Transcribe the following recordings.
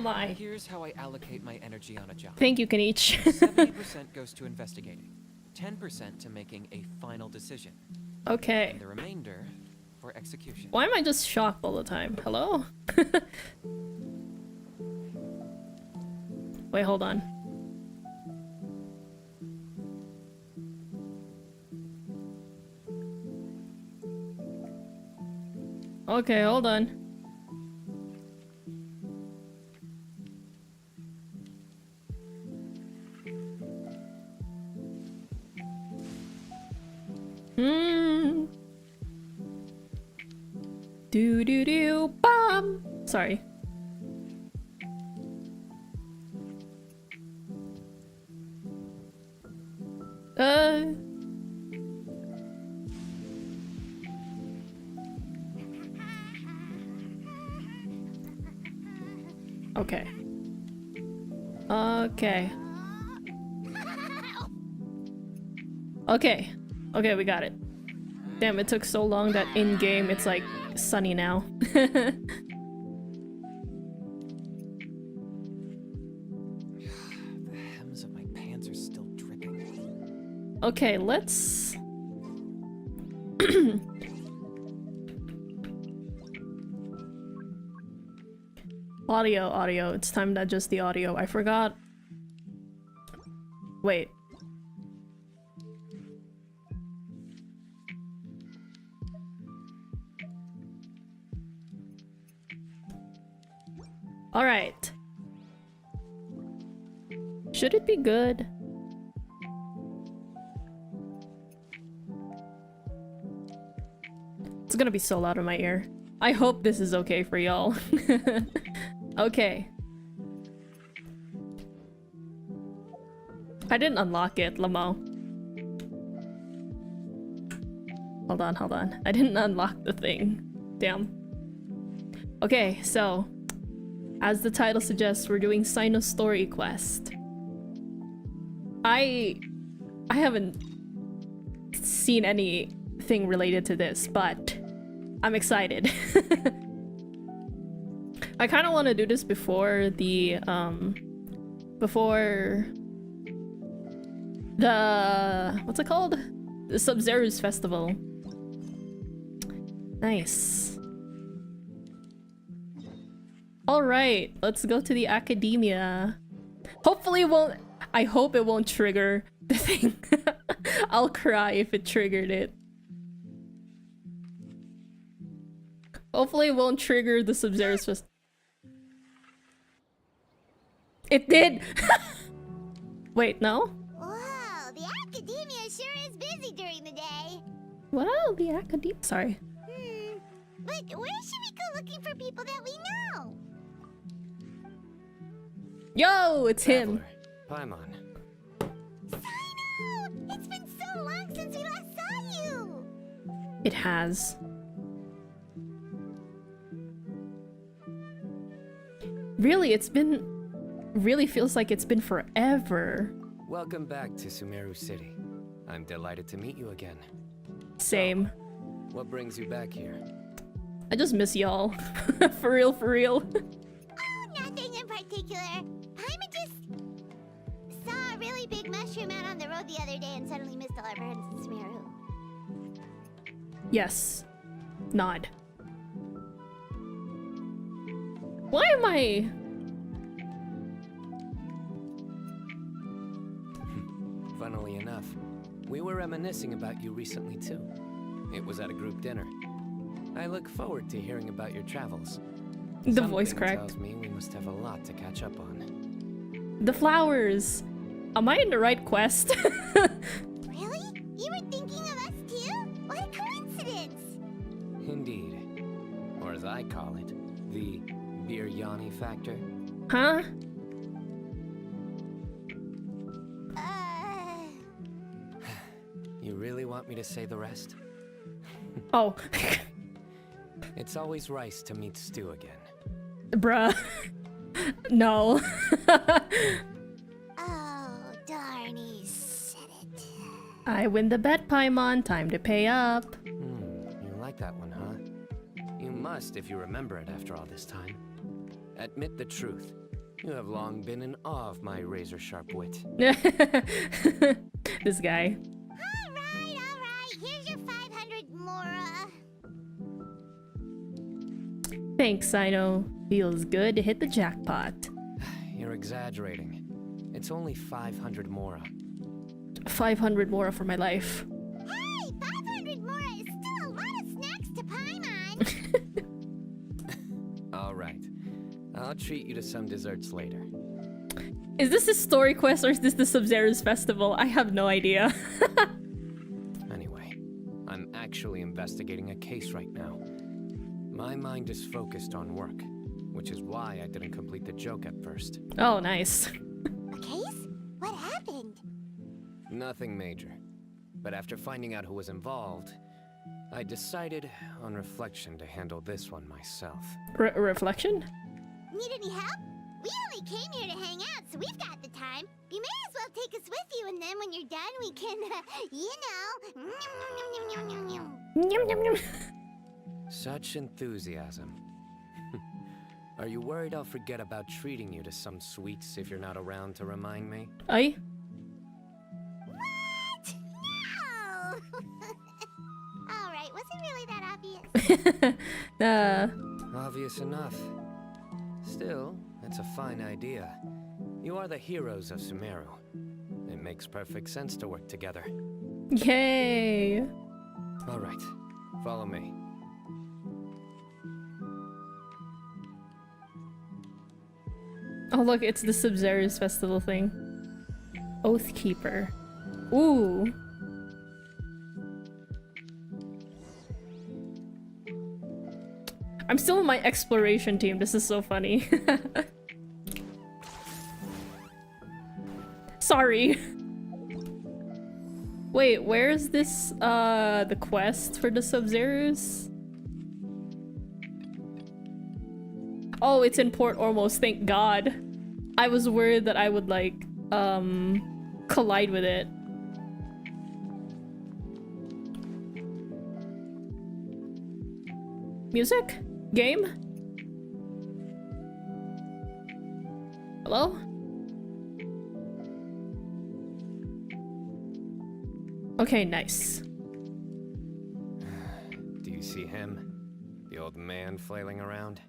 my. Here's how I allocate my energy on a job. Thank you, Kanichi. 70% goes to investigating, 10% to making a final decision, Okay. and the remainder for execution. Why am I just shocked all the time? Hello? Wait, hold on. Okay, hold on. Do bomb. Sorry. Okay. Okay. Okay. Okay, we got it. Damn, it took so long that in-game it's like sunny now. The hems of my pants are still dripping. Okay, let's... Audio. It's time to adjust the audio. I forgot. Wait. Alright. Should it be good? It's gonna be so loud in my ear. I hope this is okay for y'all. Okay. I didn't unlock it, Lamo. Hold on. I didn't unlock the thing. Damn. Okay, so... as the title suggests, we're doing Sino's story quest. I haven't seen anything related to this, but I'm excited. I kind of want to do this before the what's it called? The Sub-Zero's festival. Nice. Alright, let's go to the academia. Hopefully it won't... I hope it won't trigger the thing. I'll cry if it triggered it. Hopefully it won't trigger the Sub-Zero's festival. It did! Wait, no? Wow, the academia sure is busy during the day. Wow, the academia... Sorry. But where should we go looking for people that we know? Yo, it's him! Paimon. Sino! It's been so long since we last saw you! It has. Really, it's been... really feels like it's been forever. Welcome back to Sumeru City. I'm delighted to meet you again. Same. What brings you back here? I just miss y'all. For real. Oh, nothing in particular. Paimon just saw a really big mushroom out on the road the other day and suddenly missed all our friends in Sumeru. Yes. Nod. Why am I... Funnily enough, we were reminiscing about you recently too. It was at a group dinner. I look forward to hearing about your travels. The voice Something cracked. tells me we must have a lot to catch up on. The flowers. Am I in the right quest? Really? You were thinking of us too? What a coincidence! Indeed. Or as I call it, the Biryani factor. Huh? You really want me to say the rest? Oh. It's always rice to meet stew again. Bruh. No. Oh, darn, he said it. I win the bet, Paimon. Time to pay up. You like that one, huh? You must if you remember it after all this time. Admit the truth. You have long been in awe of my razor-sharp wit. This guy. Alright. Here's your 500 Mora. Thanks, Sino. Feels good to hit the jackpot. You're exaggerating. It's only 500 Mora. 500 Mora for my life. Hey, 500 Mora is still a lot of snacks to Paimon. Alright. I'll treat you to some desserts later. Is this a story quest or is this the Sub-Zero's festival? I have no idea. Anyway, I'm actually investigating a case right now. My mind is focused on work, which is why I didn't complete the joke at first. Oh, nice. A case? What happened? Nothing major. But after finding out who was involved, I decided on reflection to handle this one myself. Reflection? Need any help? We only came here to hang out, so we've got the time. You may as well take us with you, and then when you're done, we can, Yum, yum, yum. Such enthusiasm. Are you worried I'll forget about treating you to some sweets if you're not around to remind me? Aye. What? No! Alright, was it really that obvious? Obvious enough. Still, it's a fine idea. You are the heroes of Sumeru. It makes perfect sense to work together. Yay. All right, follow me. Oh look, it's the Sub-Zero's festival thing. Oathkeeper. Ooh. I'm still in my exploration team. This is so funny. Sorry. Wait, where's this, the quest for the Sub-Zeros? Oh, it's in Port Ormos, thank God. I was worried that I would, like, collide with it. Music? Game? Hello? Okay, nice. Do you see him? The old man flailing around?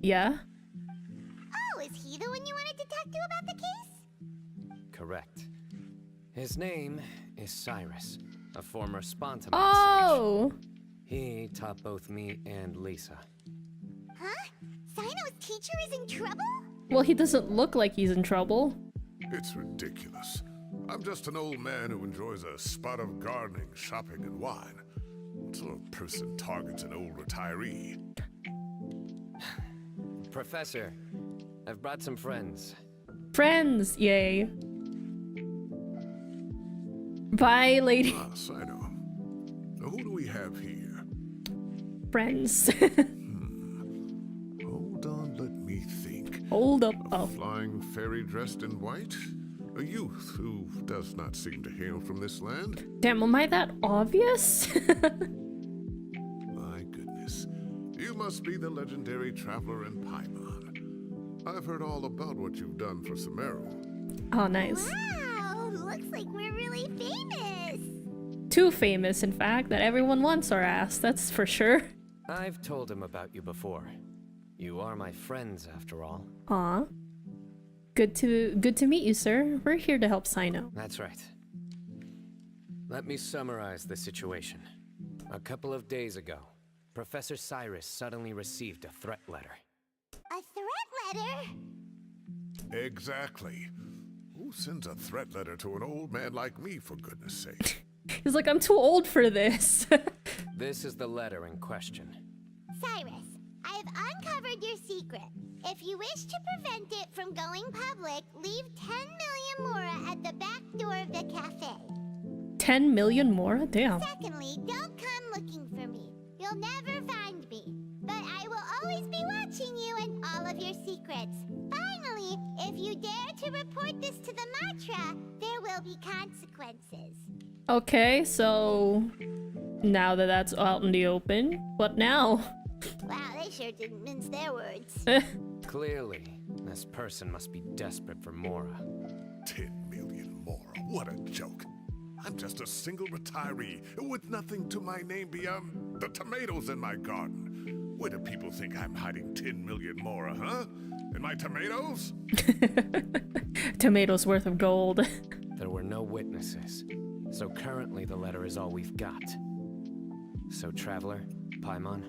Yeah? Oh, is he the one you wanted to talk to about the case? Correct. His name is Cyrus, a former Spontamite Oh! sage. He taught both me and Lisa. Huh? Sino's teacher is in trouble? Well, he doesn't look like he's in trouble. It's ridiculous. I'm just an old man who enjoys a spot of gardening, shopping, and wine. What sort of person targets an old retiree? Professor, I've brought some friends. Friends! Yay. Bye, lady. Ah, Sino. Now who do we have here? Friends. Hold on, let me think. Hold up. A Oh. flying fairy dressed in white? A youth who does not seem to hail from this land? Damn, am I that obvious? My goodness. You must be the legendary traveler in Paimon. I've heard all about what you've done for Sumeru. Oh, nice. Wow, looks like we're really famous. Too famous, in fact, that everyone wants our ass, that's for sure. I've told him about you before. You are my friends, after all. Aw. Good to meet you, sir. We're here to help Sino. That's right. Let me summarize the situation. A couple of days ago, Professor Cyrus suddenly received a threat letter. A threat letter? Exactly. Who sends a threat letter to an old man like me, for goodness sake? He's like, I'm too old for this. This is the letter in question. Cyrus, I have uncovered your secret. If you wish to prevent it from going public, leave 10 million Mora at the back door of the cafe. 10 million more? Damn. Secondly, don't come looking for me. You'll never find me. But I will always be watching you and all of your secrets. Finally, if you dare to report this to the Matra, there will be consequences. Okay, so now that that's out in the open, what now? Wow, they sure didn't mince their words. Clearly, This person must be desperate for Mora. 10 million more. What a joke. I'm just a single retiree with nothing to my name beyond the tomatoes in my garden. Where do people think I'm hiding 10 million more, huh? In my tomatoes? Tomatoes worth of gold. There were no witnesses, so currently the letter is all we've got. So, Traveler, Paimon,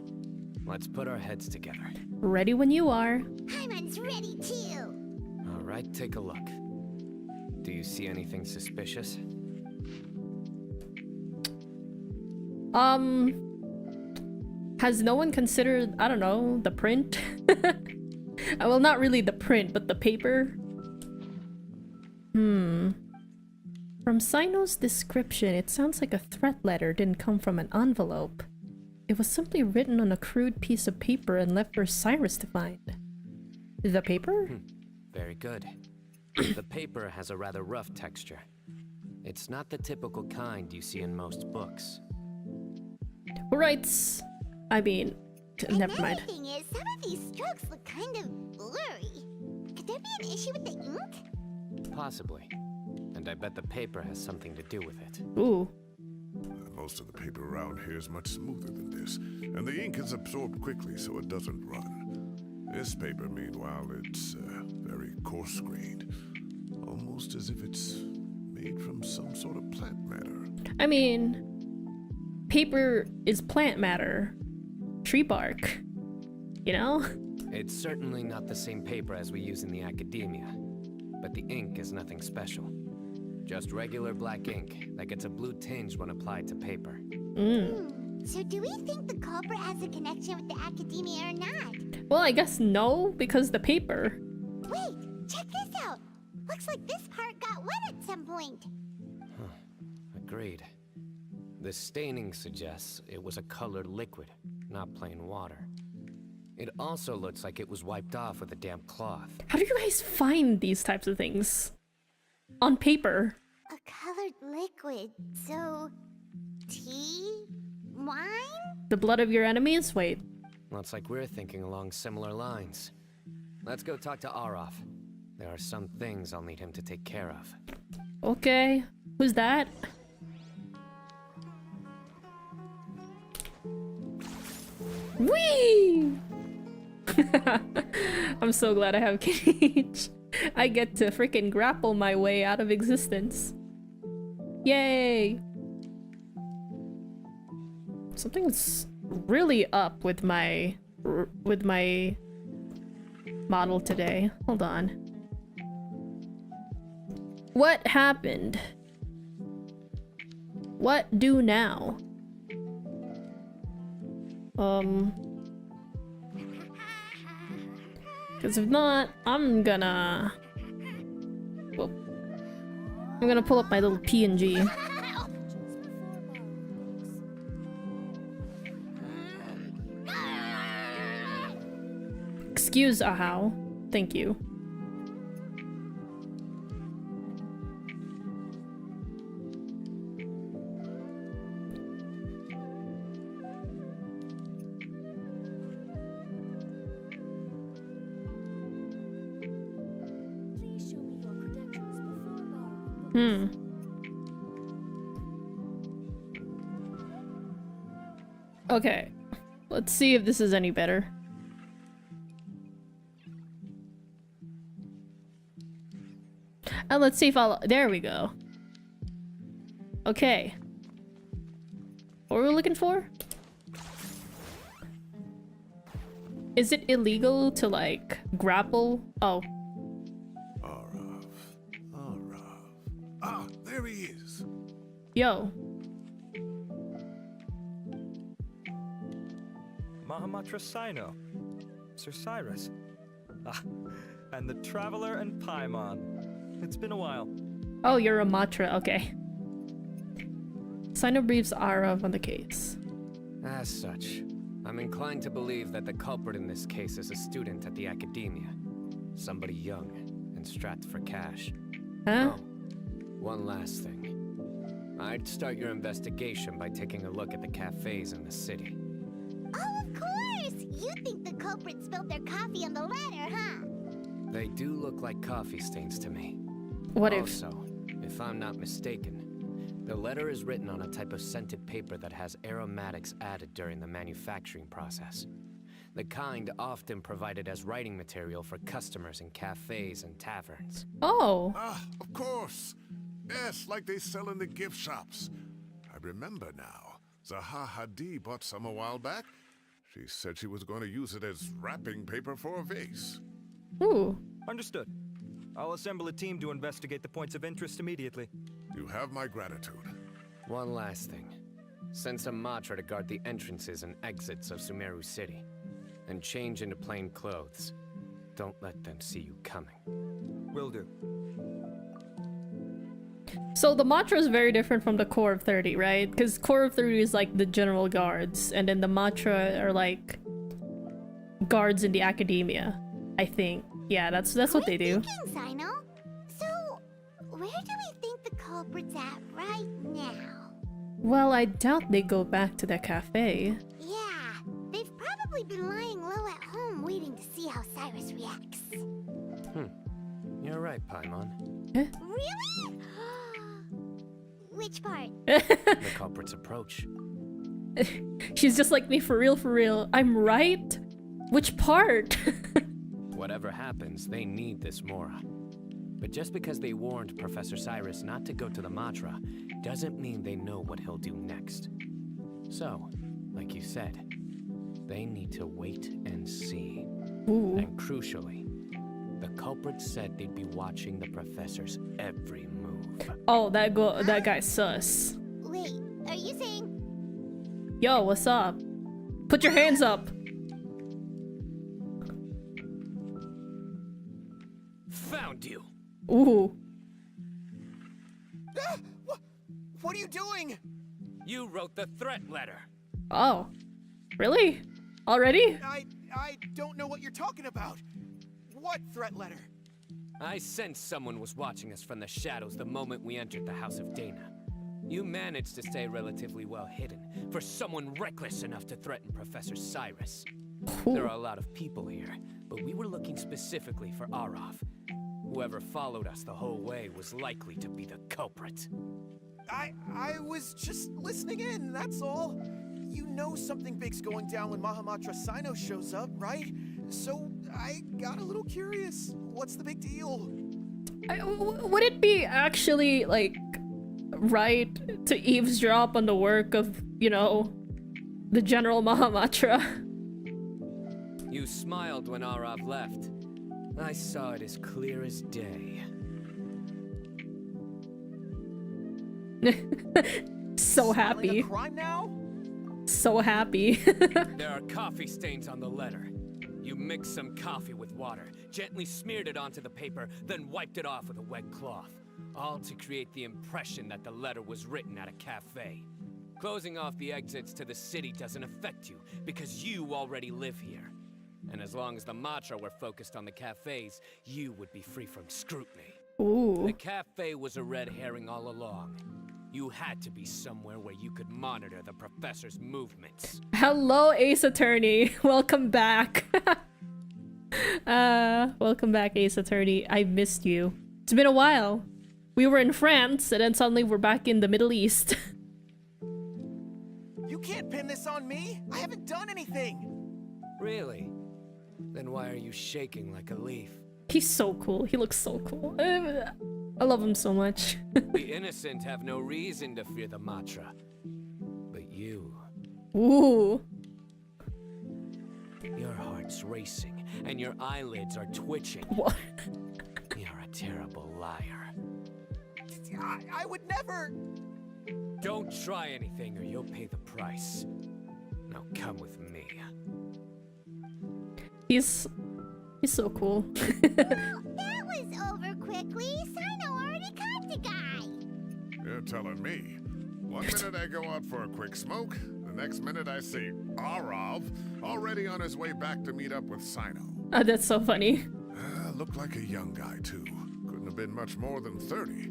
let's put our heads together. Ready when you are. Paimon's ready too. All right, take a look. Do you see anything suspicious? Has no one considered, I don't know, the print? Well, not really the print, but the paper. From Sino's description, it sounds like a threat letter didn't come from an envelope. It was simply written on a crude piece of paper and left for Cyrus to find. The paper? Very good. The paper has a rather rough texture. It's not the typical kind you see in most books. Who writes? I mean, never mind. Another thing is, some of these strokes look kind of blurry. Could there be an issue with the ink? Possibly. And I bet the paper has something to do with it. Ooh. Most of the paper around here is much smoother than this, and the ink is absorbed quickly so it doesn't run. This paper, meanwhile, it's very coarse-grained, almost as if it's made from some sort of plant matter. I mean, paper is plant matter. Tree bark. You know? It's certainly not the same paper as we use in the academia, but the ink is nothing special. Just regular black ink that gets a blue tinge when applied to paper. So do we think the culprit has a connection with the academia or not? Well, I guess no, because the paper. Wait, check this out. Looks like this part got wet at some point. Agreed. The staining suggests it was a colored liquid, not plain water. It also looks like it was wiped off with a damp cloth. How do you guys find these types of things? On paper. A colored liquid, so... tea? Wine? The blood of your enemies? Wait. Looks like we're thinking along similar lines. Let's go talk to Araf. There are some things I'll need him to take care of. Okay. Who's that? Whee! I'm so glad I have Cage. I get to freaking grapple my way out of existence. Yay! Something's really up with my model today. Hold on. What happened? What do now? Because if not, I'm gonna pull up my little PNG. Excuse Ahau. Thank you. Okay. Let's see if this is any better. And let's see if I'll... There we go. Okay. What were we looking for? Is it illegal to, like, grapple? Oh. Araf. Ah, there he is. Yo. Mahamatra Sino. Sir Cyrus. Ah, and the Traveler and Paimon. It's been a while. Oh, you're a Matra. Okay. Sino briefs Arav on the case. As such, I'm inclined to believe that the culprit in this case is a student at the academia. Somebody young and strapped for cash. Huh? Oh, one last thing. I'd start your investigation by taking a look at the cafes in the city. Oh, of course! You think the culprit spilled their coffee on the ladder, huh? They do look like coffee stains to me. What if... Also, if I'm not mistaken, the letter is written on a type of scented paper that has aromatics added during the manufacturing process. The kind often provided as writing material for customers in cafes and taverns. Oh. Ah, of course. Yes, like they sell in the gift shops. I remember now. Zaha Hadi bought some a while back. She said she was going to use it as wrapping paper for a vase. Ooh. Understood. I'll assemble a team to investigate the points of interest immediately. You have my gratitude. One last thing. Send some Matra to guard the entrances and exits of Sumeru City. And change into plain clothes. Don't let them see you coming. Will do. So the Matra is very different from the Core of 30, right? Because Core of 30 is like the general guards, and then the Matra are like guards in the academia, I think. Yeah, that's what they do. Thinking, Sino. So, where do we think the culprit's at right now? Well, I doubt they go back to their cafe. Yeah, they've probably been lying low at home waiting to see how Cyrus reacts. You're right, Paimon. Really? Which part? The culprit's approach. She's just like me, for real, for real. I'm right? Which part? Whatever happens, they need this Mora. But just because they warned Professor Cyrus not to go to the Matra, doesn't mean they know what he'll do next. So, like you said, they need to wait and see. Ooh. And crucially, the culprit said they'd be watching the professor's every move. Oh, that guy's sus. Wait, are you saying... Yo, what's up? Put your hands up. Found you! Ooh. What are you doing? You wrote the threat letter. Oh. Really? Already? I don't know what you're talking about. What threat letter? I sensed someone was watching us from the shadows the moment we entered the House of Dana. You managed to stay relatively well hidden for someone reckless enough to threaten Professor Cyrus. There are a lot of people here, but we were looking specifically for Arav. Whoever followed us the whole way was likely to be the culprit. I was just listening in, that's all. You know something big's going down when Mahamatra Sino shows up, right? So I got a little curious. What's the big deal? Would it be actually, like, right to eavesdrop on the work of, you know, the General Mahamatra? You smiled when Arav left. I saw it as clear as day. So Smelling happy. a crime now? So happy. There are coffee stains on the letter. You mixed some coffee with water, gently smeared it onto the paper, then wiped it off with a wet cloth. All to create the impression that the letter was written at a cafe. Closing off the exits to the city doesn't affect you, because you already live here. And as long as the Matra were focused on the cafes, you would be free from scrutiny. Ooh. The cafe was a red herring all along. You had to be somewhere where you could monitor the professor's movements. Hello, Ace Attorney. Welcome back. Welcome back, Ace Attorney. I missed you. It's been a while. We were in France, and then suddenly we're back in the Middle East. You can't pin this on me. I haven't done anything. Really? Then why are you shaking like a leaf? He's so cool. He looks so cool. I love him so much. The innocent have no reason to fear the Matra. But you... Ooh. Your heart's racing, and your eyelids are twitching. What? You're a terrible liar. I would never... Don't try anything or you'll pay the price. Now come with me. He's so cool. That was over quickly. Sino already caught the guy. You're telling me. One minute I go out for a quick smoke, the next minute I see Arav already on his way back to meet up with Sino. Oh, that's so funny. Looked like a young guy, too. Couldn't have been much more than 30.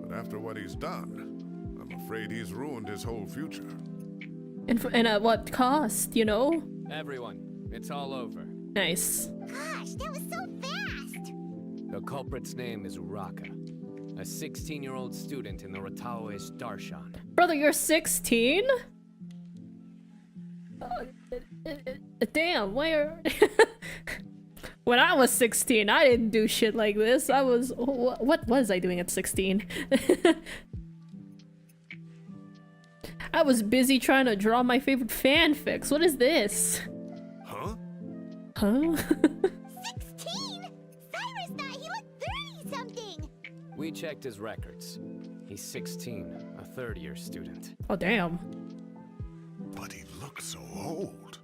But after what he's done, I'm afraid he's ruined his whole future. And at what cost, you know? Everyone, it's all over. Nice. Gosh, that was so fast. The culprit's name is Uraka, a 16-year-old student in the Rataoish Darshan. Brother, you're 16? Damn, where? When I was 16, I didn't do shit like this. I was... What was I doing at 16? I was busy trying to draw my favorite fanfics. What is this? Huh? Huh? 16? Cyrus thought he looked 30-something! We checked his records. He's 16, a third-year student. Oh, damn. But he looks so old.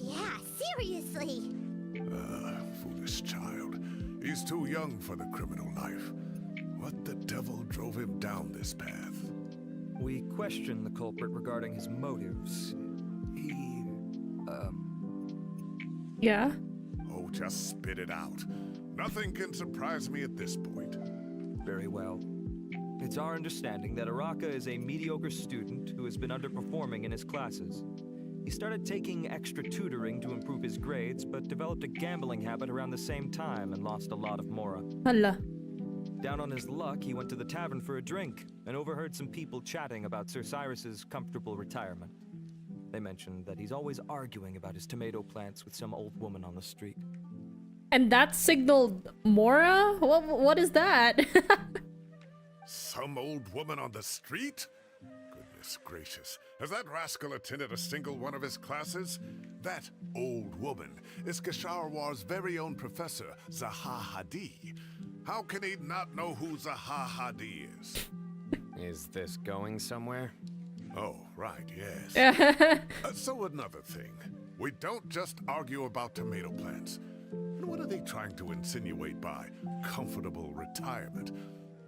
Yeah, seriously! Foolish child. He's too young for the criminal life. What the devil drove him down this path? We questioned the culprit regarding his motives. He, Yeah? Oh, just spit it out. Nothing can surprise me at this point. Very well. It's our understanding that Uraka is a mediocre student who has been underperforming in his classes. He started taking extra tutoring to improve his grades, but developed a gambling habit around the same time and lost a lot of mora. Allah. Down on his luck, he went to the tavern for a drink and overheard some people chatting about Sir Cyrus's comfortable retirement. They mentioned that he's always arguing about his tomato plants with some old woman on the street. And that signaled Mora? What is that? Some old woman on the street? Goodness gracious. Has that rascal attended a single one of his classes? That old woman is Kasharwar's very own professor, Zaha Hadi. How can he not know who Zaha Hadi is? Is this going somewhere? Oh, right, yes. So another thing. We don't just argue about tomato plants. And what are they trying to insinuate by comfortable retirement?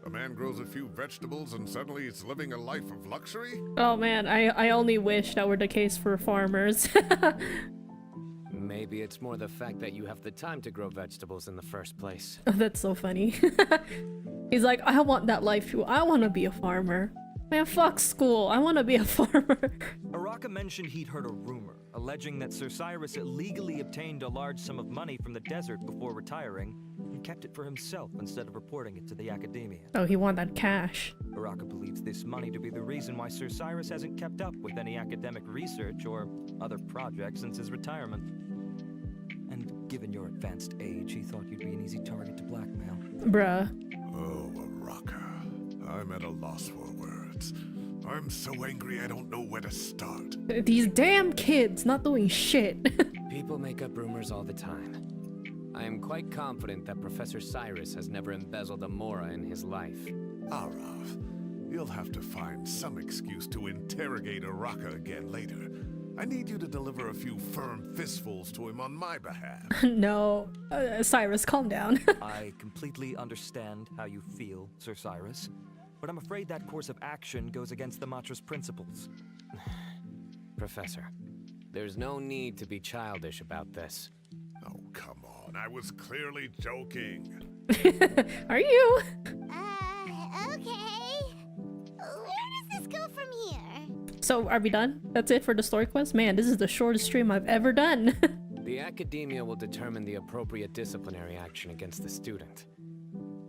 A man grows a few vegetables and suddenly he's living a life of luxury? Oh man, I only wish that were the case for farmers. Maybe it's more the fact that you have the time to grow vegetables in the first place. That's so funny. He's like, I want that life too. I want to be a farmer. Man, fuck school. I want to be a farmer. Uraka mentioned he'd heard a rumor, alleging that Sir Cyrus illegally obtained a large sum of money from the desert before retiring and kept it for himself instead of reporting it to the academia. Oh, he want that cash. Uraka believes this money to be the reason why Sir Cyrus hasn't kept up with any academic research or other projects since his retirement. And given your advanced age, he thought you'd be an easy target to blackmail. Bruh. Oh, Uraka. I'm at a loss for words. I'm so angry I don't know where to start. These damn kids not doing shit. People make up rumors all the time. I am quite confident that Professor Cyrus has never embezzled a mora in his life. Arav, you'll have to find some excuse to interrogate Uraka again later. I need you to deliver a few firm fistfuls to him on my behalf. No. Cyrus, calm down. I completely understand how you feel, Sir Cyrus, but I'm afraid that course of action goes against the Matra's principles. Professor, there's no need to be childish about this. Oh, come on. I was clearly joking. Are you? Okay. Where does this go from here? So, are we done? That's it for the story quest? Man, this is the shortest stream I've ever done. The academia will determine the appropriate disciplinary action against the student.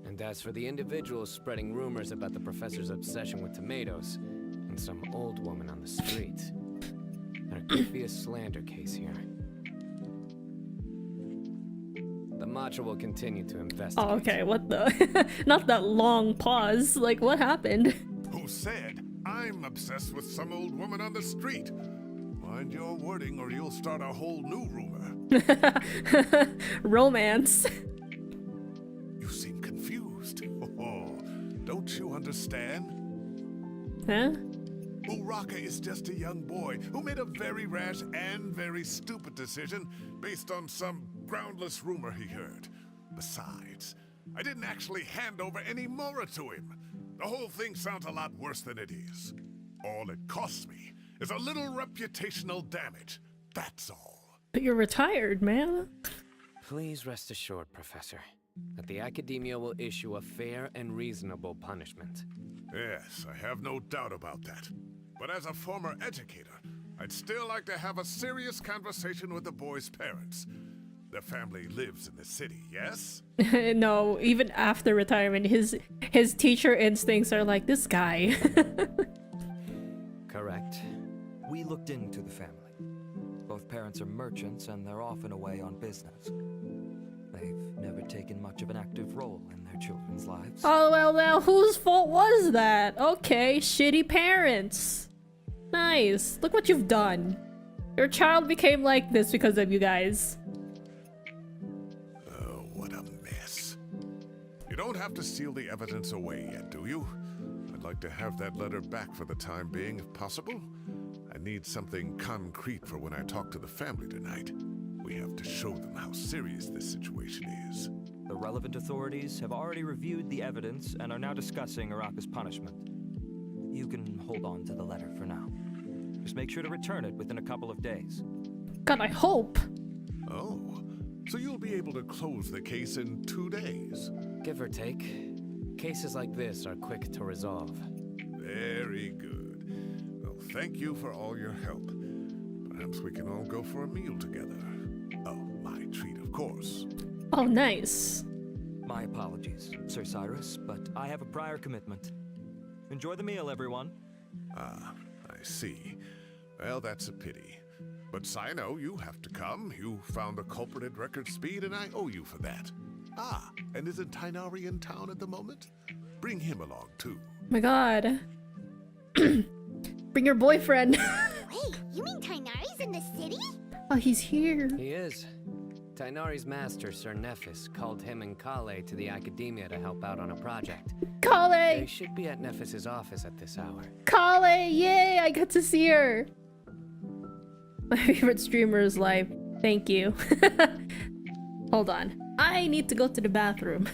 And as for the individuals spreading rumors about the professor's obsession with tomatoes and some old woman on the street, there could be a slander case here. The Matra will continue to investigate. Oh, okay, what the? Not that long pause. Like, what happened? Who said I'm obsessed with some old woman on the street? Mind your wording or you'll start a whole new rumor. Romance. You seem confused. Oh, don't you understand? Huh? Uraka is just a young boy who made a very rash and very stupid decision based on some groundless rumor he heard. Besides, I didn't actually hand over any mora to him. The whole thing sounds a lot worse than it is. All it costs me is a little reputational damage. That's all. But you're retired, man. Please rest assured, Professor, that the academia will issue a fair and reasonable punishment. Yes, I have no doubt about that. But as a former educator, I'd still like to have a serious conversation with the boy's parents. The family lives in the city, yes? No, even after retirement, his teacher instincts are like, this guy. Correct. We looked into the family. Both parents are merchants and they're often away on business. They've never taken much of an active role in their children's lives. Oh, well, now whose fault was that? Okay, shitty parents. Nice. Look what you've done. Your child became like this because of you guys. Oh, what a mess. You don't have to seal the evidence away yet, do you? I'd like to have that letter back for the time being, if possible. I need something concrete for when I talk to the family tonight. We have to show them how serious this situation is. The relevant authorities have already reviewed the evidence and are now discussing Araka's punishment. You can hold on to the letter for now. Just make sure to return it within a couple of days. God, I hope. Oh, so you'll be able to close the case in 2 days? Give or take. Cases like this are quick to resolve. Very good. Well, thank you for all your help. Perhaps we can all go for a meal together. Oh, my treat, of course. Oh, nice. My apologies, Sir Cyrus, but I have a prior commitment. Enjoy the meal, everyone. Ah, I see. Well, that's a pity. But Cyno, you have to come. You found the culprit at record speed, and I owe you for that. Ah, and isn't Tighnari in town at the moment? Bring him along, too. Oh my god. Bring your boyfriend. Wait, you mean Tighnari's in the city? Oh, he's here. He is. Tighnari's master, Sir Nephis, called him and Kale to the academia to help out on a project. They Kale! should be at Nephis's office at this hour. Kale! Yay! I got to see her! My favorite streamer is live. Thank you. Hold on. I need to go to the bathroom.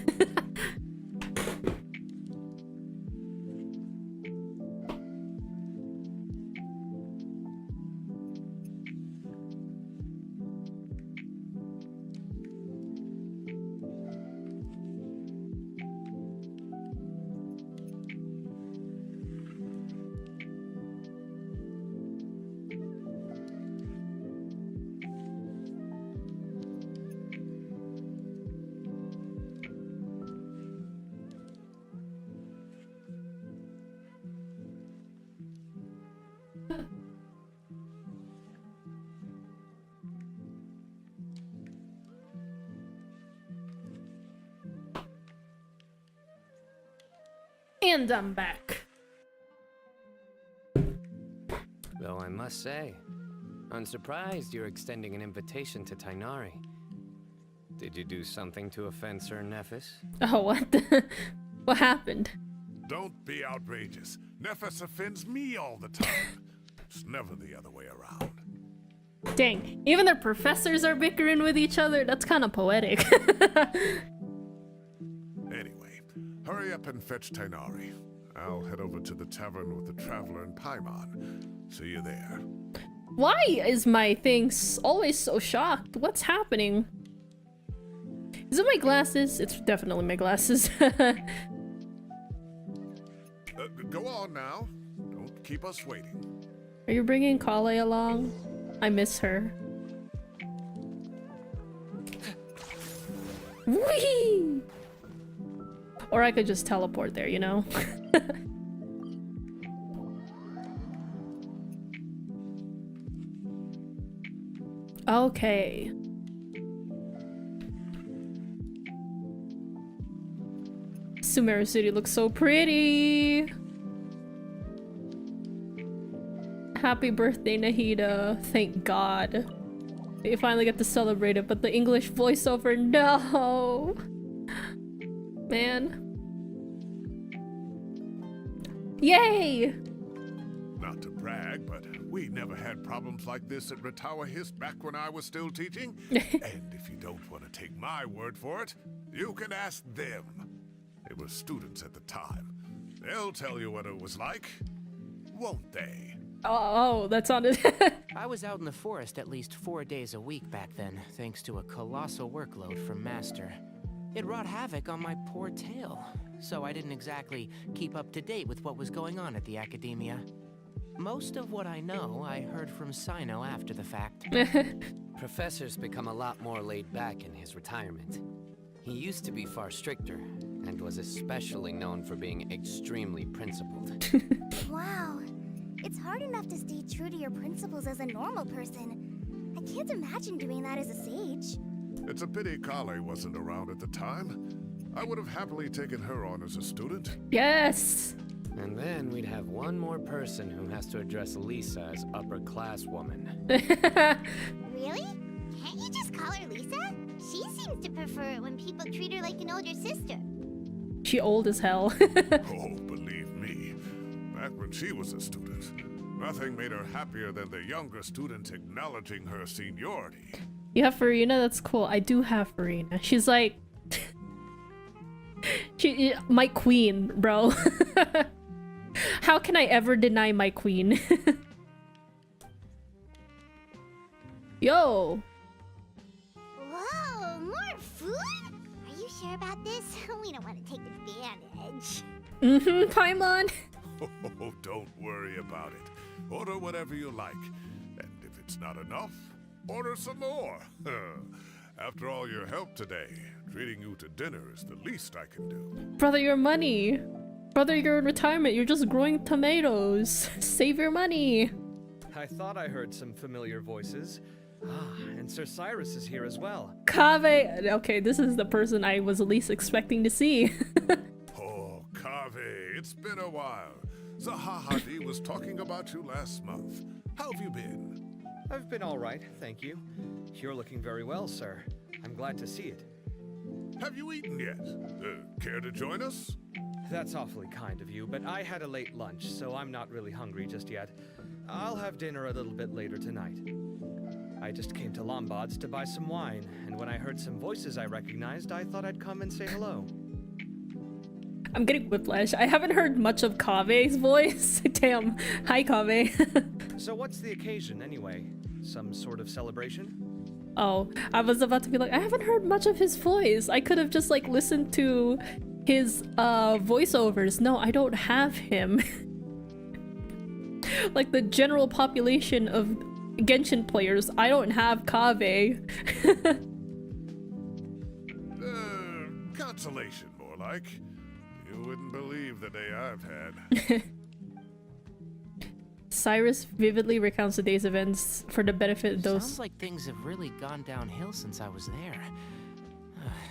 And I'm back. Though I must say, I'm surprised you're extending an invitation to Tighnari. Did you do something to offend Sir Nephis? Oh, what the? What happened? Don't be outrageous. Nephis offends me all the time. It's never the other way around. Dang, even their professors are bickering with each other? That's kind of poetic. Anyway, hurry up and fetch Tighnari. I'll head over to the tavern with the Traveler and Paimon. See you there. Why is my thing always so shocked? What's happening? Is it my glasses? It's definitely my glasses. Go on now. Don't keep us waiting. Are you bringing Kale along? I miss her. Whee! Or I could just teleport there, you know? Okay. Sumeru City looks so pretty! Happy birthday, Nahida. Thank God. You finally get to celebrate it, but the English voiceover, no! Man. Yay! Not to brag, but we never had problems like this at Ratawa His back when I was still teaching. And if you don't want to take my word for it, you can ask them. They were students at the time. They'll tell you what it was like, won't they? Oh, that sounded... I was out in the forest at least 4 days a week back then, thanks to a colossal workload from Master. It wrought havoc on my poor tail, so I didn't exactly keep up to date with what was going on at the academia. Most of what I know, I heard from Sino after the fact. Professor's become a lot more laid back in his retirement. He used to be far stricter, and was especially known for being extremely principled. Wow. It's hard enough to stay true to your principles as a normal person. I can't imagine doing that as a sage. It's a pity Kale wasn't around at the time. I would have happily taken her on as a student. Yes! And then we'd have one more person who has to address Lisa as upper-class woman. Really? Can't you just call her Lisa? She seems to prefer it when people treat her like an older sister. She old as hell. Oh, believe me, back when she was a student, nothing made her happier than the younger students acknowledging her seniority. You have Farina? That's cool. I do have Farina. She's like... my queen, bro. How can I ever deny my queen? Yo! Whoa, more food? Are you sure about this? We don't want to take advantage. Paimon! Oh, don't worry about it. Order whatever you like. And if it's not enough, order some more. After all your help today, treating you to dinner is the least I can do. Brother, your money! Brother, you're in retirement. You're just growing tomatoes. Save your money. I thought I heard some familiar voices. And Sir Cyrus is here as well. Kave! Okay, this is the person I was least expecting to see. Oh, Kave, it's been a while. Zahahadi was talking about you last month. How have you been? I've been all right, thank you. You're looking very well, sir. I'm glad to see it. Have you eaten yet? Care to join us? That's awfully kind of you, but I had a late lunch, so I'm not really hungry just yet. I'll have dinner a little bit later tonight. I just came to Lombard's to buy some wine, and when I heard some voices I recognized, I thought I'd come and say hello. I'm getting whiplash. I haven't heard much of Kave's voice. Damn. Hi, Kave. So what's the occasion, anyway? Some sort of celebration? Oh, I was about to be like, I haven't heard much of his voice. I could have just, like, listened to his, voiceovers. No, I don't have him. Like, the general population of Genshin players, I don't have Kave. Consolation, more like. You wouldn't believe the day I've had. Cyrus vividly recounts the day's events for the benefit of those. Sounds like things have really gone downhill since I was there.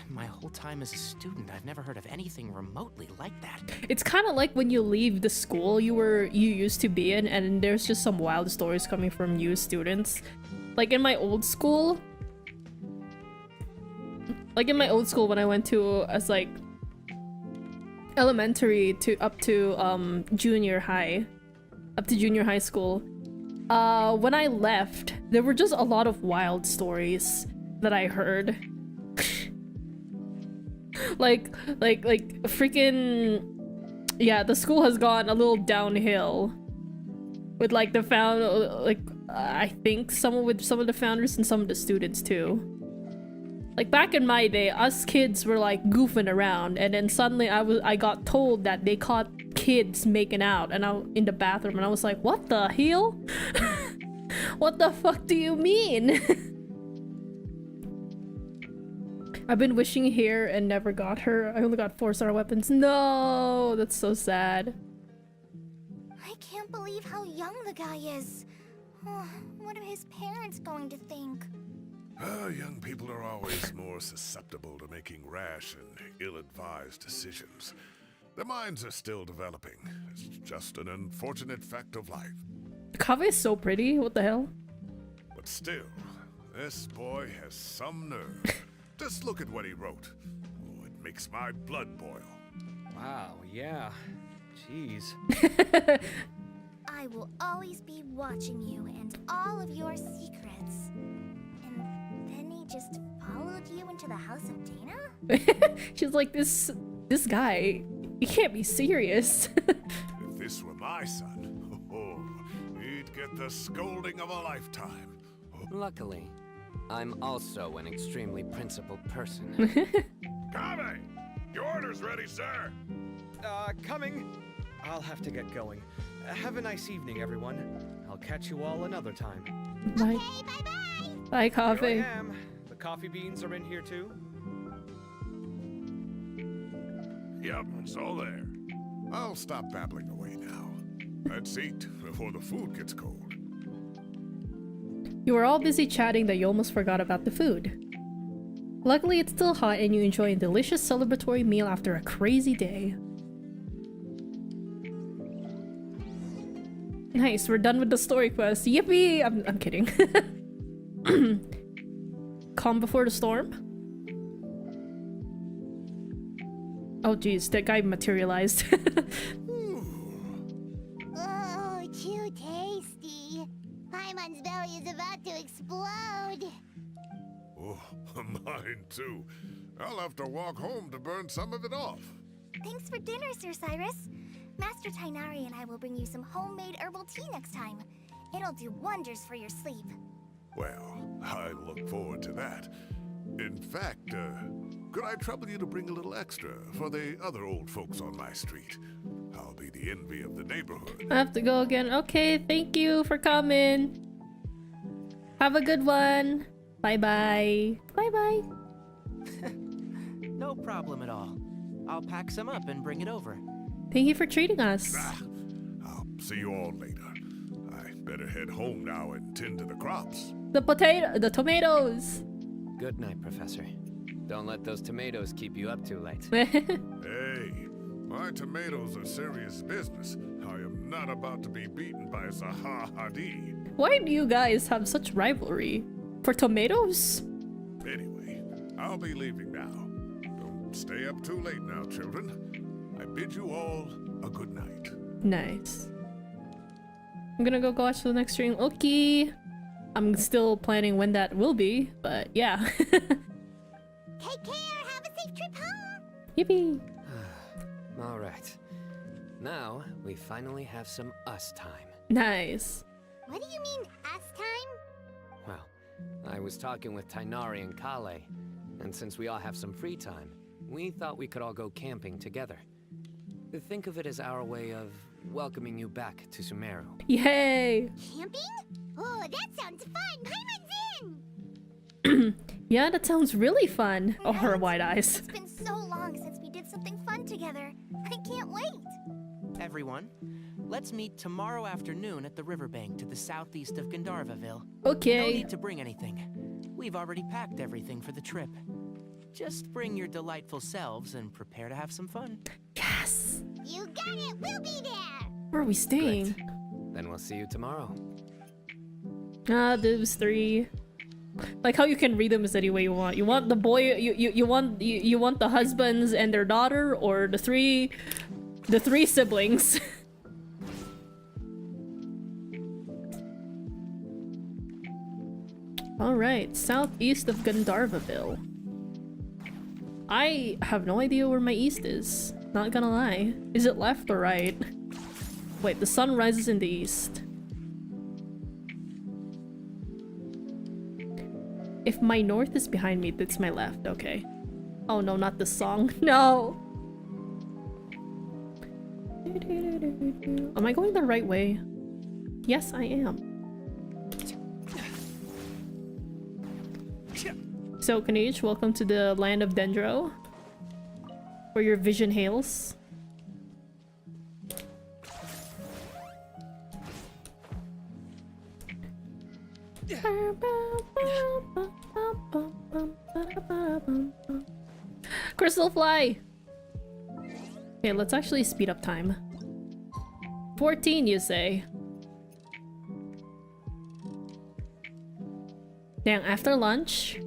My whole time as a student, I've never heard of anything remotely like that. It's kind of like when you leave the school you used to be in, and there's just some wild stories coming from new students. Like in my old school, when I went to as like elementary to up to junior high school. When I left, there were just a lot of wild stories that I heard. like freaking yeah, the school has gone a little downhill with like I think some of the founders and some of the students too. Like back in my day, us kids were like goofing around, and then suddenly I got told that they caught kids making out and in the bathroom, and I was like, what the hell? What the fuck do you mean? I've been wishing here and never got her. I only got 4-star weapons. No, that's so sad. I can't believe how young the guy is. Oh, what are his parents going to think? Young people are always more susceptible to making rash and ill-advised decisions. Their minds are still developing. It's just an unfortunate fact of life. Kave is so pretty. What the hell? But still, this boy has some nerve. Just look at what he wrote. Oh, it makes my blood boil. Wow, yeah. Jeez. I will always be watching you and all of your secrets. And then he just followed you into the house of Dana? She's like, this guy, he can't be serious. If this were my son, he'd get the scolding of a lifetime. Luckily, I'm also an extremely principled person. Kave! Your order's ready, sir! Coming. I'll have to get going. have a nice evening, everyone. I'll catch you all another time. Bye. Okay, bye-bye. Bye, Here coffee. I am. The coffee beans are in here too. Yep, it's all there. I'll stop babbling away now. Let's eat before the food gets cold. You were all busy chatting that you almost forgot about the food. Luckily, it's still hot and you enjoy a delicious celebratory meal after a crazy day. Nice, we're done with the story quest. Yippee! I'm kidding. Calm before the storm? Oh jeez, that guy materialized. Oh, too tasty. Paimon's belly is about to explode. Oh, mine too. I'll have to walk home to burn some of it off. Thanks for dinner, Sir Cyrus. Master Tainari and I will bring you some homemade herbal tea next time. It'll do wonders for your sleep. Well, I look forward to that. In fact, could I trouble you to bring a little extra for the other old folks on my street? I'll be the envy of the neighborhood. I have to go again. Okay, thank you for coming. Have a good one. Bye-bye. Bye-bye. No problem at all. I'll pack some up and bring it over. Thank you for treating us. I'll see you all later. I better head home now and tend to the crops. The tomatoes. Good night, Professor. Don't let those tomatoes keep you up too late. Hey, my tomatoes are serious business. I am not about to be beaten by Zaha Hadid. Why do you guys have such rivalry? For tomatoes? Anyway, I'll be leaving now. Don't stay up too late now, children. I bid you all a good night. Nice. I'm gonna go watch the next stream. Okay. I'm still planning when that will be, but yeah. Take care. Have a safe trip home. Yippee. All right. Now, we finally have some us time. Nice. What do you mean, us time? Well, I was talking with Tainari and Kale, and since we all have some free time, we thought we could all go camping together. Think of it as our way of welcoming you back to Sumeru. Yay. Camping? Oh, that sounds fun. Paimon's in. Yeah, that sounds really fun. Oh, her wide eyes. It's been so long since we did something fun together. I can't wait. Everyone, let's meet tomorrow afternoon at the riverbank to the southeast of Gandharvaville. Okay. No need to bring anything. We've already packed everything for the trip. Just bring your delightful selves and prepare to have some fun. Yes. You got it. We'll be there. Where are we staying? Then we'll see you tomorrow. Those three. Like how you can read them as any way you want. You want the boy, you want the husbands and their daughter, or the three siblings. All right, southeast of Gandharvaville. I have no idea where my east is. Not gonna lie. Is it left or right? Wait, the sun rises in the east. If my north is behind me, that's my left. Okay. Oh no, not this song. No! Am I going the right way? Yes, I am. So, Kanich, welcome to the land of Dendro, where your vision hails. Crystal fly! Okay, let's actually speed up time. 14, you say? Dang, after lunch?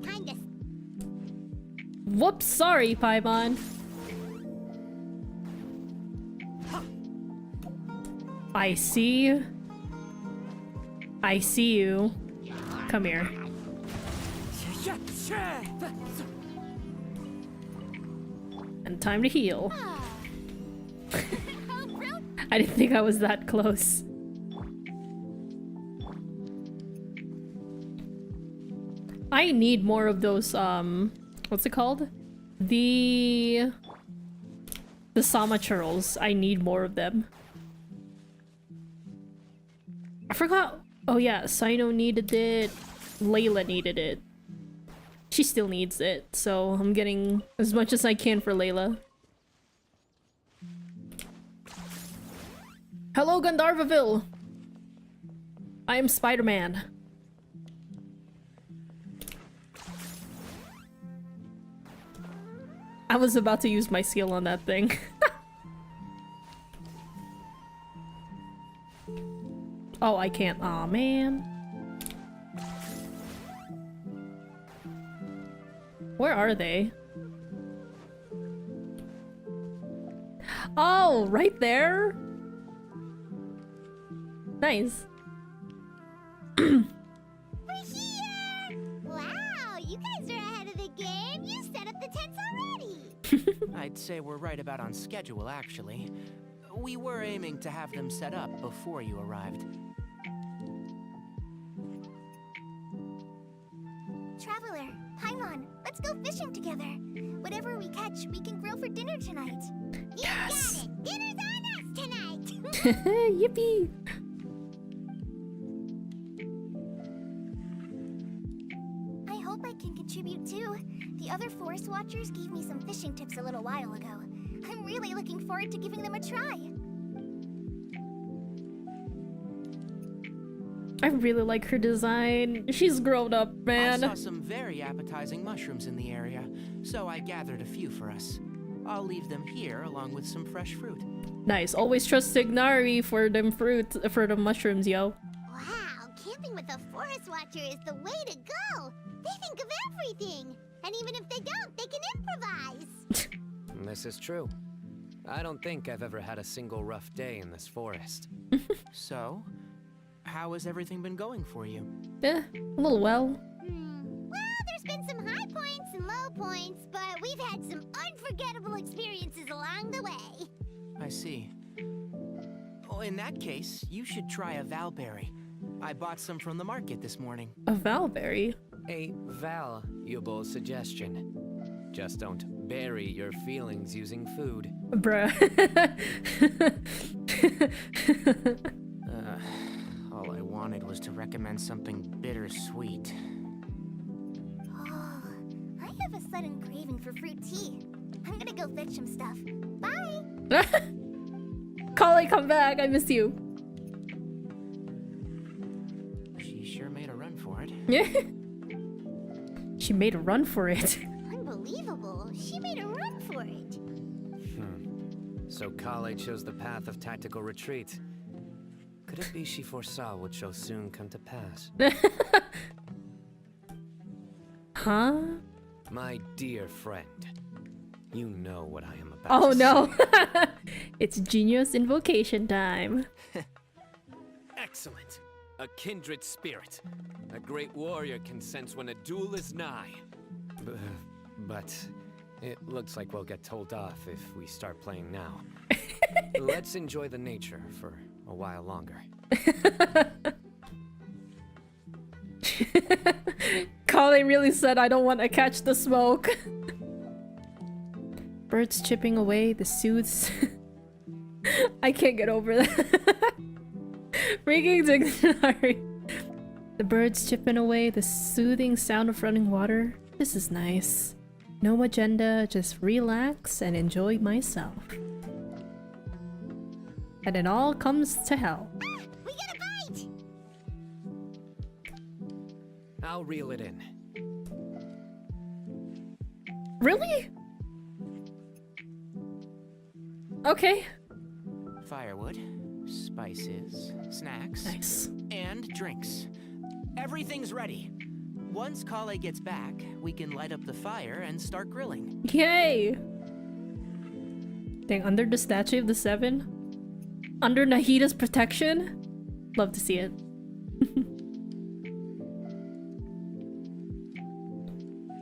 Kinda. Whoops, sorry, Paimon. I see you. I see you. Come here. And time to heal. I didn't think I was that close. I need more of those, what's it called? The Sama churls. I need more of them. I forgot. Oh yeah, Sino needed it. Layla needed it. She still needs it, so I'm getting as much as I can for Layla. Hello, Gandharvaville! I am Spider-Man. I was about to use my skill on that thing. Oh, I can't. Aw, man. Where are they? Oh, right there? Nice. We're here! Wow, you guys are ahead of the game. You set up the tents already. I'd say we're right about on schedule, actually. We were aiming to have them set up before you arrived. Traveler, Paimon, let's go fishing together. Whatever we catch, we can grill for dinner tonight. Yes! You got it! Dinner's on us tonight! Yippee! I hope I can contribute too. The other forest watchers gave me some fishing tips a little while ago. I'm really looking forward to giving them a try. I really like her design. She's grown up, man. I saw some very appetizing mushrooms in the area, so I gathered a few for us. I'll leave them here along with some fresh fruit. Nice. Always trust Ignari for them fruit, for the mushrooms, yo. Wow, camping with a forest watcher is the way to go. They think of everything. And even if they don't, they can improvise. This is true. I don't think I've ever had a single rough day in this forest. So, how has everything been going for you? Eh, a little well. Well, there's been some high points and low points, but we've had some unforgettable experiences along the way. I see. Oh, in that case, you should try a valberry. I bought some from the market this morning. A valberry? A valuable suggestion. Just don't bury your feelings using food. Bruh. All I wanted was to recommend something bittersweet. Oh, I have a sudden craving for fruit tea. I'm gonna go fetch some stuff. Bye! Kale, come back. I miss you. She sure made a run for it. She made a run for it. Unbelievable. She made a run for it. So Kale chose the path of tactical retreat. Could it be she foresaw what shall soon come to pass? Huh? My dear friend, you know what I am about Oh to no. say. It's genius invocation time. Excellent. A kindred spirit. A great warrior can sense when a duel is nigh. But it looks like we'll get told off if we start playing now. Let's enjoy the nature for a while longer. Kale really said, I don't want to catch the smoke. Birds chipping away the soothes. I can't get over that. Freaking Dignitary. The birds chipping away the soothing sound of running water. This is nice. No agenda, just relax and enjoy myself. And it all comes to hell. We got a bite! I'll reel it in. Really? Okay. Firewood, spices, snacks, Nice. and drinks. Everything's ready. Once Kale gets back, we can light up the fire and start grilling. Yay! Dang, under the statue of the Seven? Under Nahida's protection? Love to see it.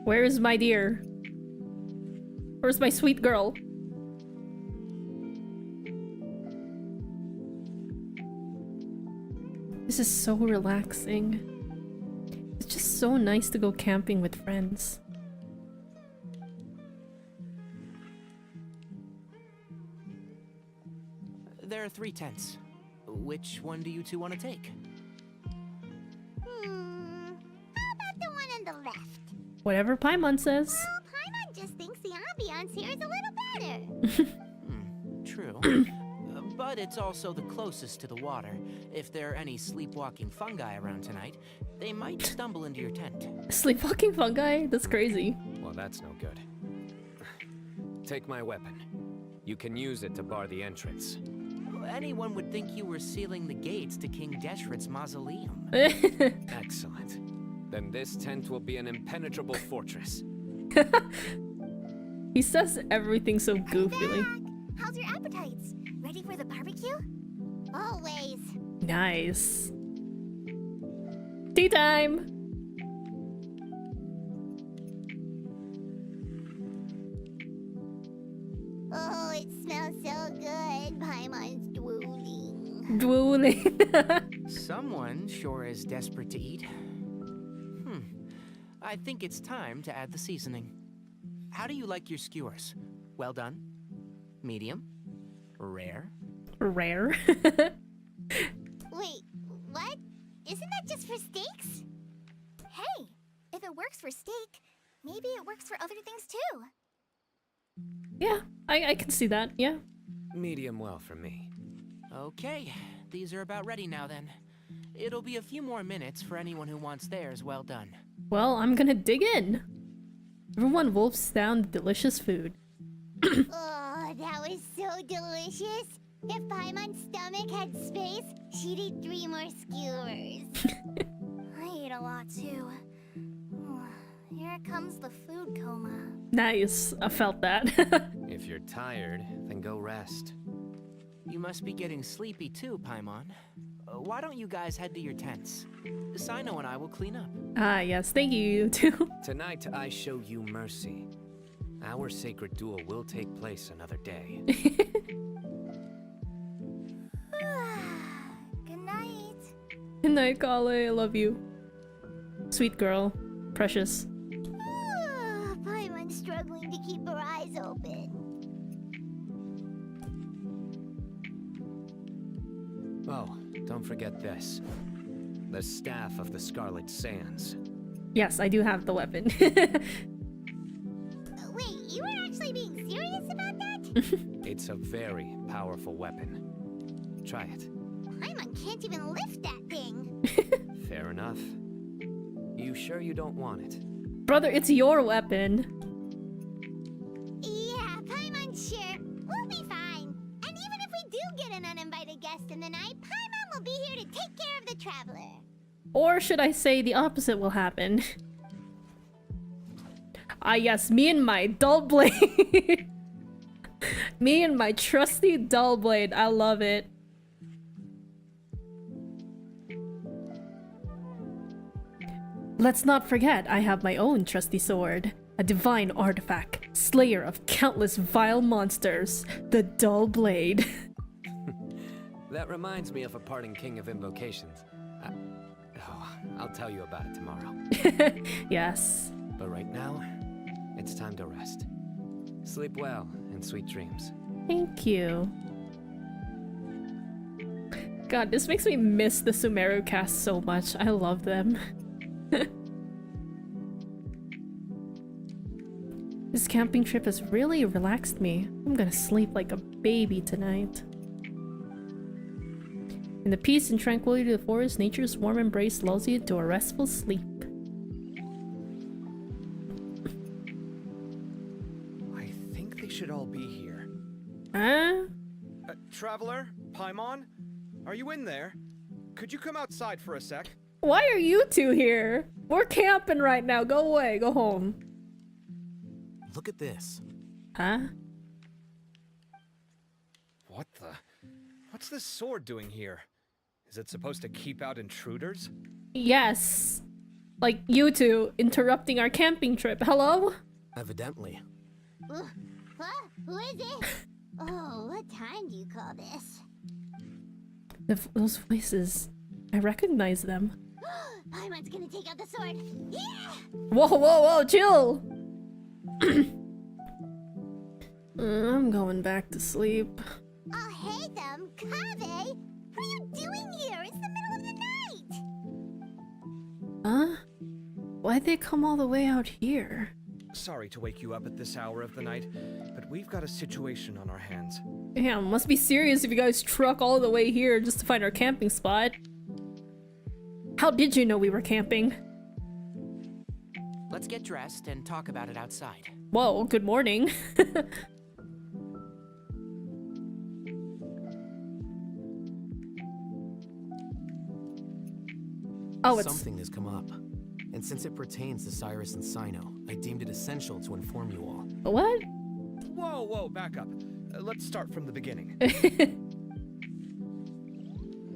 Where is my dear? Where's my sweet girl? This is so relaxing. It's just so nice to go camping with friends. There are 3 tents. Which one do you two want to take? How about the one on the left? Whatever Paimon says. Well, Paimon just thinks the ambiance here is a little better. True. But it's also the closest to the water. If there are any sleepwalking fungi around tonight, they might stumble into your tent. Sleepwalking fungi? That's crazy. Well, that's no good. Take my weapon. You can use it to bar the entrance. Anyone would think you were sealing the gates to King Deshret's mausoleum. Excellent. Then this tent will be an impenetrable fortress. He says everything so goofily. How's your appetites? Ready for the barbecue? Always. Nice. Tea time! Oh, it smells so good. Paimon's drooling. Drooling. Someone sure is desperate to eat. I think it's time to add the seasoning. How do you like your skewers? Well done? Medium? Rare? Rare. Wait, what? Isn't that just for steaks? Hey, if it works for steak, maybe it works for other things too. Yeah, I can see that, yeah. Medium well for me. Okay, these are about ready now then. It'll be a few more minutes for anyone who wants theirs well done. Well, I'm gonna dig in. Everyone wolfs down the delicious food. Oh, that was so delicious. If Paimon's stomach had space, she'd eat 3 more skewers. I ate a lot too. Here comes the food coma. Nice, I felt that. If you're tired, then go rest. You must be getting sleepy too, Paimon. Why don't you guys head to your tents? Sino and I will clean up. Ah, yes, thank you, you too. Tonight, I show you mercy. Our sacred duel will take place another day. Good night. Good night, Kale, I love you. Sweet girl. Precious. Paimon's struggling to keep her eyes open. Oh, don't forget this. The staff of the Scarlet Sands. Yes, I do have the weapon. Wait, you were actually being serious about that? It's a very powerful weapon. Try it. Paimon can't even lift that thing. Fair enough. You sure you don't want it? Brother, it's your weapon. Yeah, Paimon's sure. We'll be fine. And even if we do get an uninvited guest in the night, Paimon will be here to take care of the traveler. Or should I say the opposite will happen? Ah yes, me and my dull blade. Me and my trusty dull blade. I love it. Let's not forget, I have my own trusty sword. A divine artifact, slayer of countless vile monsters. The dull blade. That reminds me of a parting king of invocations. I'll tell you about it tomorrow. Yes. But right now, it's time to rest. Sleep well and sweet dreams. Thank you. God, this makes me miss the Sumeru cast so much. I love them. This camping trip has really relaxed me. I'm gonna sleep like a baby tonight. In the peace and tranquility of the forest, nature's warm embrace lulls you into a restful sleep. I think they should all be here. Huh? Traveler? Paimon? Are you in there? Could you come outside for a sec? Why are you two here? We're camping right now. Go away. Go home. Look at this. Huh? What the? What's this sword doing here? Is it supposed to keep out intruders? Yes. Like you two interrupting our camping trip. Hello? Evidently. What? Who is it? Oh, what time do you call this? Those voices. I recognize them. Paimon's gonna take out the sword. Yeah! Whoa, whoa, whoa, chill! I'm going back to sleep. Oh, hey them, Kave! What are you doing here? It's the middle of the night! Huh? Why'd they come all the way out here? Sorry to wake you up at this hour of the night, but we've got a situation on our hands. Damn, must be serious if you guys truck all the way here just to find our camping spot. How did you know we were camping? Let's get dressed and talk about it outside. Whoa, good morning. Oh, it's... Something has come up. And since it pertains to Cyrus and Cyno, I deemed it essential to inform you all. What? Whoa, whoa, back up. Let's start from the beginning.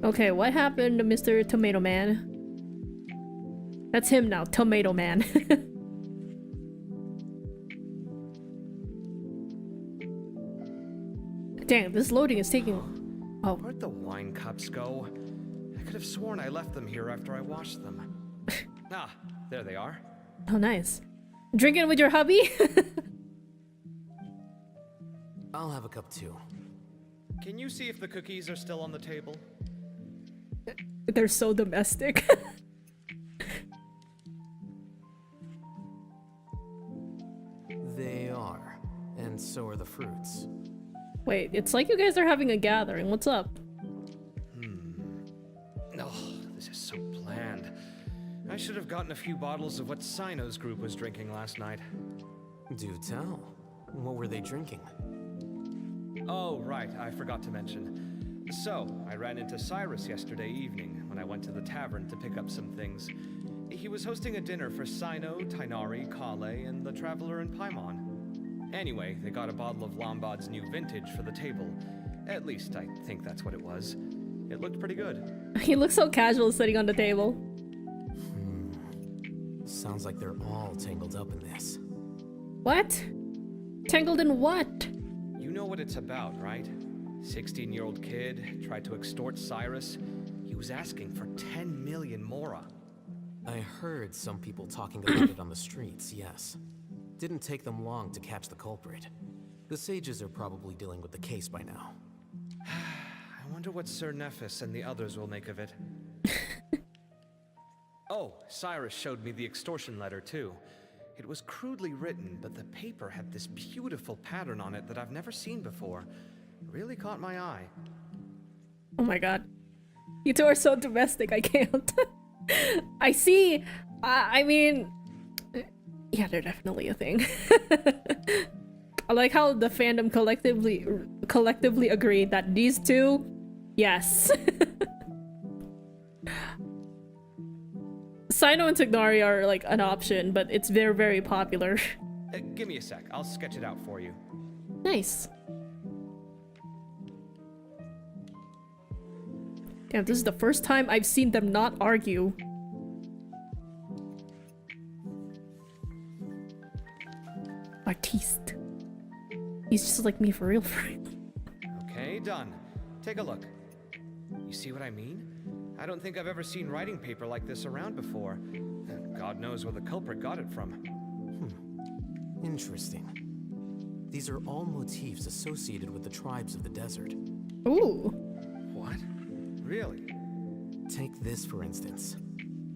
Okay, what happened to Mr. Tomato Man? That's him now, Tomato Man. Damn, this loading is taking... Oh. Where'd the wine cups go? I could have sworn I left them here after I washed them. Ah, there they are. Oh, nice. Drinking with your hubby? I'll have a cup too. Can you see if the cookies are still on the table? They're so domestic. They are. And so are the fruits. Wait, it's like you guys are having a gathering. What's up? Oh, this is so bland. I should have gotten a few bottles of what Cyno's group was drinking last night. Do tell. What were they drinking? Oh, right, I forgot to mention. So, I ran into Cyrus yesterday evening when I went to the tavern to pick up some things. He was hosting a dinner for Cyno, Tighnari, Kale, and the Traveler and Paimon. Anyway, they got a bottle of Lombard's new vintage for the table. At least, I think that's what it was. It looked pretty good. He looks so casual sitting on the table. Sounds like they're all tangled up in this. What? Tangled in what? You know what it's about, right? 16-year-old kid tried to extort Cyrus. He was asking for 10 million mora. I heard some people talking about it on the streets, yes. Didn't take them long to catch the culprit. The sages are probably dealing with the case by now. I wonder what Sir Nephis and the others will make of it. Oh, Cyrus showed me the extortion letter too. It was crudely written, but the paper had this beautiful pattern on it that I've never seen before. Really caught my eye. Oh my god. You two are so domestic, I can't. I see. I mean... Yeah, they're definitely a thing. I like how the fandom collectively agreed that these two, yes. Cyno and Tighnari are like an option, but it's very, very popular. Give me a sec, I'll sketch it out for you. Nice. Damn, this is the first time I've seen them not argue. Artiste. He's just like me for real, for real. Okay, done. Take a look. You see what I mean? I don't think I've ever seen writing paper like this around before. God knows where the culprit got it from. Interesting. These are all motifs associated with the tribes of the desert. Ooh. What? Really? Take this, for instance.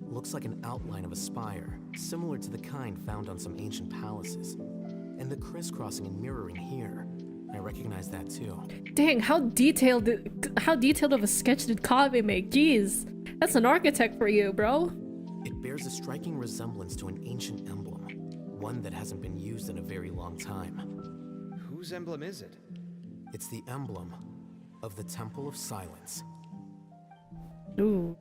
Looks like an outline of a spire, similar to the kind found on some ancient palaces. And the crisscrossing and mirroring here. I recognize that too. Dang, how detailed of a sketch did Kave make? Jeez. That's an architect for you, bro. It bears a striking resemblance to an ancient emblem. One that hasn't been used in a very long time. Whose emblem is it? It's the emblem of the Temple of Silence. Ooh.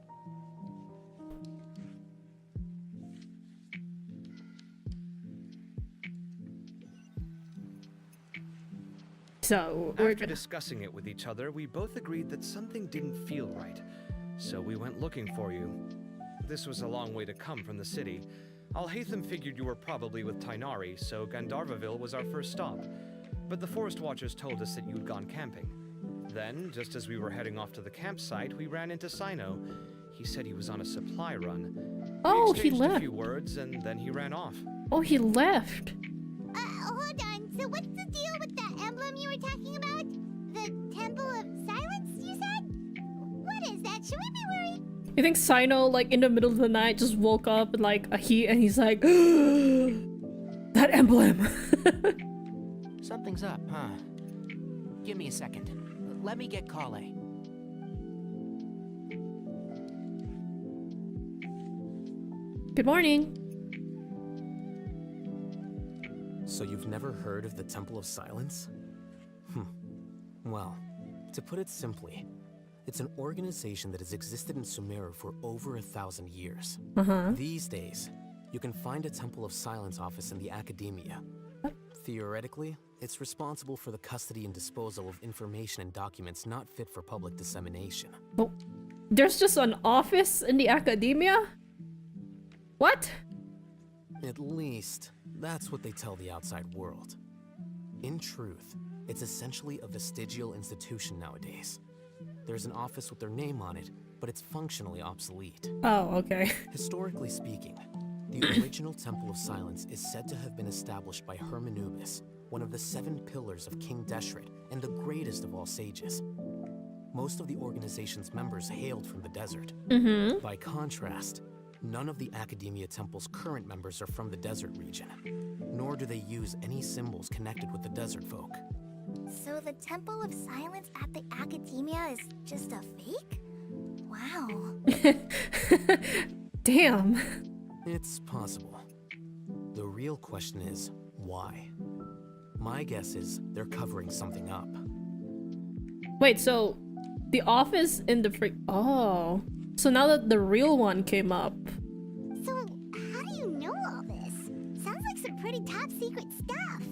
So, after discussing it with each other, we both agreed that something didn't feel right. So we went looking for you. This was a long way to come from the city. Alhaitham figured you were probably with Tighnari, so Gandharvaville was our first stop. But the Forest Watchers told us that you'd gone camping. Then, just as we were heading off to the campsite, we ran into Cyno. He said he was on a supply run. Oh, We he exchanged a left. few words and then he ran off. Oh, he left. Hold on. So what's the deal with that emblem you were talking about? The Temple of Silence, you said? What is that? Should we be worried? You think Sino, like, in the middle of the night, just woke up in, like, a heat and he's like, that emblem. Something's up, huh? Give me a second. Let me get Kale. Good morning. So you've never heard of the Temple of Silence? Well, to put it simply, it's an organization that has existed in Sumeru for over 1,000 years. These days, you can find a Temple of Silence office in the academia. Theoretically, it's responsible for the custody and disposal of information and documents not fit for public dissemination. Oh, there's just an office in the academia? What? At least, that's what they tell the outside world. In truth, it's essentially a vestigial institution nowadays. There's an office with their name on it, but it's functionally obsolete. Oh, okay. Historically speaking, the original Temple of Silence is said to have been established by Hermanubis, one of the 7 pillars of King Deshret and the greatest of all sages. Most of the organization's members hailed from the desert. By contrast, none of the Academia Temple's current members are from the desert region, nor do they use any symbols connected with the desert folk. So the Temple of Silence at the Academia is just a fake? Wow. Damn. It's possible. The real question is, why? My guess is they're covering something up. Wait, so the office in the oh. So now that the real one came up. So, how do you know all this? Sounds like some pretty top secret stuff.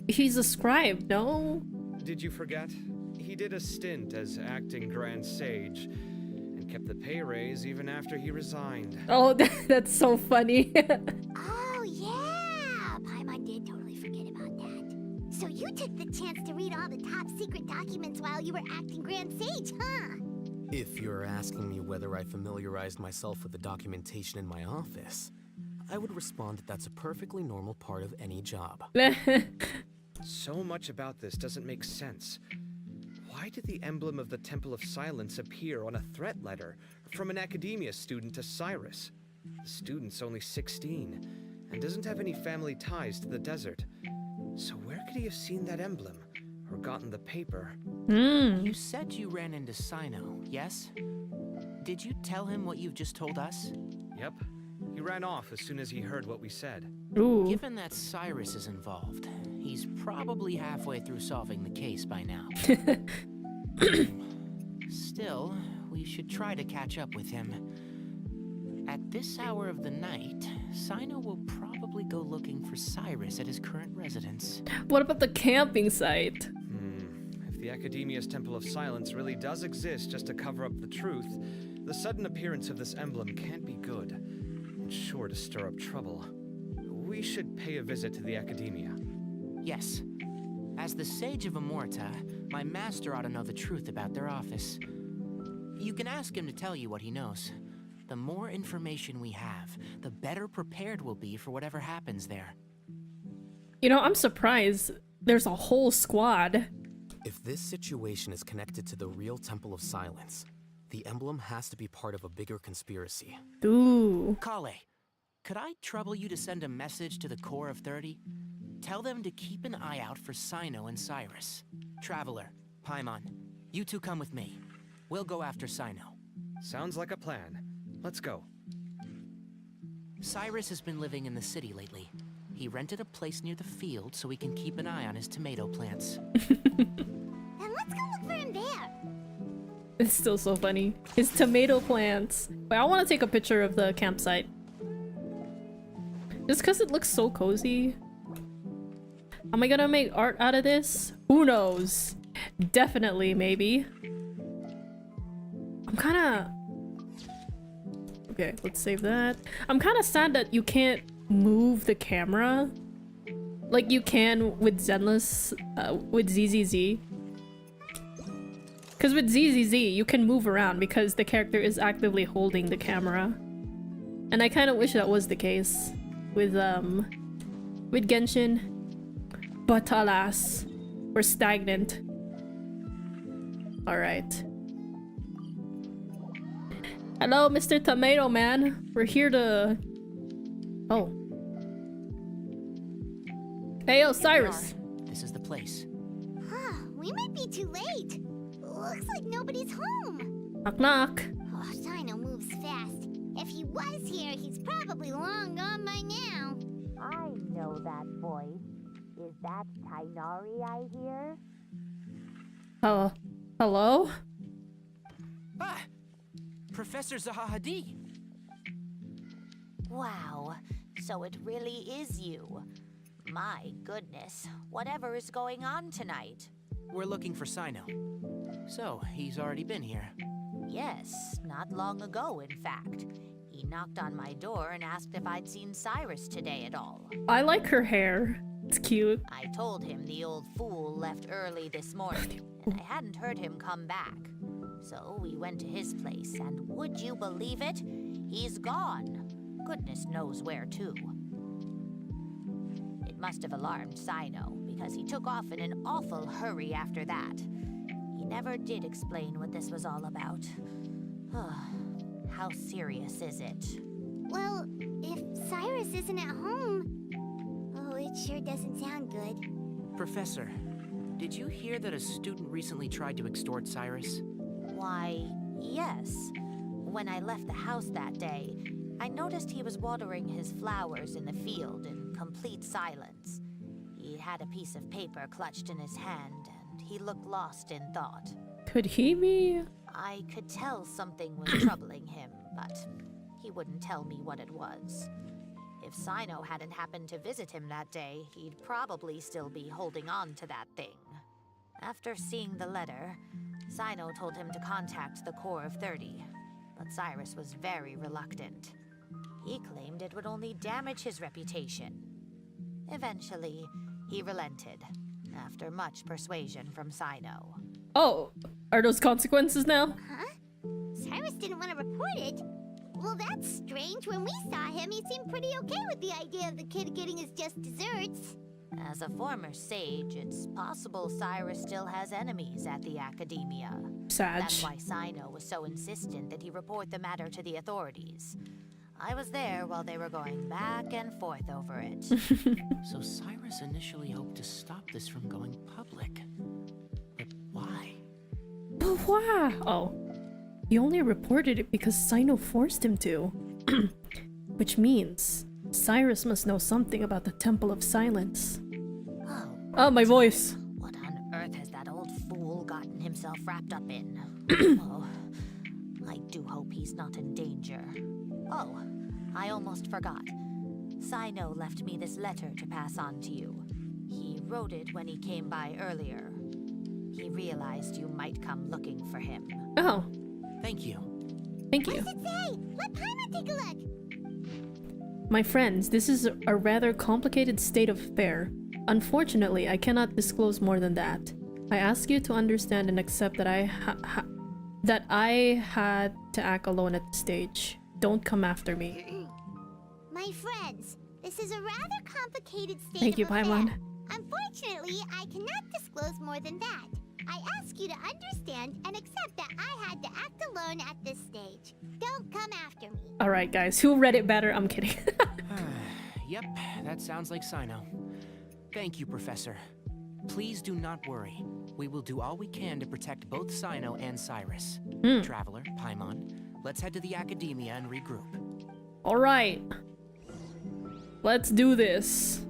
He's a scribe, no? Did you forget? He did a stint as acting Grand Sage and kept the pay raise even after he resigned. Oh, that's so funny. Oh, yeah! Paimon did totally forget about that. So you took the chance to read all the top secret documents while you were acting Grand Sage, huh? If you're asking me whether I familiarized myself with the documentation in my office, I would respond that that's a perfectly normal part of any job. So much about this doesn't make sense. Why did the emblem of the Temple of Silence appear on a threat letter from an academia student to Cyrus? The student's only 16 and doesn't have any family ties to the desert. So where could he have seen that emblem or gotten the paper? You said you ran into Sino, yes? Did you tell him what you've just told us? Yep. He ran off as soon as he heard what we said. Ooh. Given that Cyrus is involved, he's probably halfway through solving the case by now. Still, we should try to catch up with him. At this hour of the night, Sino will probably go looking for Cyrus at his current residence. What about the camping site? If the Academia's Temple of Silence really does exist just to cover up the truth, the sudden appearance of this emblem can't be good, and sure to stir up trouble. We should pay a visit to the Academia. Yes. As the Sage of Amorta, my master ought to know the truth about their office. You can ask him to tell you what he knows. The more information we have, the better prepared we'll be for whatever happens there. You know, I'm surprised there's a whole squad. If this situation is connected to the real Temple of Silence, the emblem has to be part of a bigger conspiracy. Ooh. Kale, could I trouble you to send a message to the Core of 30? Tell them to keep an eye out for Sino and Cyrus. Traveler, Paimon, you two come with me. We'll go after Sino. Sounds like a plan. Let's go. Cyrus has been living in the city lately. He rented a place near the field so he can keep an eye on his tomato plants. Then let's go look for him there. It's still so funny. His tomato plants. Wait, I want to take a picture of the campsite. Just because it looks so cozy. Am I gonna make art out of this? Who knows? Definitely, maybe. I'm kind of... Okay, let's save that. I'm kind of sad that you can't move the camera like you can with Zenless, with ZZZ. Because with ZZZ, you can move around because the character is actively holding the camera. And I kind of wish that was the case with Genshin. But alas, we're stagnant. Alright. Hello, Mr. Tomato Man. We're here to... Oh. Hey, Osiris. This is the place. Huh, we might be too late. Looks like nobody's home. Knock knock. Oh, Sino moves fast. If he was here, he's probably long gone by now. I know that voice. Is that Tainari I hear? Hello? Ah! Professor Zahahadi! Wow, so it really is you. My goodness, whatever is going on tonight? We're looking for Sino. So, he's already been here. Yes, not long ago, in fact. He knocked on my door and asked if I'd seen Cyrus today at all. I like her hair. It's cute. I told him the old fool left early this morning, and I hadn't heard him come back. So we went to his place, and would you believe it? He's gone. Goodness knows where to. It must have alarmed Sino, because he took off in an awful hurry after that. He never did explain what this was all about. How serious is it? Well, if Cyrus isn't at home... Oh, it sure doesn't sound good. Professor, did you hear that a student recently tried to extort Cyrus? Why, yes. When I left the house that day, I noticed he was watering his flowers in the field in complete silence. He had a piece of paper clutched in his hand, and he looked lost in thought. Could he be? I could tell something was troubling him, but he wouldn't tell me what it was. If Sino hadn't happened to visit him that day, he'd probably still be holding on to that thing. After seeing the letter, Sino told him to contact the Corps of 30, but Cyrus was very reluctant. He claimed it would only damage his reputation. Eventually, he relented, after much persuasion from Sino. Oh, are those consequences now? Huh? Cyrus didn't want to report it? Well, that's strange. When we saw him, he seemed pretty okay with the idea of the kid getting his just desserts. As a former sage, it's possible Cyrus still has enemies at the academia. Sag. That's why Sino was so insistent that he report the matter to the authorities. I was there while they were going back and forth over it. So Cyrus initially hoped to stop this from going public. But why? But why? Oh. He only reported it because Sino forced him to. Which means Cyrus must know something about the Temple of Silence. Oh, my voice. What on earth has that old fool gotten himself wrapped up in? Oh, I do hope he's not in danger. Oh, I almost forgot. Sino left me this letter to pass on to you. He wrote it when he came by earlier. He realized you might come looking for him. Oh, Thank you. thank you. What's it say? Let Paimon take a look. My friends, this is a rather complicated state of affair. Unfortunately, I cannot disclose more than that. I ask you to understand and accept that I had to act alone at the stage. Don't come after me. My friends, this is a rather complicated state Thank of you, affair. Paimon. Unfortunately, I cannot disclose more than that. I ask you to understand and accept that I had to act alone at this stage. Don't come after me. Alright, guys, who read it better? I'm kidding. Yep, that sounds like Sino. Thank you, Professor. Please do not worry. We will do all we can to protect both Sino and Cyrus. Traveler, Paimon, let's head to the academia and regroup. Alright. Let's do this.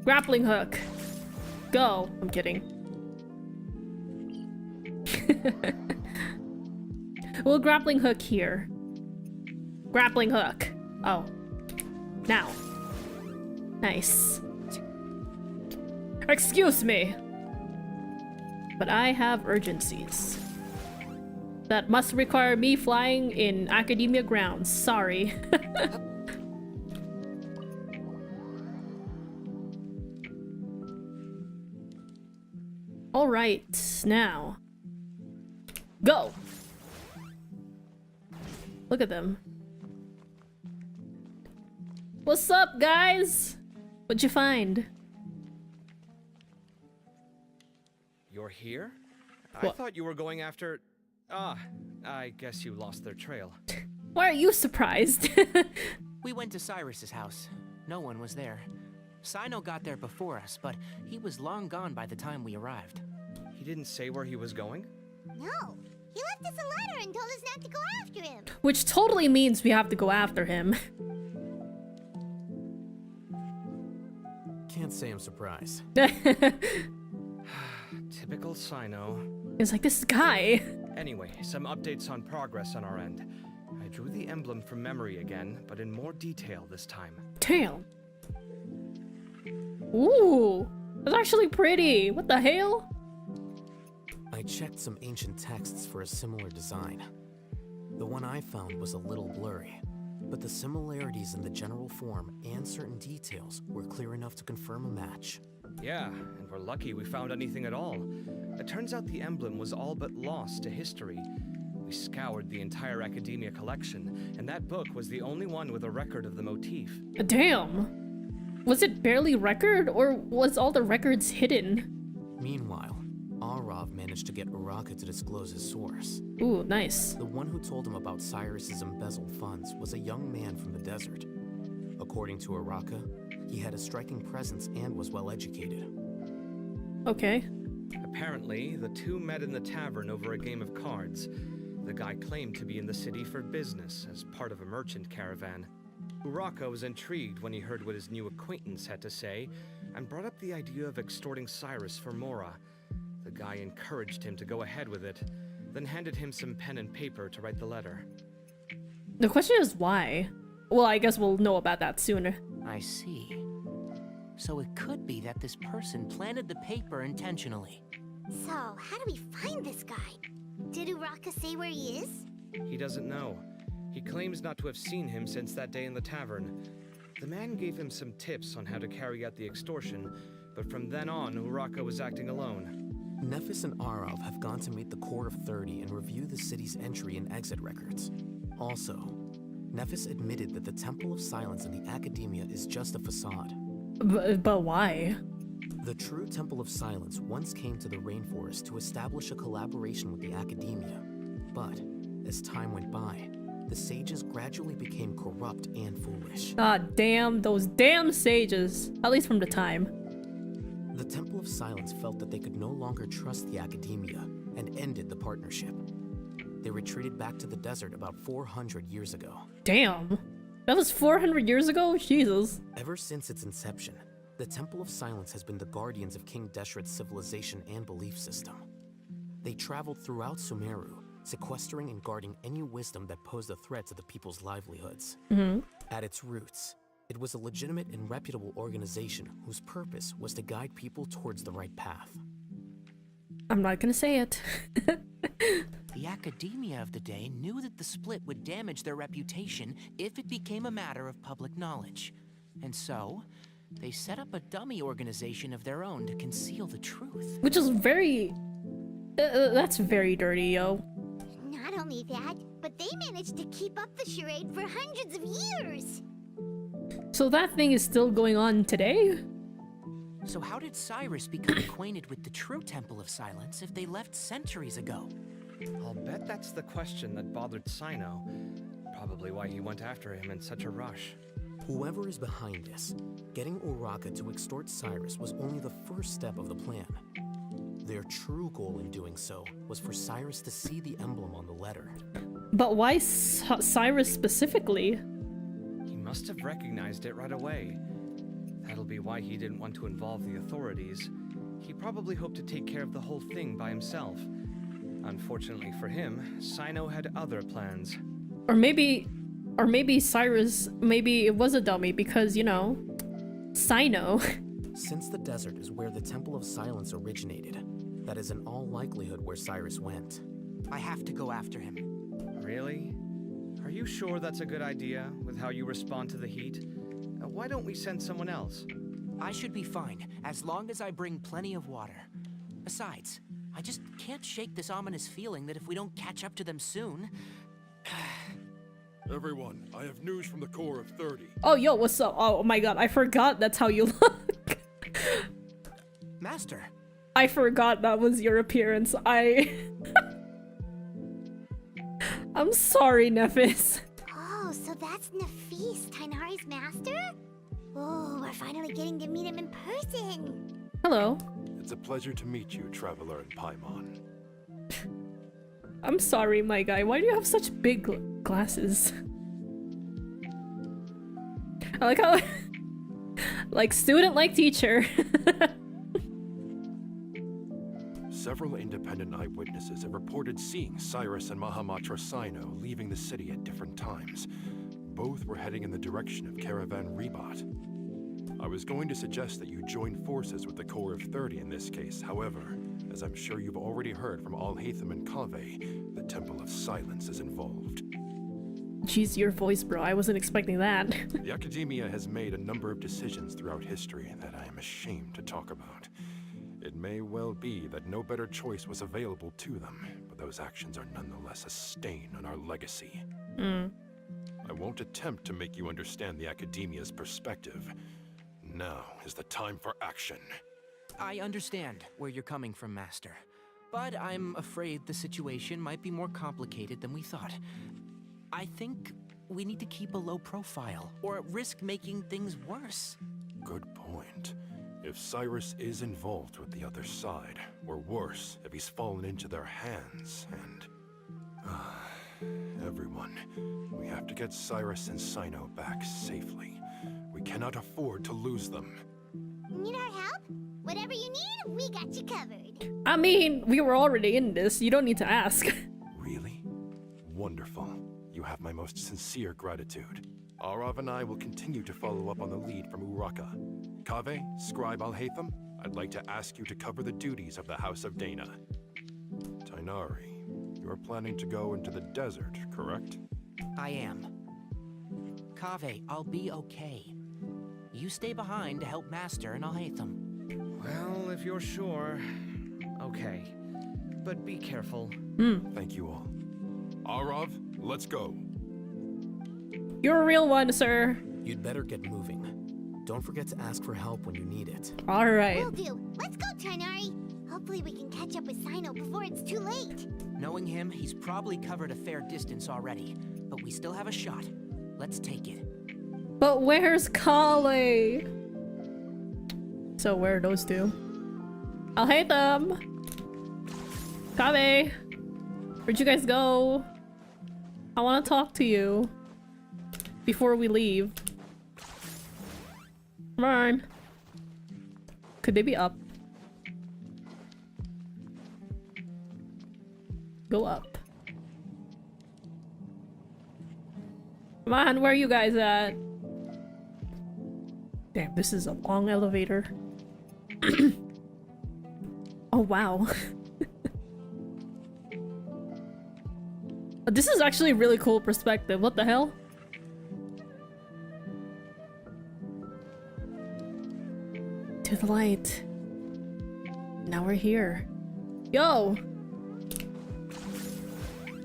Grappling hook. Go. I'm kidding. We'll grappling hook here. Grappling hook. Oh. Now. Nice. Excuse me. But I have urgencies. That must require me flying in academia grounds. Sorry. Alright, now. Go! Look at them. What's up, guys? What'd you find? You're here? I What? thought you were going after... Ah, I guess you lost their trail. Why are you surprised? We went to Cyrus's house. No one was there. Cyno got there before us, but he was long gone by the time we arrived. He didn't say where he was going? No. He left us a letter and told us not to go after him. Which totally means we have to go after him. Can't say I'm surprised. Typical Cyno. It's like, this guy. Anyway, some updates on progress on our end. I drew the emblem from memory again, but in more detail this time. Damn. Ooh, that's actually pretty. What the hell? I checked some ancient texts for a similar design. The one I found was a little blurry, but the similarities in the general form and certain details were clear enough to confirm a match. Yeah, and we're lucky we found anything at all. It turns out the emblem was all but lost to history. We scoured the entire academia collection, and that book was the only one with a record of the motif. Damn. Was it barely record, or was all the records hidden? Meanwhile, Arav managed to get Uraka to disclose his source. Ooh, nice. The one who told him about Cyrus's embezzled funds was a young man from the desert. According to Uraka, he had a striking presence and was well educated. Okay. Apparently, the two met in the tavern over a game of cards. The guy claimed to be in the city for business as part of a merchant caravan. Uraka was intrigued when he heard what his new acquaintance had to say and brought up the idea of extorting Cyrus for Mora. The guy encouraged him to go ahead with it, then handed him some pen and paper to write the letter. The question is why? Well, I guess we'll know about that sooner. I see. So it could be that this person planted the paper intentionally. So, how do we find this guy? Did Uraka say where he is? He doesn't know. He claims not to have seen him since that day in the tavern. The man gave him some tips on how to carry out the extortion, but from then on, Uraka was acting alone. Nephis and Arav have gone to meet the Court of 30 and review the city's entry and exit records. Also, Nephis admitted that the Temple of Silence in the Academia is just a facade. But why? The true Temple of Silence once came to the rainforest to establish a collaboration with the Academia. But, as time went by, the sages gradually became corrupt and foolish. Ah, damn, those damn sages. At least from the time. The Temple of Silence felt that they could no longer trust the Academia and ended the partnership. They retreated back to the desert about 400 years ago. Damn. That was 400 years ago? Jesus. Ever since its inception, the Temple of Silence has been the guardians of King Deshret's civilization and belief system. They traveled throughout Sumeru, sequestering and guarding any wisdom that posed a threat to the people's livelihoods. At its roots, it was a legitimate and reputable organization whose purpose was to guide people towards the right path. I'm not gonna say it. The Academia of the day knew that the split would damage their reputation if it became a matter of public knowledge. And so, they set up a dummy organization of their own to conceal the truth. Which is very... that's very dirty, yo. Not only that, but they managed to keep up the charade for hundreds of years. So that thing is still going on today? So how did Cyrus become acquainted with the true Temple of Silence if they left centuries ago? I'll bet that's the question that bothered Cyno. Probably why he went after him in such a rush. Whoever is behind this, getting Uraka to extort Cyrus was only the first step of the plan. Their true goal in doing so was for Cyrus to see the emblem on the letter. But why Cyrus specifically? He must have recognized it right away. That'll be why he didn't want to involve the authorities. He probably hoped to take care of the whole thing by himself. Unfortunately for him, Cyno had other plans. Or maybe Cyrus, maybe it was a dummy because, you know, Cyno. Since the desert is where the Temple of Silence originated, that is in all likelihood where Cyrus went. I have to go after him. Really? Are you sure that's a good idea with how you respond to the heat? Why don't we send someone else? I should be fine, as long as I bring plenty of water. Besides, I just can't shake this ominous feeling that if we don't catch up to them soon... Everyone, I have news from the core of 30. Oh, yo, what's up? Oh my god, I forgot that's how you look. Master. I forgot that was your appearance. I'm sorry, Nephis. Oh, so that's Nafis, Tainari's master? Oh, we're finally getting to meet him in person. Hello. It's a pleasure to meet you, Traveler in Paimon. I'm sorry, my guy. Why do you have such big glasses? I like how... like student, like teacher. Several independent eyewitnesses have reported seeing Cyrus and Mahamatra Sino leaving the city at different times. Both were heading in the direction of Caravan Rebat. I was going to suggest that you join forces with the core of 30 in this case. However, as I'm sure you've already heard from Alhaitham and Kaveh, the Temple of Silence is involved. Jeez, your voice, bro. I wasn't expecting that. The Academia has made a number of decisions throughout history that I am ashamed to talk about. It may well be that no better choice was available to them, but those actions are nonetheless a stain on our legacy. I won't attempt to make you understand the Academia's perspective. Now is the time for action. I understand where you're coming from, Master. But I'm afraid the situation might be more complicated than we thought. I think we need to keep a low profile, or risk making things worse. Good point. If Cyrus is involved with the other side, or worse, if he's fallen into their hands, and... everyone, we have to get Cyrus and Sino back safely. We cannot afford to lose them. Need our help? Whatever you need, we got you covered. I mean, we were already in this. You don't need to ask. Really? Wonderful. You have my most sincere gratitude. Arav and I will continue to follow up on the lead from Uraka. Kaveh, Scribe Alhaitham, I'd like to ask you to cover the duties of the House of Dana. Tainari, you are planning to go into the desert, correct? I am. Kaveh, I'll be okay. You stay behind to help Master and Alhaitham. Well, if you're sure... Okay. But be careful. Thank you all. Arav, let's go. You're a real one, sir. You'd better get moving. Don't forget to ask for help when you need it. All right. Will do. Let's go, Tainari. Hopefully we can catch up with Sino before it's too late. Knowing him, he's probably covered a fair distance already. But we still have a shot. Let's take it. But where's Kale? So where are those two? I'll hate them. Kaveh, where'd you guys go? I want to talk to you before we leave. Come on. Could they be up? Go up. Come on, where are you guys at? Damn, this is a long elevator. Oh, wow. This is actually a really cool perspective. What the hell? To the light. Now we're here. Yo!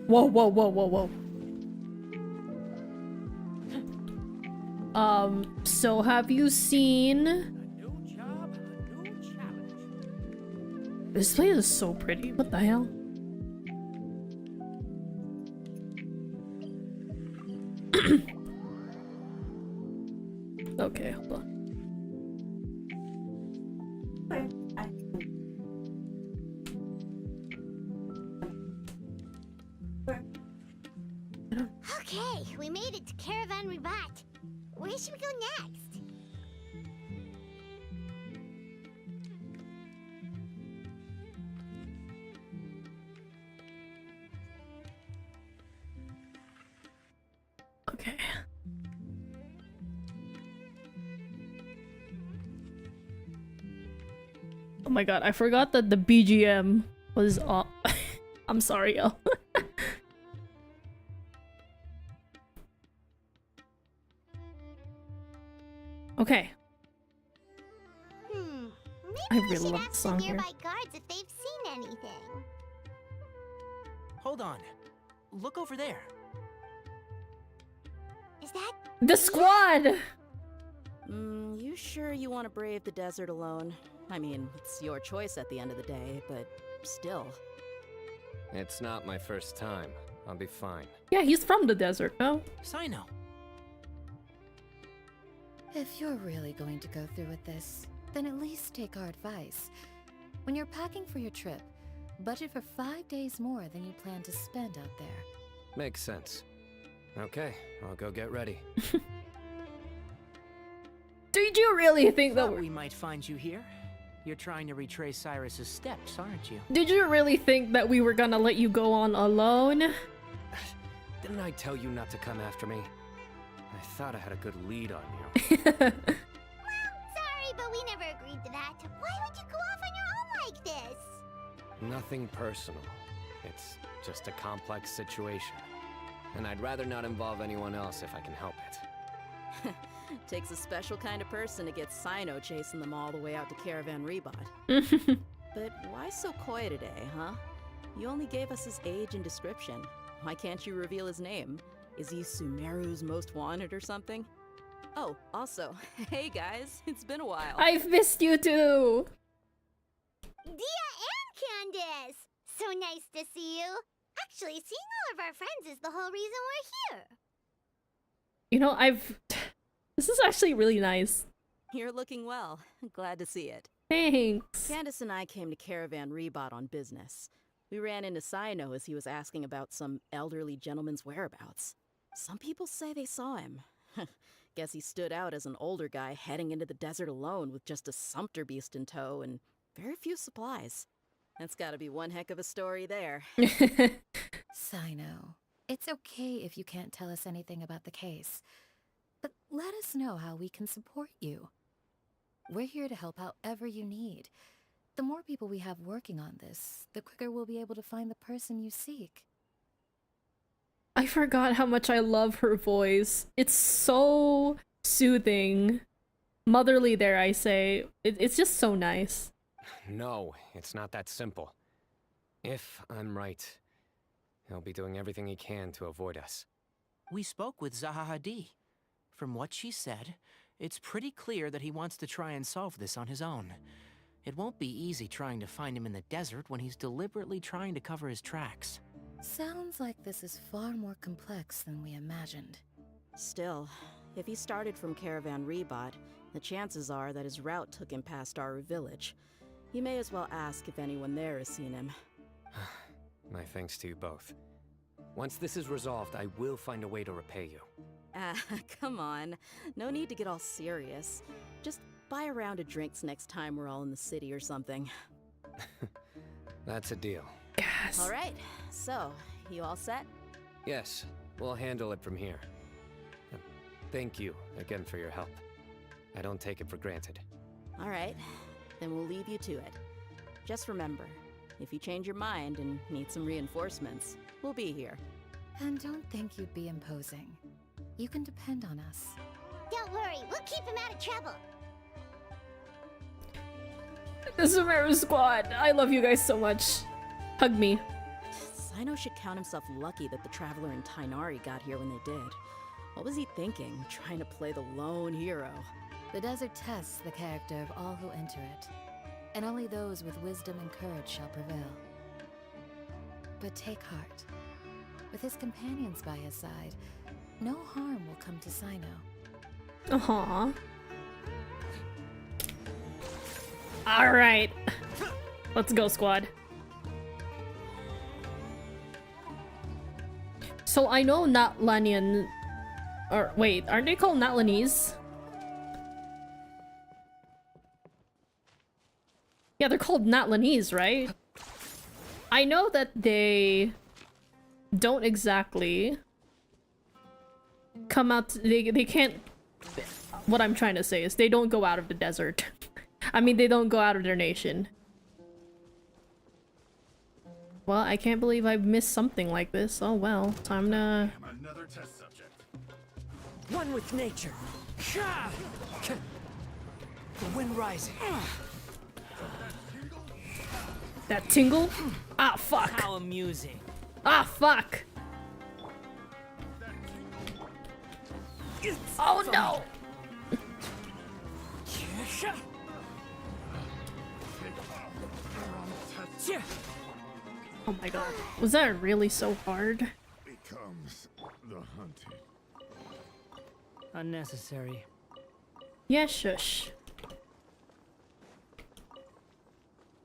Whoa, whoa, whoa, whoa, whoa. So have you seen... A new job, a new challenge. This place is so pretty. What the hell? Okay, hold on. Okay, we made it to Caravan Rebat. Where should we go next? Okay. Oh my god, I forgot that the BGM was off. I'm sorry, yo. Okay. Maybe I we really should love the ask song the here. nearby guards if they've anything. Hold on. Look over there. Is that... The squad! You sure you want to brave the desert alone? I mean, it's your choice at the end of the day, but still. It's not my first time. I'll be fine. Yeah, he's from the desert, no? Cyno. If you're really going to go through with this, then at least take our advice. When you're packing for your trip, budget for 5 days more than you plan to spend out there. Makes sense. Okay, I'll go get ready. Did you really think that We might find you here. You're trying to retrace Cyrus's steps, aren't you? Did you really think that we were gonna let you go on alone? Didn't I tell you not to come after me? I thought I had a good lead on you. Sorry, but we never agreed to that. Why would you go off on your own like this? Nothing personal. It's just a complex situation. And I'd rather not involve anyone else if I can help it. Takes a special kind of person to get Cyno chasing them all the way out to Caravan Rebot. But why so coy today, huh? You only gave us his age and description. Why can't you reveal his name? Is he Sumeru's most wanted or something? Oh, also, hey guys, it's been a while. I've missed you too! Dia and Candace! So nice to see you. Actually, seeing all of our friends is the whole reason we're here. You know, this is actually really nice. You're looking well. Glad to see it. Thanks. Candace and I came to Caravan Rebot on business. We ran into Cyno as he was asking about some elderly gentleman's whereabouts. Some people say they saw him. Guess he stood out as an older guy heading into the desert alone with just a sumpter beast in tow and very few supplies. That's gotta be one heck of a story there. Cyno, it's okay if you can't tell us anything about the case, but let us know how we can support you. We're here to help however you need. The more people we have working on this, the quicker we'll be able to find the person you seek. I forgot how much I love her voice. It's so soothing. Motherly, dare I say. It's just so nice. No, it's not that simple. If I'm right, he'll be doing everything he can to avoid us. We spoke with Zaha Hadid. From what she said, it's pretty clear that he wants to try and solve this on his own. It won't be easy trying to find him in the desert when he's deliberately trying to cover his tracks. Sounds like this is far more complex than we imagined. Still, if he started from Caravan Rebot, the chances are that his route took him past our village. You may as well ask if anyone there has seen him. My thanks to you both. Once this is resolved, I will find a way to repay you. Come on. No need to get all serious. Just buy a round of drinks next time we're all in the city or something. That's a deal. Yes. All right. So, you all set? Yes, we'll handle it from here. Thank you again for your help. I don't take it for granted. All right. Then we'll leave you to it. Just remember, if you change your mind and need some reinforcements, we'll be here. And don't think you'd be imposing. You can depend on us. Don't worry, we'll keep him out of trouble. The Sumeru squad. I love you guys so much. Hug me. Cyno should count himself lucky that the Traveler and Tainari got here when they did. What was he thinking, trying to play the lone hero? The desert tests the character of all who enter it, and only those with wisdom and courage shall prevail. But take heart. With his companions by his side, no harm will come to Cyno. Aww. Alright. Let's go, squad. So I know Natlanian... Or wait, aren't they called Natlanese? Yeah, they're called Natlanese, right? I know that they don't exactly come out... They can't... What I'm trying to say is they don't go out of the desert. I mean, they don't go out of their nation. Well, I can't believe I've missed something like this. Oh well, time to... Another test subject. One with nature. The wind rising. That tingle? Ah, fuck. How amusing. Ah, fuck. Oh no. Oh my god. Was that really so hard? Becomes the hunted. Unnecessary. Yeah, shush.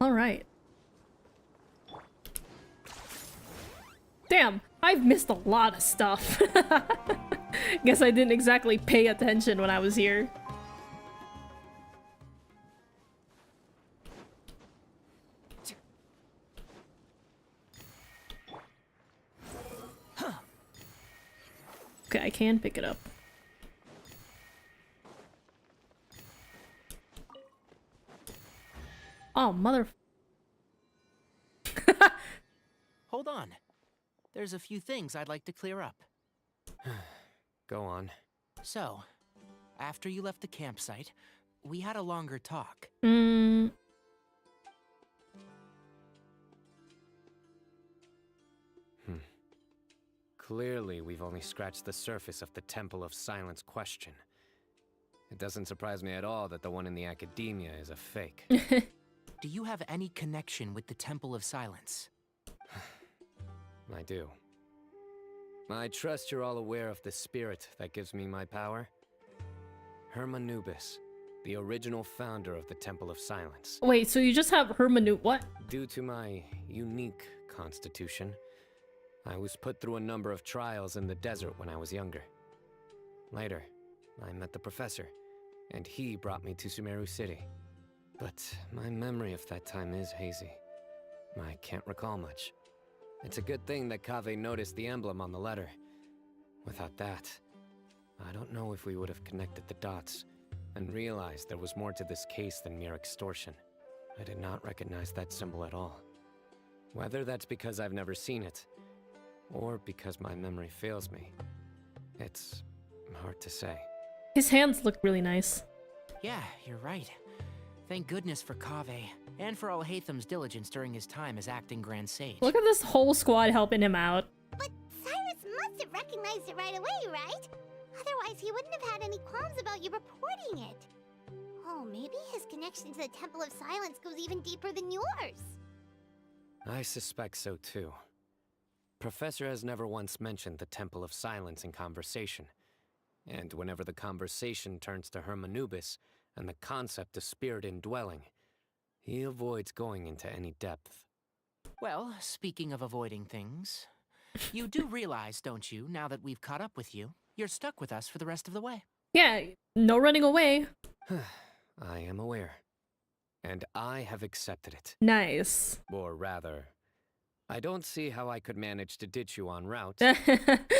Alright. Damn, I've missed a lot of stuff. Guess I didn't exactly pay attention when I was here. Okay, I can pick it up. Oh, mother... Hold on. There's a few things I'd like to clear up. Go on. So, after you left the campsite, we had a longer talk. Clearly, we've only scratched the surface of the Temple of Silence question. It doesn't surprise me at all that the one in the academia is a fake. Do you have any connection with the Temple of Silence? I do. I trust you're all aware of the spirit that gives me my power. Hermanubis, the original founder of the Temple of Silence. Wait, so you just have Hermanu- what? Due to my unique constitution, I was put through a number of trials in the desert when I was younger. Later, I met the professor, and he brought me to Sumeru City. But my memory of that time is hazy. I can't recall much. It's a good thing that Kaveh noticed the emblem on the letter. Without that, I don't know if we would have connected the dots and realized there was more to this case than mere extortion. I did not recognize that symbol at all. Whether that's because I've never seen it, or because my memory fails me, it's hard to say. His hands look really nice. Yeah, you're right. Thank goodness for Kaveh, and for Al-Haytham's diligence during his time as acting Grand Sage. Look at this whole squad helping him out. But Cyrus must have recognized it right away, right? Otherwise, he wouldn't have had any qualms about you reporting it. Oh, maybe his connection to the Temple of Silence goes even deeper than yours. I suspect so too. Professor has never once mentioned the Temple of Silence in conversation. And whenever the conversation turns to Hermanubis and the concept of spirit indwelling, he avoids going into any depth. Well, speaking of avoiding things, you do realize, don't you, now that we've caught up with you, you're stuck with us for the rest of the way. Yeah, no running away. I am aware. And I have accepted it. Nice. Or rather, I don't see how I could manage to ditch you en route.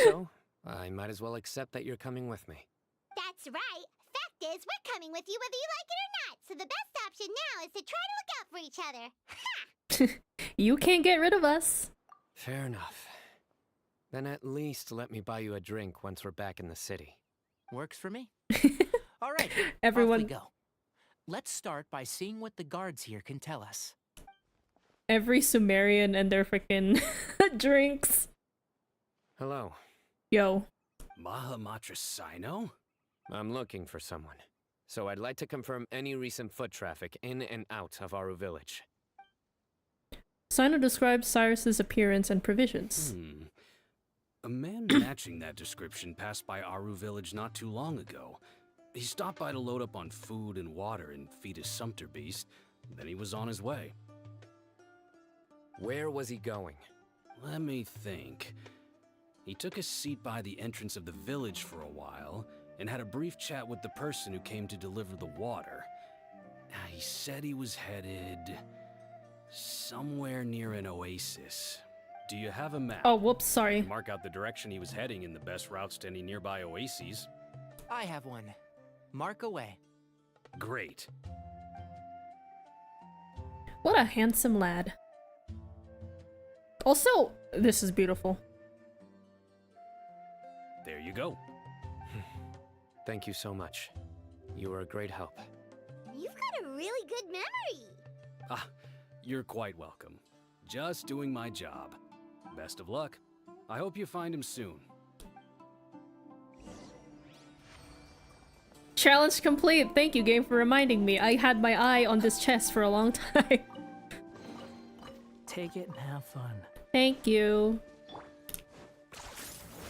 So, I might as well accept that you're coming with me. That's right. Fact is, we're coming with you whether you like it or not. So the best option now is to try to look out for each other. Ha! You can't get rid of us. Fair enough. Then at least let me buy you a drink once we're back in the city. Works for me. All right, Everyone... off we go. Let's start by seeing what the guards here can tell us. Every Sumerian and their freaking drinks. Hello. Yo. Mahamatra Cyno? I'm looking for someone. So I'd like to confirm any recent foot traffic in and out of Aru village. Cyno describes Cyrus's appearance and provisions. A man matching that description passed by Aru village not too long ago. He stopped by to load up on food and water and feed his sumpter beast. Then he was on his way. Where was he going? Let me think. He took a seat by the entrance of the village for a while, and had a brief chat with the person who came to deliver the water. He said he was headed somewhere near an oasis. Do you have a map? Oh, whoops, sorry. Mark out the direction he was heading and the best routes to any nearby oases. I have one. Mark away. Great. What a handsome lad. Also, this is beautiful. There you go. Thank you so much. You were a great help. You've got a really good memory. You're quite welcome. Just doing my job. Best of luck. I hope you find him soon. Challenge complete. Thank you, game, for reminding me. I had my eye on this chest for a long time. Take it and have fun. Thank you.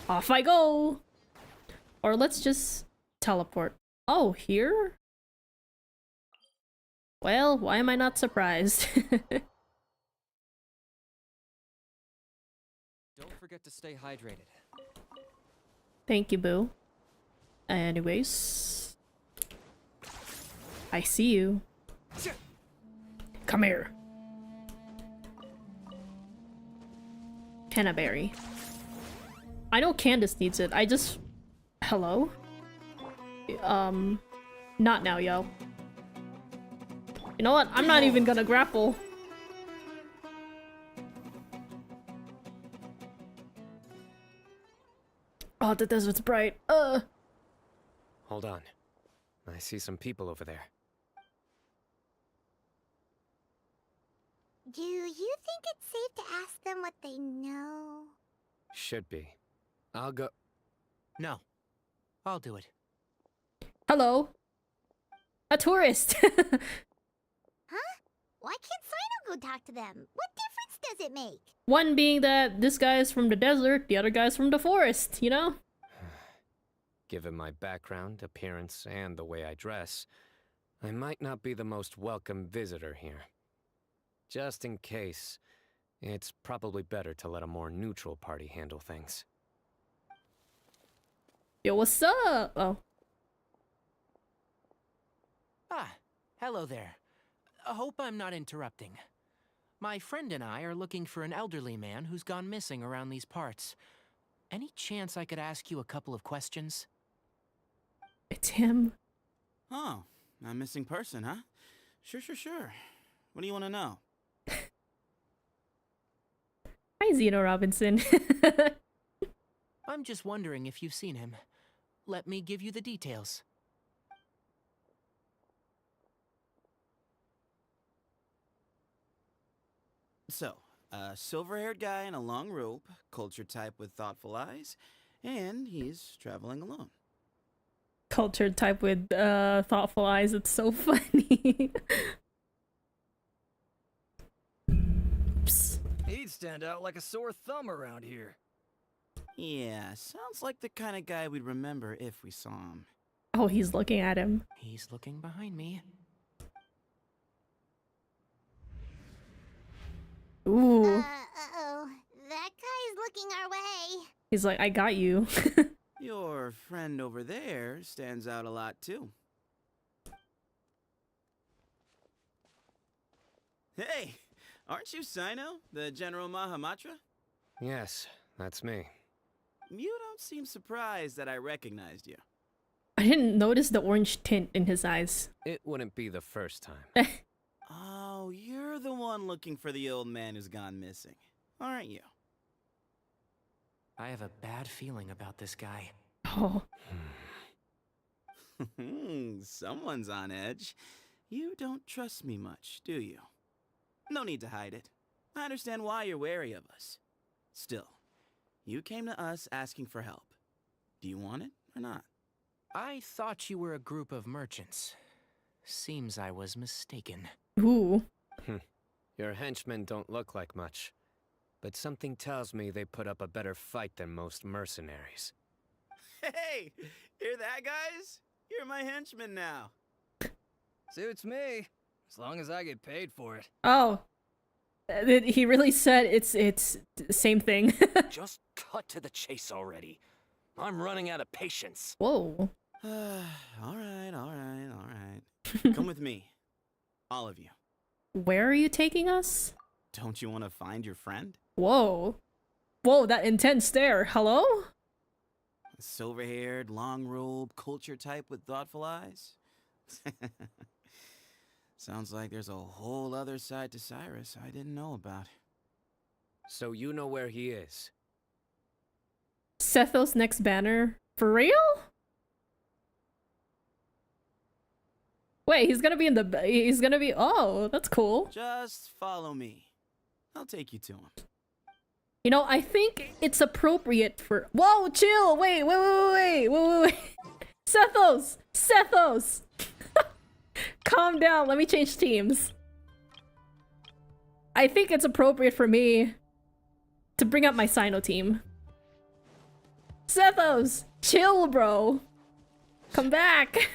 Off I go! Or let's just teleport. Oh, here? Well, why am I not surprised? Don't forget to stay hydrated. Thank you, boo. Anyways... I see you. Come here. Canterbury. I know Candace needs it. I just... Hello? Not now, yo. You know what? I'm not even gonna grapple. Oh, the desert's bright. Hold on. I see some people over there. Do you think it's safe to ask them what they know? Should be. I'll go. No. I'll do it. Hello. A tourist. Huh? Why can't Sino go talk to them? What difference does it make? One being that this guy is from the desert, the other guy's from the forest, you know? Given my background, appearance, and the way I dress, I might not be the most welcome visitor here. Just in case, it's probably better to let a more neutral party handle things. Yo, what's up? Oh. Ah, hello there. I hope I'm not interrupting. My friend and I are looking for an elderly man who's gone missing around these parts. Any chance I could ask you a couple of questions? It's him. Oh, a missing person, huh? Sure. What do you want to know? Hi, Zeno Robinson. I'm just wondering if you've seen him. Let me give you the details. So, a silver-haired guy in a long robe, culture type with thoughtful eyes, and he's traveling alone. Cultured type with thoughtful eyes. It's so funny. Oops. He'd stand out like a sore thumb around here. Yeah, sounds like the kind of guy we'd remember if we saw him. Oh, he's looking at him. He's looking behind me. Ooh. Uh-oh. That guy's looking our way. He's like, I got you. Your friend over there stands out a lot, too. Hey, aren't you Sino, the General Mahamatra? Yes, that's me. You don't seem surprised that I recognized you. I didn't notice the orange tint in his eyes. It wouldn't be the first time. Oh, you're the one looking for the old man who's gone missing, aren't you? I have a bad feeling about this guy. Oh. Someone's on edge. You don't trust me much, do you? No need to hide it. I understand why you're wary of us. Still, you came to us asking for help. Do you want it or not? I thought you were a group of merchants. Seems I was mistaken. Ooh. Your henchmen don't look like much, but something tells me they put up a better fight than most mercenaries. Hey, hear that, guys? You're my henchman now. Suits me, as long as I get paid for it. Oh. He really said it's the same thing. Just cut to the chase already. I'm running out of patience. Whoa. All right. Come with me. All of you. Where are you taking us? Don't you want to find your friend? Whoa. Whoa, that intense stare. Hello? Silver-haired, long robe, culture type with thoughtful eyes? Sounds like there's a whole other side to Cyrus I didn't know about. So you know where he is? Sethos next banner? For real? Wait, he's gonna be in the... He's gonna be... Oh, that's cool. Just follow me. I'll take you to him. You know, I think it's appropriate for... Whoa, chill! Wait. Sethos! Sethos! Calm down, let me change teams. I think it's appropriate for me to bring up my Sino team. Sethos! Chill, bro! Come back!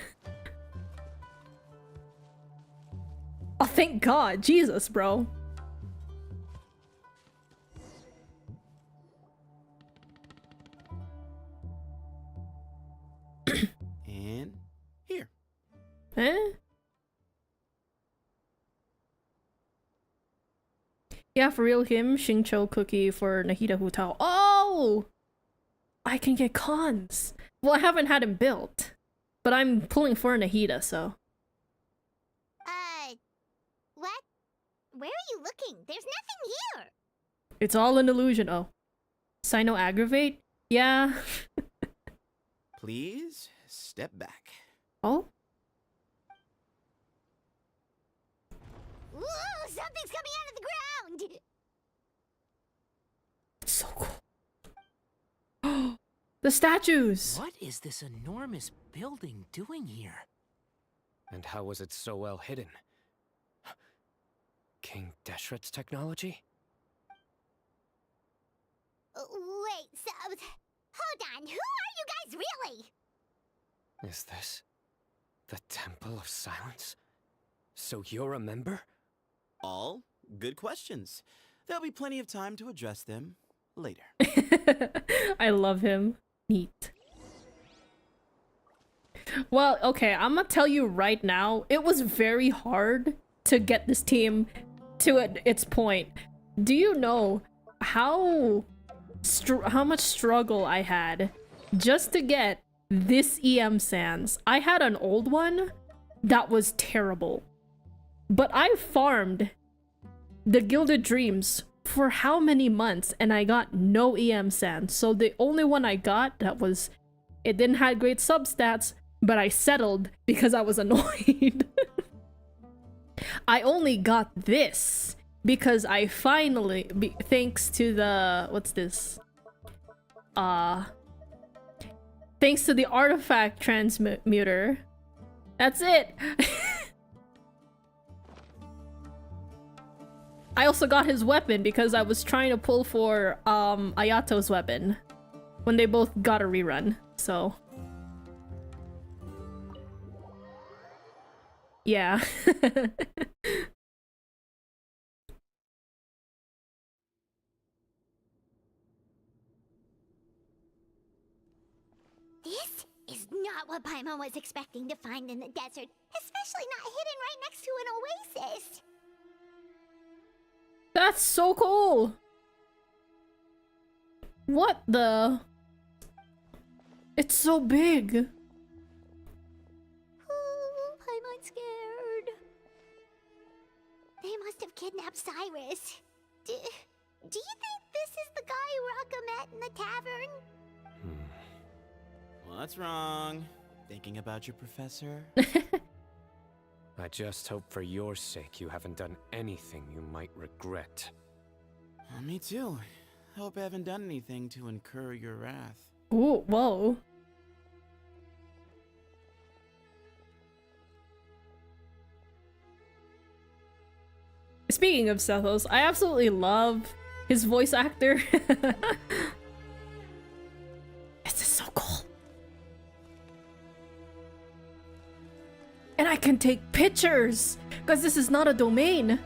Oh, thank God. Jesus, bro. And here. Eh? Yeah, for real, him, Xingqiu cookie for Nahida Hutao. Oh! I can get cons. Well, I haven't had him built, but I'm pulling for Nahida, so. What? Where are you looking? There's nothing here. It's all an illusion. Oh. Sino aggravate? Yeah. Please step back. Oh? Ooh, something's coming out of the ground. So cool. The statues! What is this enormous building doing here? And how was it so well hidden? King Deshret's technology? Wait, so... Hold on, who are you guys really? Is this the Temple of Silence? So you're a member? All good questions. There'll be plenty of time to address them later. I love him. Neat. Well, okay, I'm gonna tell you right now, it was very hard to get this team to its point. Do you know how much struggle I had just to get this EM Sans? I had an old one that was terrible, but I farmed the Gilded Dreams for how many months and I got no EM Sans. So the only one I got that was, it didn't have great substats, but I settled because I was annoyed. I only got this because I finally, thanks to the, what's this? Thanks to the artifact transmuter. That's it. I also got his weapon because I was trying to pull for Ayato's weapon when they both got a rerun, so. Yeah. This is not what Paimon was expecting to find in the desert, especially not hidden right next to an oasis. That's so cool! What the? It's so big! Ooh, Paimon's scared. They must have kidnapped Cyrus. Do you think this is the guy Raka met in the tavern? What's wrong? Thinking about your professor? I just hope for your sake you haven't done anything you might regret. Me too. Hope I haven't done anything to incur your wrath. Ooh, whoa. Speaking of Sethos, I absolutely love his voice actor. This is so cool. And I can take pictures! Because this is not a domain!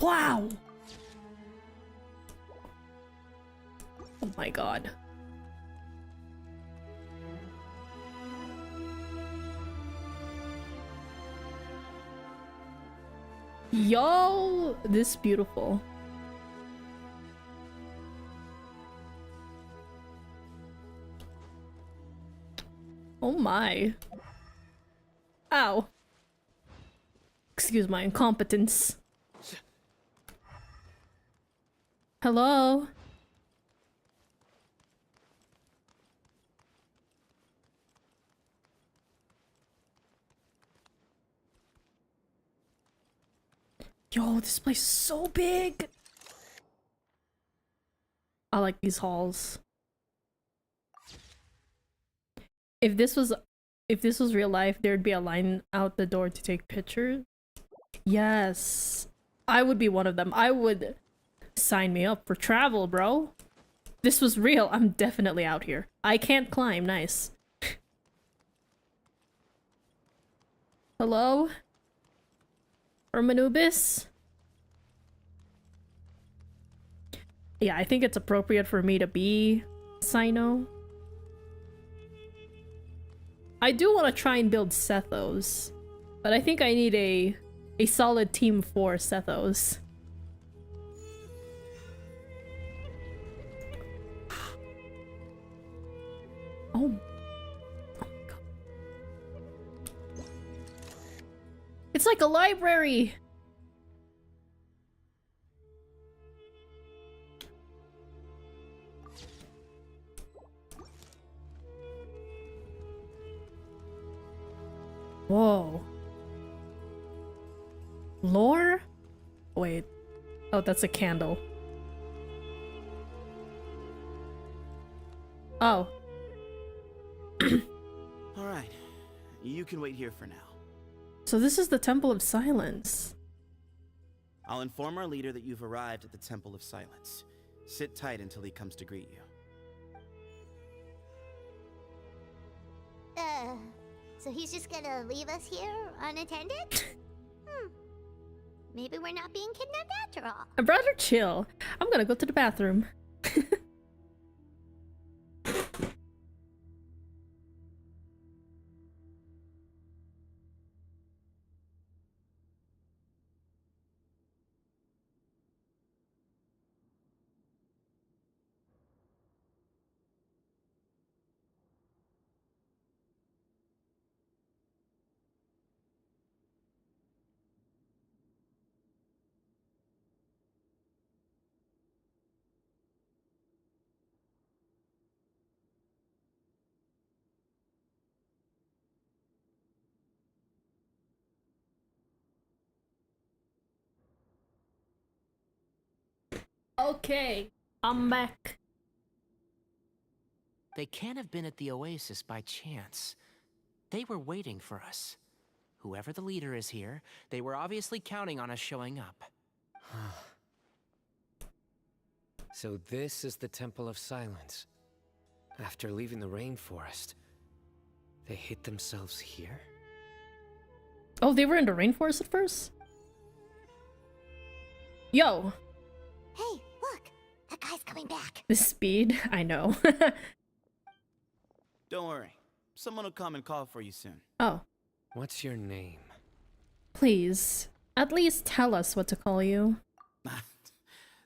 Wow! Oh my god. Yo, this beautiful. Oh my. Ow. Excuse my incompetence. Hello? Yo, this place is so big! I like these halls. If this was real life, there'd be a line out the door to take pictures. Yes. I would be one of them. I would sign me up for travel, bro. This was real. I'm definitely out here. I can't climb. Nice. Hello? Anubis? Yeah, I think it's appropriate for me to be Cyno. I do want to try and build Sethos, but I think I need a solid team for Sethos. Oh my god. It's like a library! Whoa. Lore? Wait. Oh, that's a candle. Oh. Alright. You can wait here for now. So this is the Temple of Silence. I'll inform our leader that you've arrived at the Temple of Silence. Sit tight until he comes to greet you. So he's just gonna leave us here unattended? Maybe we're not being kidnapped after all. I'd rather chill. I'm gonna go to the bathroom. Okay, I'm back. They can't have been at the oasis by chance. They were waiting for us. Whoever the leader is here, they were obviously counting on us showing up. So this is the Temple of Silence. After leaving the rainforest, they hid themselves here? Oh, they were in the rainforest at first? Yo! Hey, look! That guy's coming back. The speed, I know. Don't worry. Someone will come and call for you soon. Oh. What's your name? Please, at least tell us what to call you.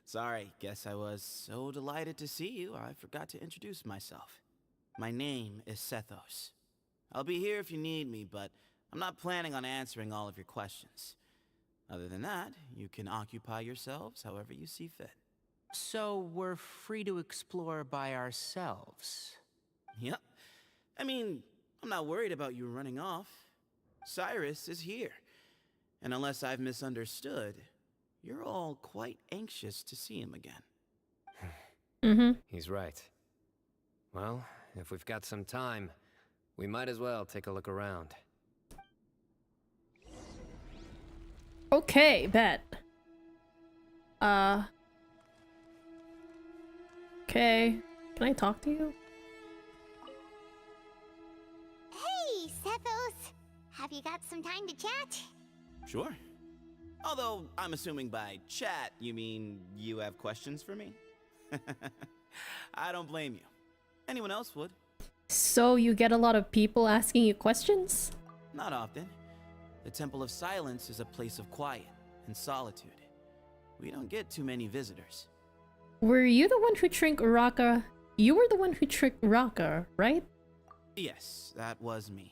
Sorry, guess I was so delighted to see you, I forgot to introduce myself. My name is Sethos. I'll be here if you need me, but I'm not planning on answering all of your questions. Other than that, you can occupy yourselves however you see fit. So we're free to explore by ourselves? Yep. I mean, I'm not worried about you running off. Cyrus is here. And unless I've misunderstood, you're all quite anxious to see him again. He's right. Well, if we've got some time, we might as well take a look around. Okay, bet. Okay. Can I talk to you? Hey, Sethos! Have you got some time to chat? Sure. Although, I'm assuming by chat, you mean you have questions for me? I don't blame you. Anyone else would. So you get a lot of people asking you questions? Not often. The Temple of Silence is a place of quiet and solitude. We don't get too many visitors. Were you the one who tricked Uraka? You were the one who tricked Uraka, right? Yes, that was me.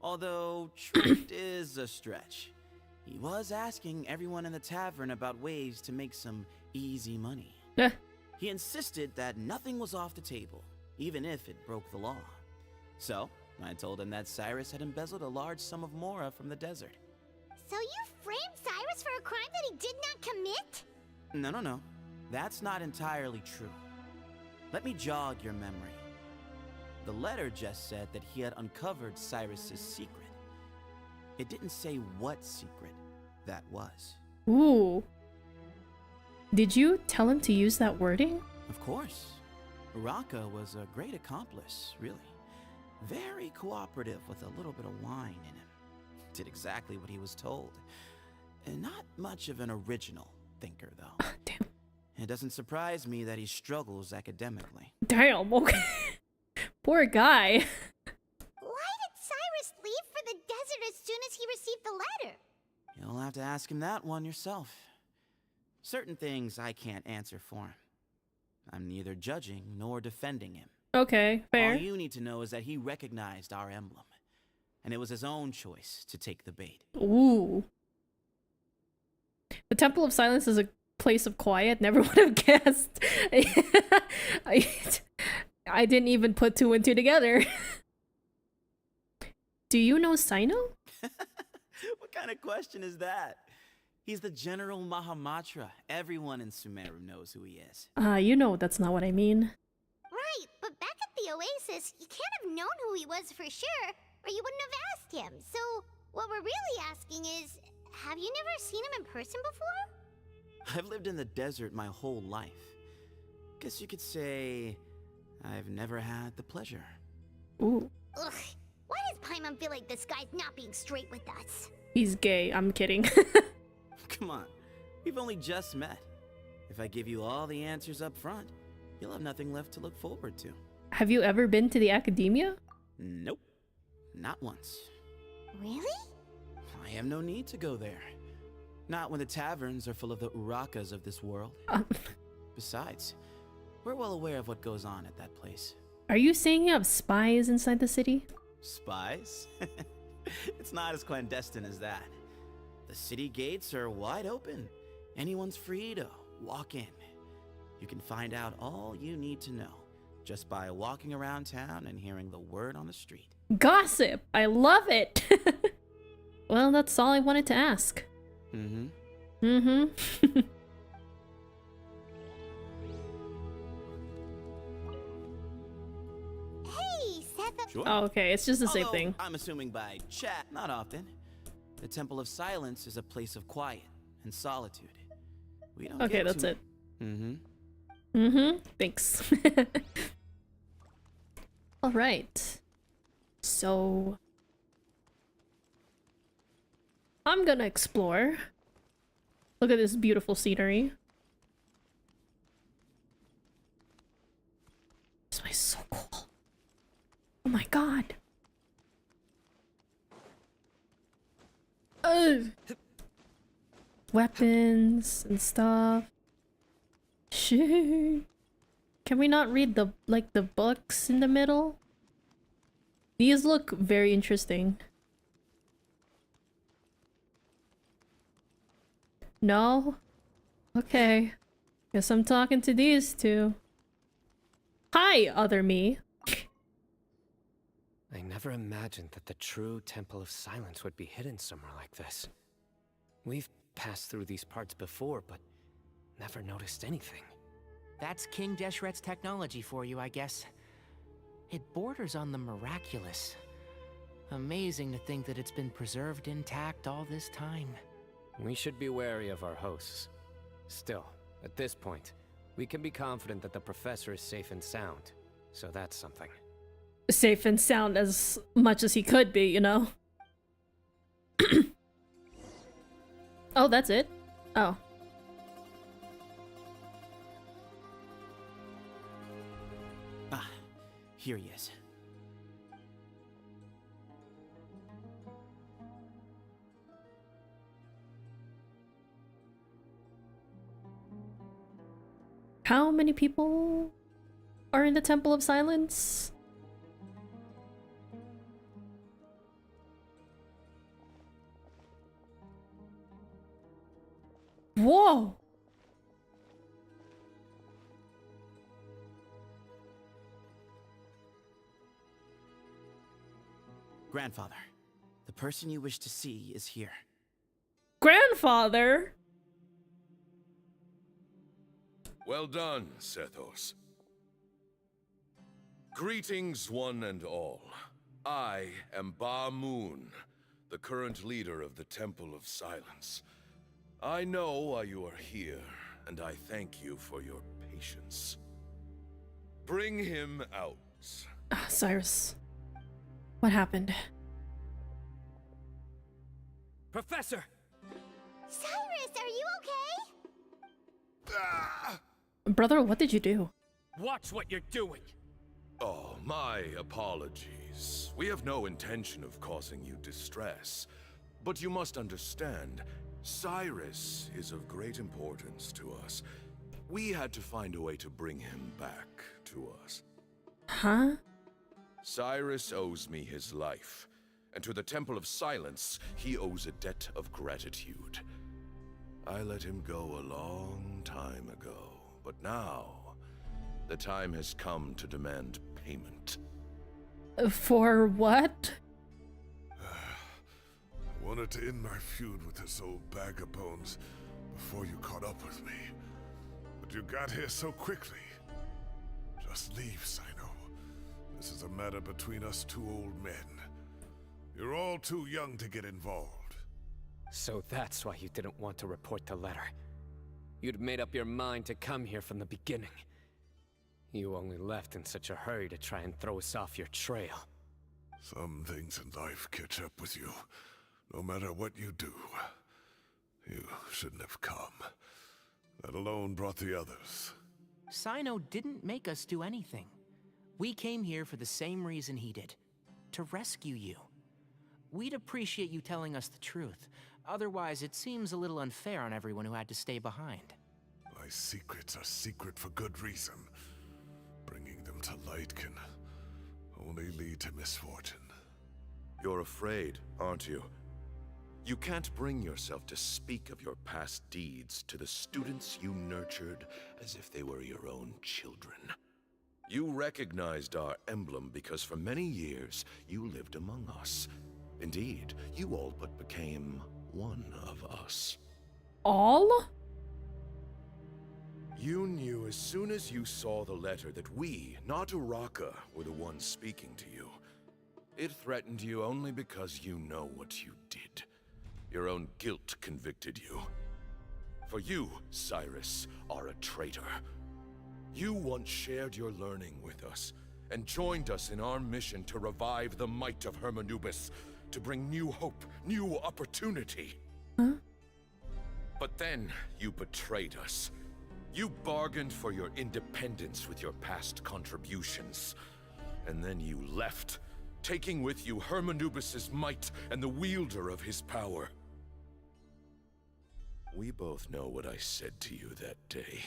Although, tricked is a stretch. He was asking everyone in the tavern about ways to make some easy money. He insisted that nothing was off the table, even if it broke the law. So, I told him that Cyrus had embezzled a large sum of mora from the desert. So you framed Cyrus for a crime that he did not commit? No. That's not entirely true. Let me jog your memory. The letter just said that he had uncovered Cyrus's secret. It didn't say what secret that was. Ooh. Did you tell him to use that wording? Of course. Uraka was a great accomplice, really. Very cooperative with a little bit of wine in him. Did exactly what he was told. And not much of an original thinker, though. Damn. It doesn't surprise me that he struggles academically. Damn, okay. Poor guy. Why did Cyrus leave for the desert as soon as he received the letter? You'll have to ask him that one yourself. Certain things I can't answer for him. I'm neither judging nor defending him. Okay, fair. All you need to know is that he recognized our emblem. And it was his own choice to take the bait. Ooh. The Temple of Silence is a place of quiet. Never would have guessed. I didn't even put two and two together. Do you know Sino? What kind of question is that? He's the General Mahamatra. Everyone in Sumeru knows who he is. You know that's not what I mean. Right, but back at the Oasis, you can't have known who he was for sure, or you wouldn't have asked him. So, what we're really asking is, have you never seen him in person before? I've lived in the desert my whole life. Guess you could say I've never had the pleasure. Ooh. Ugh, why does Paimon feel like this guy's not being straight with us? He's gay, I'm kidding. Come on, we've only just met. If I give you all the answers up front, you'll have nothing left to look forward to. Have you ever been to the academia? Nope, not once. Really? I have no need to go there. Not when the taverns are full of the Urakas of this world. Besides, we're well aware of what goes on at that place. Are you saying you have spies inside the city? Spies? It's not as clandestine as that. The city gates are wide open. Anyone's free to walk in. You can find out all you need to know just by walking around town and hearing the word on the street. Gossip! I love it! Well, that's all I wanted to ask. Mm-hmm. Mm-hmm. Hey, Seth. Sure. Oh, okay, it's just the same Although, thing. I'm assuming by chat, not often. The Temple of Silence is a place of quiet and solitude. We don't Okay, get that's too... it. Mm-hmm. Mm-hmm. Thanks. Alright. So... I'm gonna explore. Look at this beautiful scenery. This place is so cool. Oh my god. Weapons and stuff. Shit. Can we not read the books in the middle? These look very interesting. No? Okay. Guess I'm talking to these two. Hi, other me. I never imagined that the true Temple of Silence would be hidden somewhere like this. We've passed through these parts before, but never noticed anything. That's King Deshret's technology for you, I guess. It borders on the miraculous. Amazing to think that it's been preserved intact all this time. We should be wary of our hosts. Still, at this point, we can be confident that the professor is safe and sound, so that's something. Safe and sound as much as he could be, you know? Oh, that's it? Oh. Ah, here he is. How many people are in the Temple of Silence? Whoa! Grandfather, the person you wish to see is here. grandfather? Well done, Sethos. Greetings, one and all. I am Ba Moon, the current leader of the Temple of Silence. I know why you are here, and I thank you for your patience. Bring him out. Cyrus. What happened? Professor! Cyrus, are you okay? Brother, what did you do? Watch what you're doing! Oh, my apologies. We have no intention of causing you distress. But you must understand, Cyrus is of great importance to us. We had to find a way to bring him back to us. Huh? Cyrus owes me his life, and to the Temple of Silence, he owes a debt of gratitude. I let him go a long time ago, but now, the time has come to demand payment. For what? I wanted to end my feud with this old bag of bones before you caught up with me. But you got here so quickly. Just leave, Sino. This is a matter between us two old men. You're all too young to get involved. So that's why you didn't want to report the letter. You'd made up your mind to come here from the beginning. You only left in such a hurry to try and throw us off your trail. Some things in life catch up with you, no matter what you do. You shouldn't have come. That alone brought the others. Sino didn't make us do anything. We came here for the same reason he did. To rescue you. We'd appreciate you telling us the truth. Otherwise, it seems a little unfair on everyone who had to stay behind. My secrets are secret for good reason. Bringing them to light can only lead to misfortune. You're afraid, aren't you? You can't bring yourself to speak of your past deeds to the students you nurtured as if they were your own children. You recognized our emblem because for many years you lived among us. Indeed, you all but became one of us. All? You knew as soon as you saw the letter that we, not Uraka, were the ones speaking to you. It threatened you only because you know what you did. Your own guilt convicted you. For you, Cyrus, are a traitor. You once shared your learning with us, and joined us in our mission to revive the might of Hermanubis, to bring new hope, new opportunity. Huh? But then you betrayed us. You bargained for your independence with your past contributions. And then you left, taking with you Hermanubis' might and the wielder of his power. We both know what I said to you that day.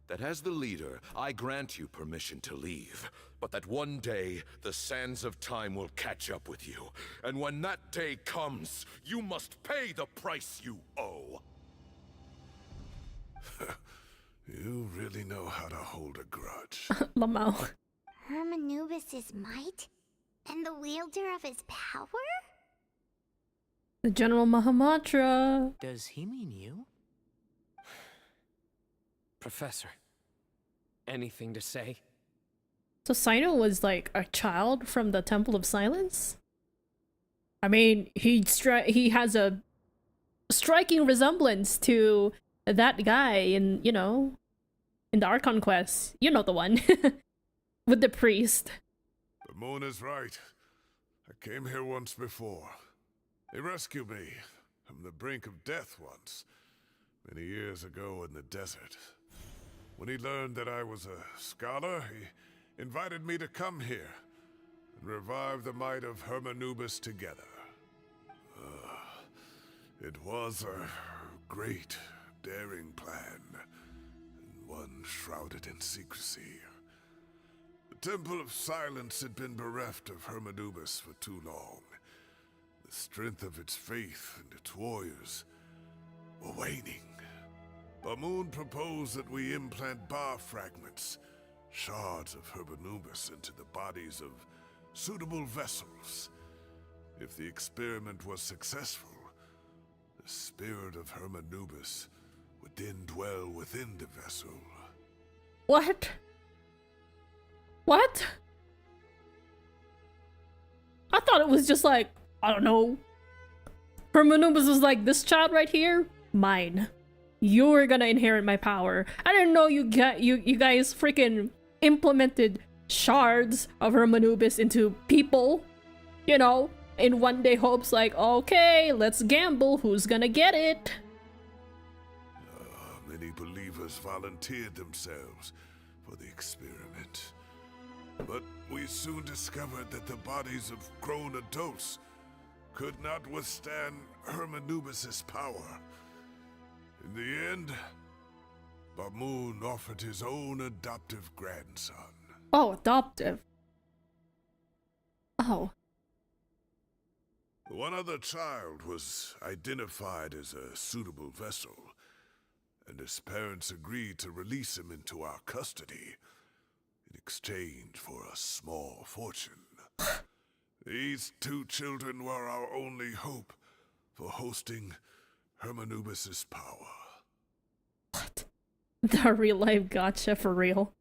That as the leader, I grant you permission to leave, but that one day, the sands of time will catch up with you. And when that day comes, you must pay the price you owe. You really know how to hold a grudge. Lamau. Hermanubis' might? And the wielder of his power? The General Mahamatra. Does he mean you? Professor, anything to say? So Sino was like a child from the Temple of Silence? I mean, he has a striking resemblance to that guy in, you know, in the Archon quest. You know the one. With the priest. The moon is right. I came here once before. He rescued me from the brink of death once, many years ago in the desert. When he learned that I was a scholar, he invited me to come here and revive the might of Hermanubis together. It was a great, daring plan, and one shrouded in secrecy. The Temple of Silence had been bereft of Hermanubis for too long. The strength of its faith and its warriors were waning. Bamoon proposed that we implant bar fragments, shards of Hermanubis, into the bodies of suitable vessels. If the experiment was successful, the The spirit of Hermanubis would then dwell within the vessel. What? What? I thought it was just like, I don't know. Hermanubis was like, this child right here, mine. You're gonna inherit my power. I didn't know you guys freaking implemented shards of Hermanubis into people. You know, in one day hopes like, okay, let's gamble. Who's gonna get it? Many believers volunteered themselves for the experiment. But we soon discovered that the bodies of grown adults could not withstand Hermanubis' power. In the end, Bamoon offered his own adoptive grandson. Oh, adoptive. Oh. One other child was identified as a suitable vessel, and his parents agreed to release him into our custody in exchange for a small fortune. These two children were our only hope for hosting Hermanubis' power. What? The real life gotcha for real.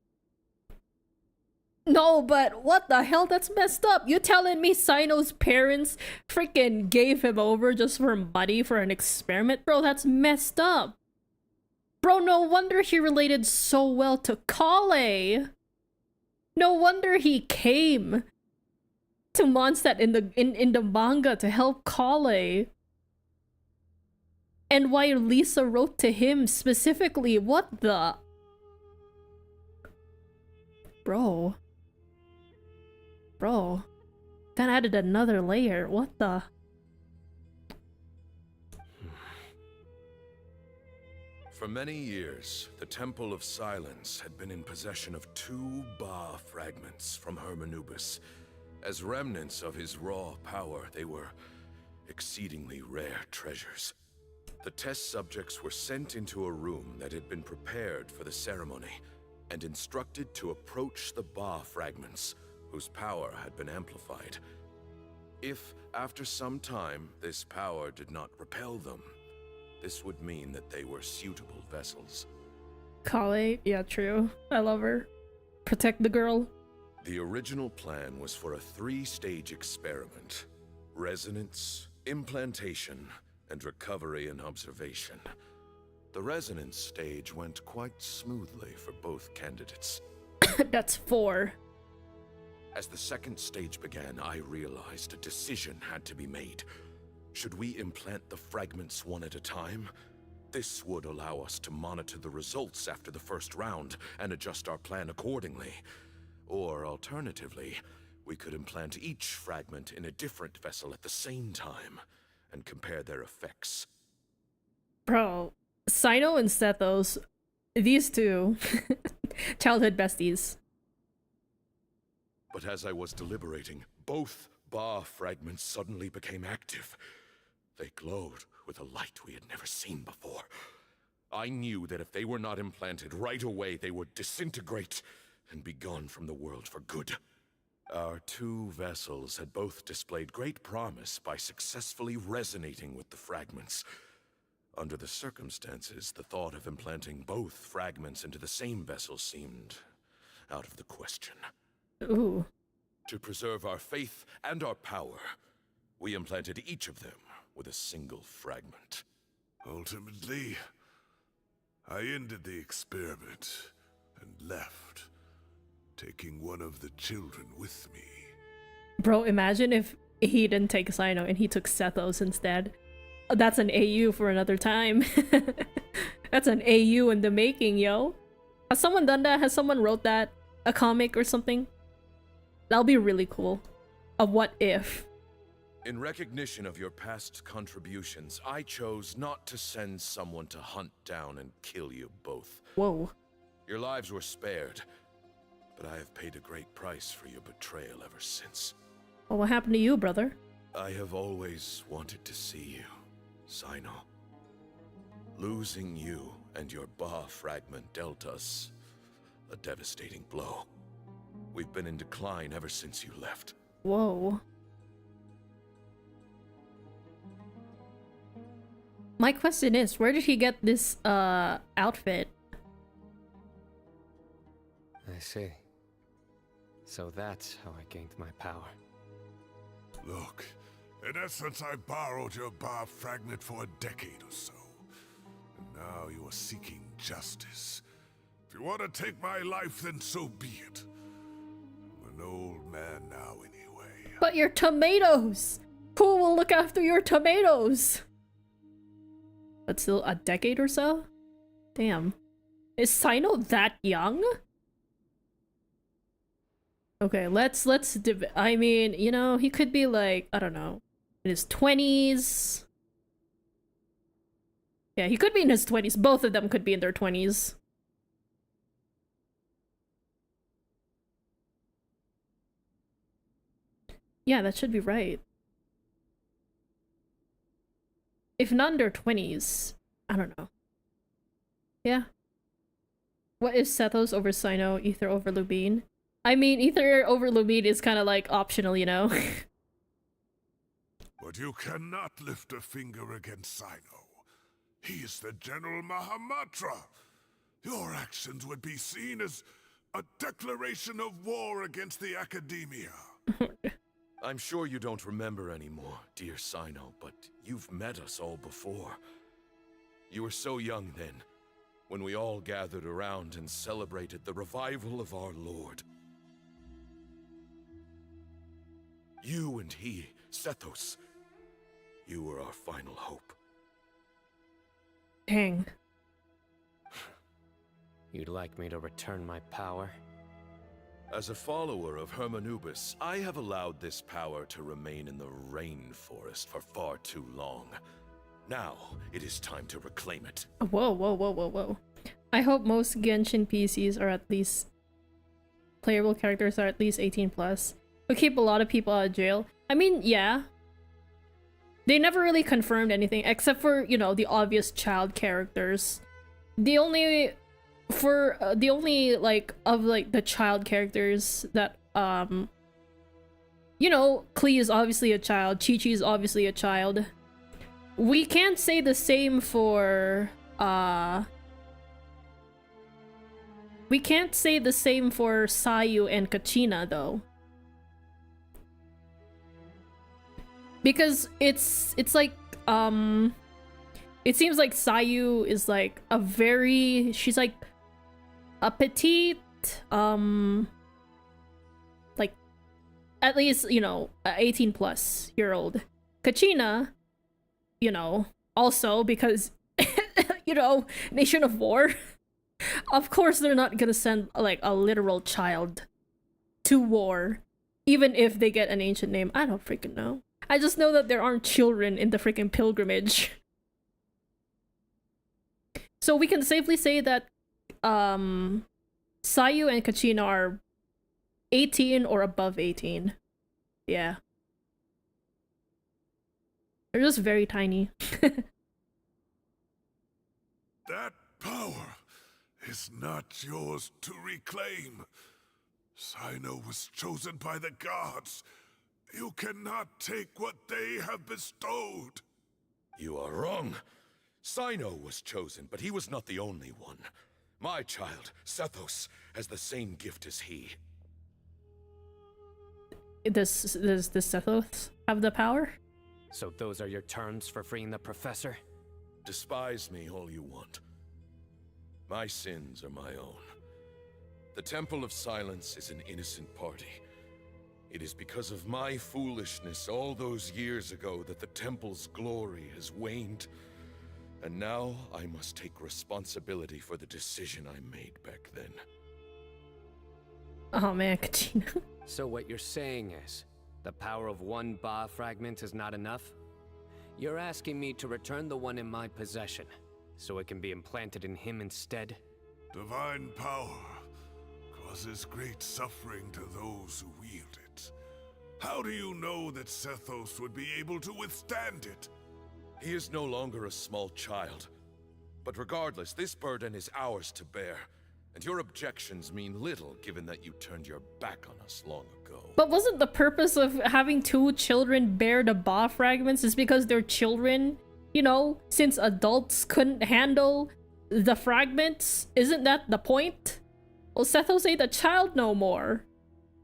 No, but what the hell? That's messed up. You telling me Sino's parents freaking gave him over just for money for an experiment? Bro, that's messed up. Bro, no wonder he related so well to Kale. No wonder he came to Mondstadt in the manga to help Kale. And why Lisa wrote to him specifically. What the? Bro. That added another layer. What the? For many years, the Temple of Silence had been in possession of 2 Ba fragments from Hermanubis. As remnants of his raw power, they were exceedingly rare treasures. The test subjects were sent into a room that had been prepared for the ceremony and instructed to approach the Ba fragments, whose power had been amplified. If, after some time, this power did not repel them, this would mean that they were suitable vessels. Kale? Yeah, true. I love her. Protect the girl. The original plan was for a 3-stage experiment: resonance, implantation, and recovery and observation. The resonance stage went quite smoothly for both candidates. That's 4. As the 2nd stage began, I realized a decision had to be made. Should we implant the fragments one at a time? This would allow us to monitor the results after the first round and adjust our plan accordingly. Or alternatively, we could implant each fragment in a different vessel at the same time and compare their effects. Bro, Sino and Sethos, these two, childhood besties. But as I was deliberating, both Ba fragments suddenly became active. They glowed with a light we had never seen before. I knew that if they were not implanted right away, they would disintegrate and be gone from the world for good. Our 2 vessels had both displayed great promise by successfully resonating with the fragments. Under the circumstances, the thought of implanting both fragments into the same vessel seemed out of the question. Ooh. To preserve our faith and our power, we implanted each of them with a single fragment. Ultimately, I ended the experiment and left, taking one of the children with me. Bro, imagine if he didn't take Sino and he took Sethos instead. That's an AU for another time. That's an AU in the making, yo. Has someone done that? Has someone wrote that? A comic or something? That'll be really cool. A what if. In recognition of your past contributions, I chose not to send someone to hunt down and kill you both. Whoa. Your lives were spared, but I have paid a great price for your betrayal ever since. Well, what happened to you, brother? I have always wanted to see you, Sino. Losing you and your Ba fragment dealt us a devastating blow. We've been in decline ever since you left. Whoa. My question is, where did he get this outfit? I see. So that's how I gained my power. Look, in essence, I borrowed your bar fragment for a decade or so. And now you are seeking justice. If you want to take my life, then so be it. I'm an old man now anyway. But your tomatoes! Who will look after your tomatoes? But still a decade or so? Damn. Is Cyno that young? Okay, I mean, you know, he could be like, I don't know, in his 20s. Yeah, he could be in his 20s. Both of them could be in their 20s. Yeah, that should be right. If not in their 20s, I don't know. Yeah. What is Sethos over Cyno, Ether over Lubine? I mean, Ether over Lubine is kind of like optional, you know? But you cannot lift a finger against Cyno. He is the General Mahamatra. Your actions would be seen as a declaration of war against the Academia. I'm sure you don't remember anymore, dear Cyno, but you've met us all before. You were so young then, when we all gathered around and celebrated the revival of our Lord. You and he, Sethos, you were our final hope. Dang. You'd like me to return my power? As a follower of Hermanubis, I have allowed this power to remain in the rainforest for far too long. Now, it is time to reclaim it. Whoa, whoa, whoa, whoa, whoa. I hope most Genshin PCs are at least... playable characters are at least 18 plus. Would keep a lot of people out of jail. I mean, yeah. They never really confirmed anything, except for, you know, the obvious child characters. The only... like, of, like, the child characters that, you know, Klee is obviously a child, Chi-Chi is obviously a child. We can't say the same for, we can't say the same for Sayu and Kachina, though. Because it's like, it seems like Sayu is like a very, she's like a petite, like, at least, you know, 18 plus year old. Kachina, you know, also because, you know, Nation of War. Of course they're not gonna send, like, a literal child to war, even if they get an ancient name. I don't freaking know. I just know that there aren't children in the freaking pilgrimage. So we can safely say that Sayu and Kachina are 18 or above 18. Yeah. They're just very tiny. That power is not yours to reclaim. Cyno was chosen by the gods. You cannot take what they have bestowed. You are wrong. Cyno was chosen, but he was not the only one. My child, Sethos, has the same gift as he. Does Sethos have the power? So those are your terms for freeing the professor? Despise me all you want. My sins are my own. The Temple of Silence is an innocent party. It is because of my foolishness all those years ago that the Temple's glory has waned. And now I must take responsibility for the decision I made back then. Oh man, Kachina. So what you're saying is, the power of one Ba fragment is not enough? You're asking me to return the one in my possession, so it can be implanted in him instead? Divine power causes great suffering to those who wield it. How do you know that Sethos would be able to withstand it? He is no longer a small child. But regardless, this burden is ours to bear. And your objections mean little, given that you turned your back on us long ago. But wasn't the purpose of having two children bear the Ba fragments is because they're children You know, since adults couldn't handle the fragments, isn't that the point? Well, Sethos ain't a child no more.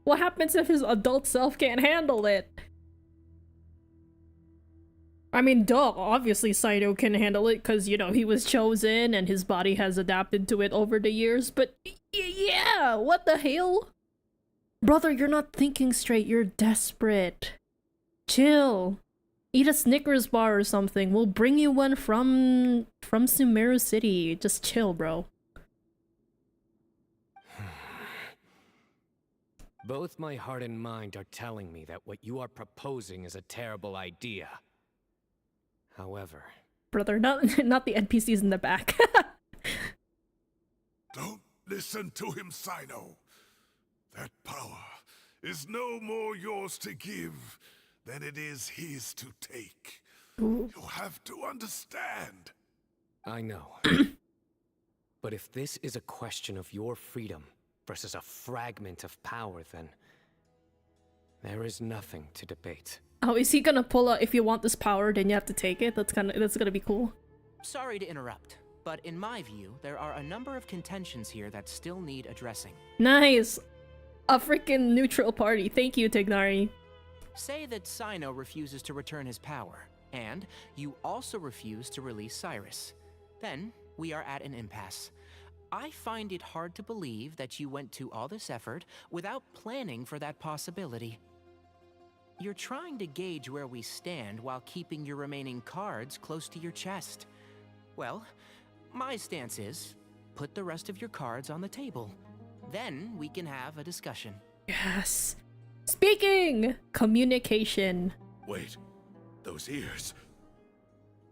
What happens if his adult self can't handle it? I mean, duh, obviously Cyno can handle it because, you know, he was chosen and his body has adapted to it over the years, but yeah, what the hell? Brother, you're not thinking straight, you're desperate. Chill. Eat a Snickers bar or something. We'll bring you one from Sumeru City. Just chill, bro. Both my heart and mind are telling me that what you are proposing is a terrible idea. However... Brother, not the NPCs in the back. Don't listen to him, Cyno. That power is no more yours to give than it is his to take. Ooh. You have to understand. I know. But if this is a question of your freedom versus a fragment of power, then there is nothing to debate. Oh, is he gonna pull out, if you want this power, then you have to take it? That's gonna be cool. Sorry to interrupt, but in my view, there are a number of contentions here that still need addressing. Nice! A freaking neutral party. Thank you, Tignari. Say that Cyno refuses to return his power, and you also refuse to release Cyrus. Then, we are at an impasse. I find it hard to believe that you went to all this effort without planning for that possibility. You're trying to gauge where we stand while keeping your remaining cards close to your chest. Well, my stance is, put the rest of your cards on the table. Then we can have a discussion. Yes. Speaking! Communication. Wait, those ears.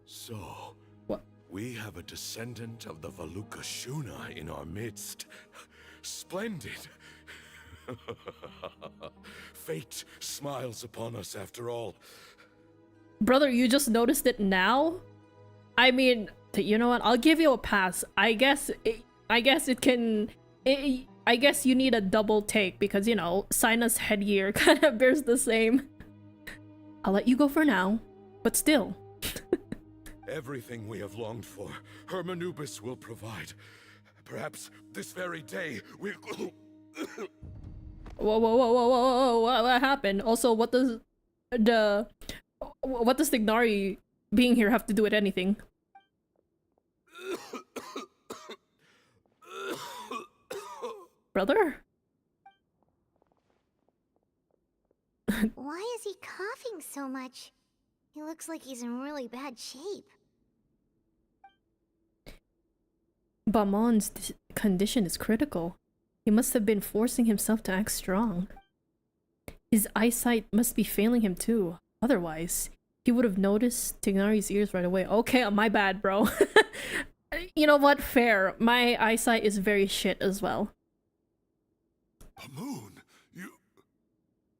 So, what? We have a descendant of the Valuka Shuna in our midst. Splendid. Fate smiles upon us after all. Brother, you just noticed it now? I mean, you know what? I'll give you a pass. I guess you need a double take because, you know, Cyna's headgear kind of bears the same. I'll let you go for now, but still. Everything we have longed for, Hermanubis will provide. Perhaps this very day we'll... Whoa, what happened? Also, what does Tignari being here have to do with anything? Brother? Why is he coughing so much? He looks like he's in really bad shape. Bamon's condition is critical. He must have been forcing himself to act strong. His eyesight must be failing him too. Otherwise, he would have noticed Tignari's ears right away. Okay, my bad, bro. You know what? Fair. My eyesight is very shit as well. Pamoon, you...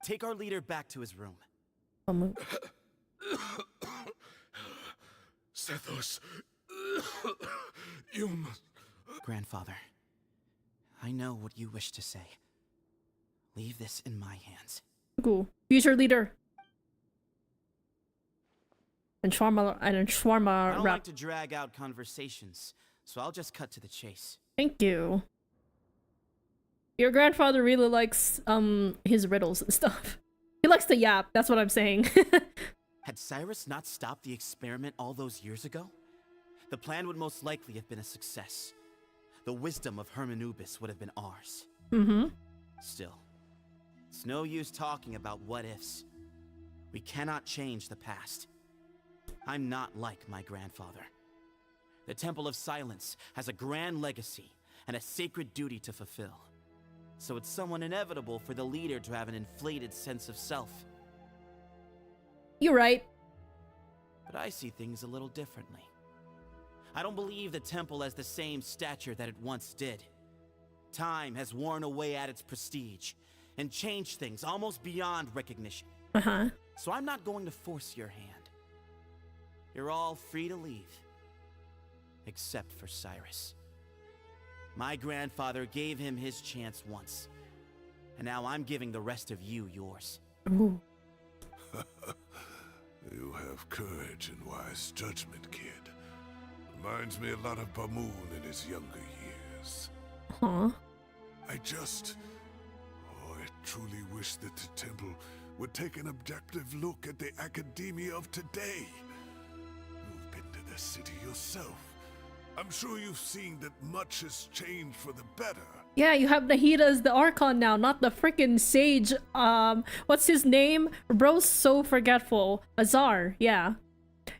Take our leader back to his room. Pamoon. Sethos, you must... Grandfather, I know what you wish to say. Leave this in my hands. Cool. Future leader. And Shawarma I don't rap. like to drag out conversations, so I'll just cut to the chase. Thank you. Your grandfather really likes his riddles and stuff. He likes to yap, that's what I'm saying. Had Cyrus not stopped the experiment all those years ago, the plan would most likely have been a success. The wisdom of Hermanubis would have been ours. Mm-hmm. Still, it's no use talking about what-ifs. We cannot change the past. I'm not like my grandfather. The Temple of Silence has a grand legacy and a sacred duty to fulfill. So it's somewhat inevitable for the leader to have an inflated sense of self. You're right. But I see things a little differently. I don't believe the temple has the same stature that it once did. Time has worn away at its prestige and changed things almost beyond recognition. Uh-huh. So I'm not going to force your hand. You're all free to leave. Except for Cyrus. My grandfather gave him his chance once. And now I'm giving the rest of you yours. Ooh. You have courage and wise judgment, kid. Reminds me a lot of Bamoon in his younger years. Huh? I truly wish that the temple would take an objective look at the academia of today. You've been to the city yourself. I'm sure you've seen that much has changed for the better. Yeah, you have Nahida as the Archon now, not the freaking sage. What's his name? Bro's so forgetful. Azar, yeah.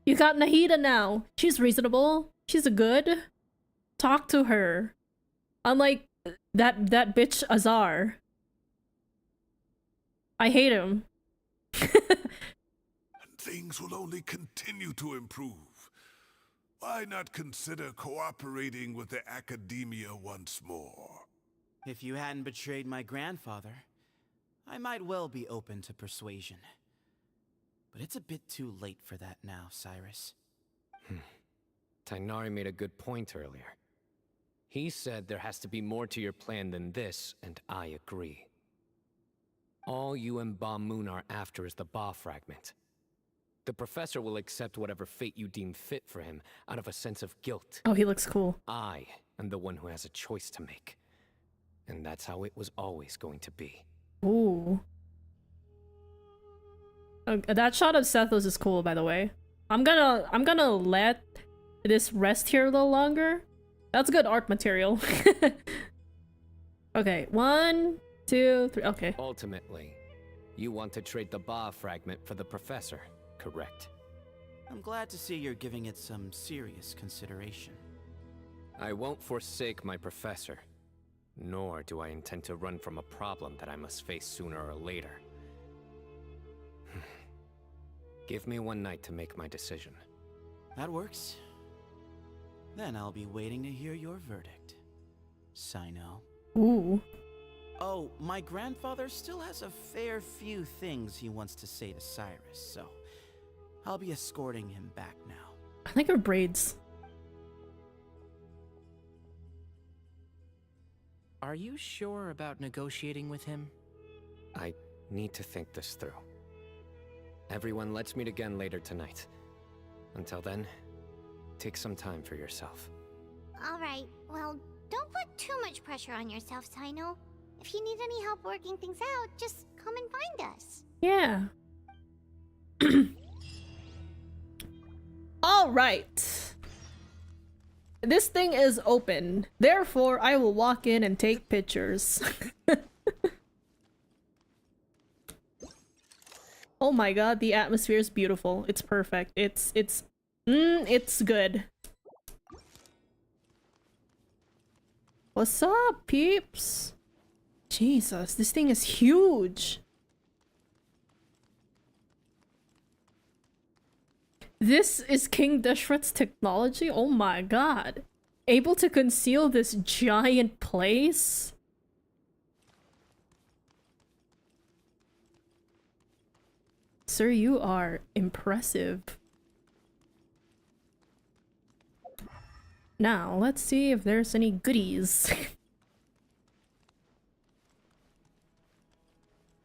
You got Nahida now. She's reasonable. She's good. Talk to her. Unlike that bitch Azar. I hate him. And things will only continue to improve. Why not consider cooperating with the academia once more? If you hadn't betrayed my grandfather, I might well be open to persuasion. But it's a bit too late for that now, Cyrus. Tainari made a good point earlier. He said there has to be more to your plan than this, and I agree. All you and Ba-Moon are after is the Ba fragment. The professor will accept whatever fate you deem fit for him out of a sense of guilt. Oh, he looks cool. I am the one who has a choice to make. And that's how it was always going to be. Ooh. That shot of Sethos is cool, by the way. I'm gonna let this rest here a little longer. That's good art material. Okay, 1, 2, 3, okay. Ultimately, you want to trade the Ba fragment for the professor, correct? I'm glad to see you're giving it some serious consideration. I won't forsake my professor, nor do I intend to run from a problem that I must face sooner or later. Give me one night to make my decision. That works. Then I'll be waiting to hear your verdict, Cyno. Ooh. Oh, my grandfather still has a fair few things he wants to say to Cyrus, so I'll be escorting him back now. I like her braids. Are you sure about negotiating with him? I need to think this through. Everyone, let's meet again later tonight. Until then, take some time for yourself. Alright, well, don't put too much pressure on yourself, Cyno. If you need any help working things out, just come and find us. Yeah. Alright. This thing is open. Therefore, I will walk in and take pictures. Oh my god, the atmosphere is beautiful. It's perfect. It's good. What's up, peeps? Jesus, this thing is huge. This is King Deshret's technology? Oh my god. Able to conceal this giant place? Sir, you are impressive. Now, let's see if there's any goodies.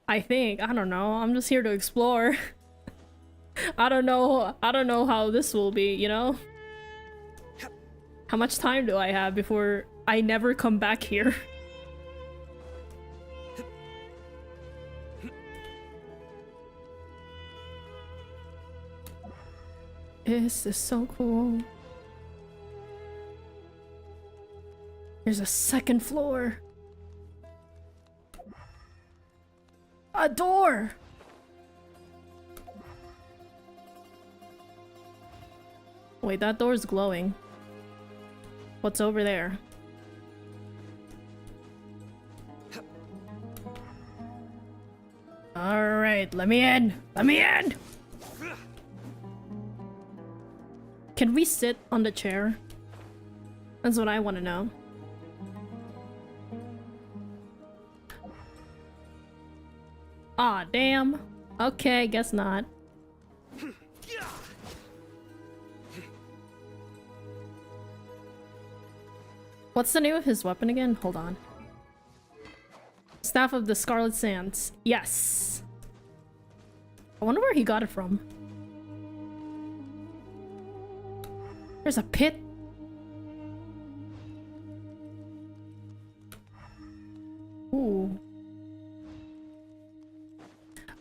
I don't know, I'm just here to explore. I don't know how this will be, you know? How much time do I have before I never come back here? This is so cool. There's a second floor. A door! Wait, that door's glowing. What's over there? Alright, let me in! Let me in! Can we sit on the chair? That's what I want to know. Aw, damn. Okay, guess not. What's the name of his weapon again? Hold on. Staff of the Scarlet Sands. Yes. I wonder where he got it from. There's a pit. Ooh.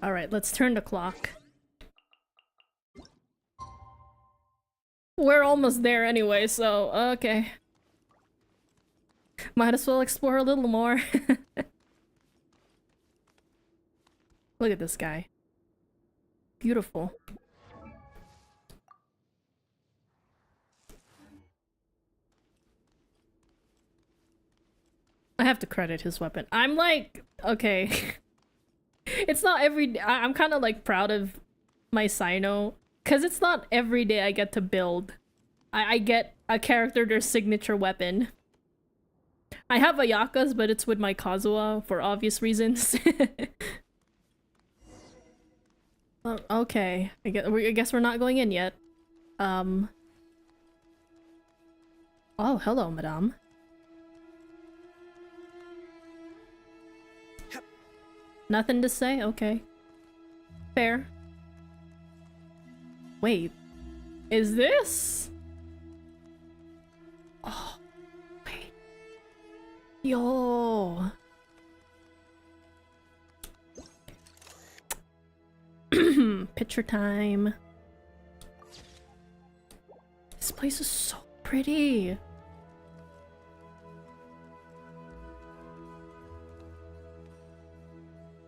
Alright, let's turn the clock. We're almost there anyway, so okay. Might as well explore a little more. Look at this guy. Beautiful. I have to credit his weapon. I'm like, okay. It's not every I'm kind of like proud of my Cyno, because it's not every day I get to build. I get a character their signature weapon. I have Ayaka's, but it's with my Kazuha for obvious reasons. Okay, I guess we're not going in yet. Oh, hello, madame. Nothing to say? Okay. Fair. Wait. Is this? Oh, wait. Yo. Picture time. This place is so pretty.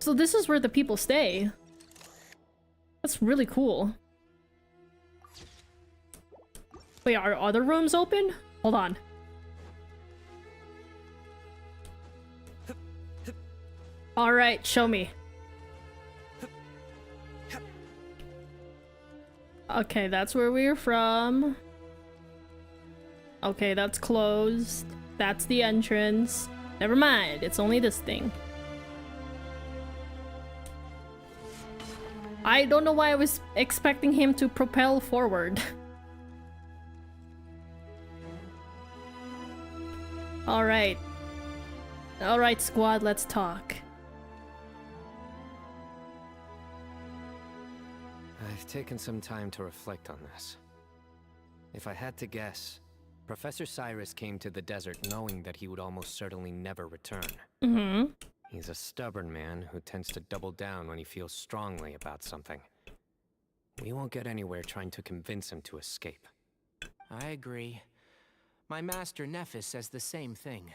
So this is where the people stay. That's really cool. Wait, are other rooms open? Hold on. Alright, show me. Okay, that's where we're from. Okay, that's closed. That's the entrance. Never mind, it's only this thing. I don't know why I was expecting him to propel forward. Alright. Alright, squad, let's talk. I've taken some time to reflect on this. If I had to guess, Professor Cyrus came to the desert knowing that he would almost certainly never return. Mm-hmm. He's a stubborn man who tends to double down when he feels strongly about something. We won't get anywhere trying to convince him to escape. I agree. My master Nephis says the same thing.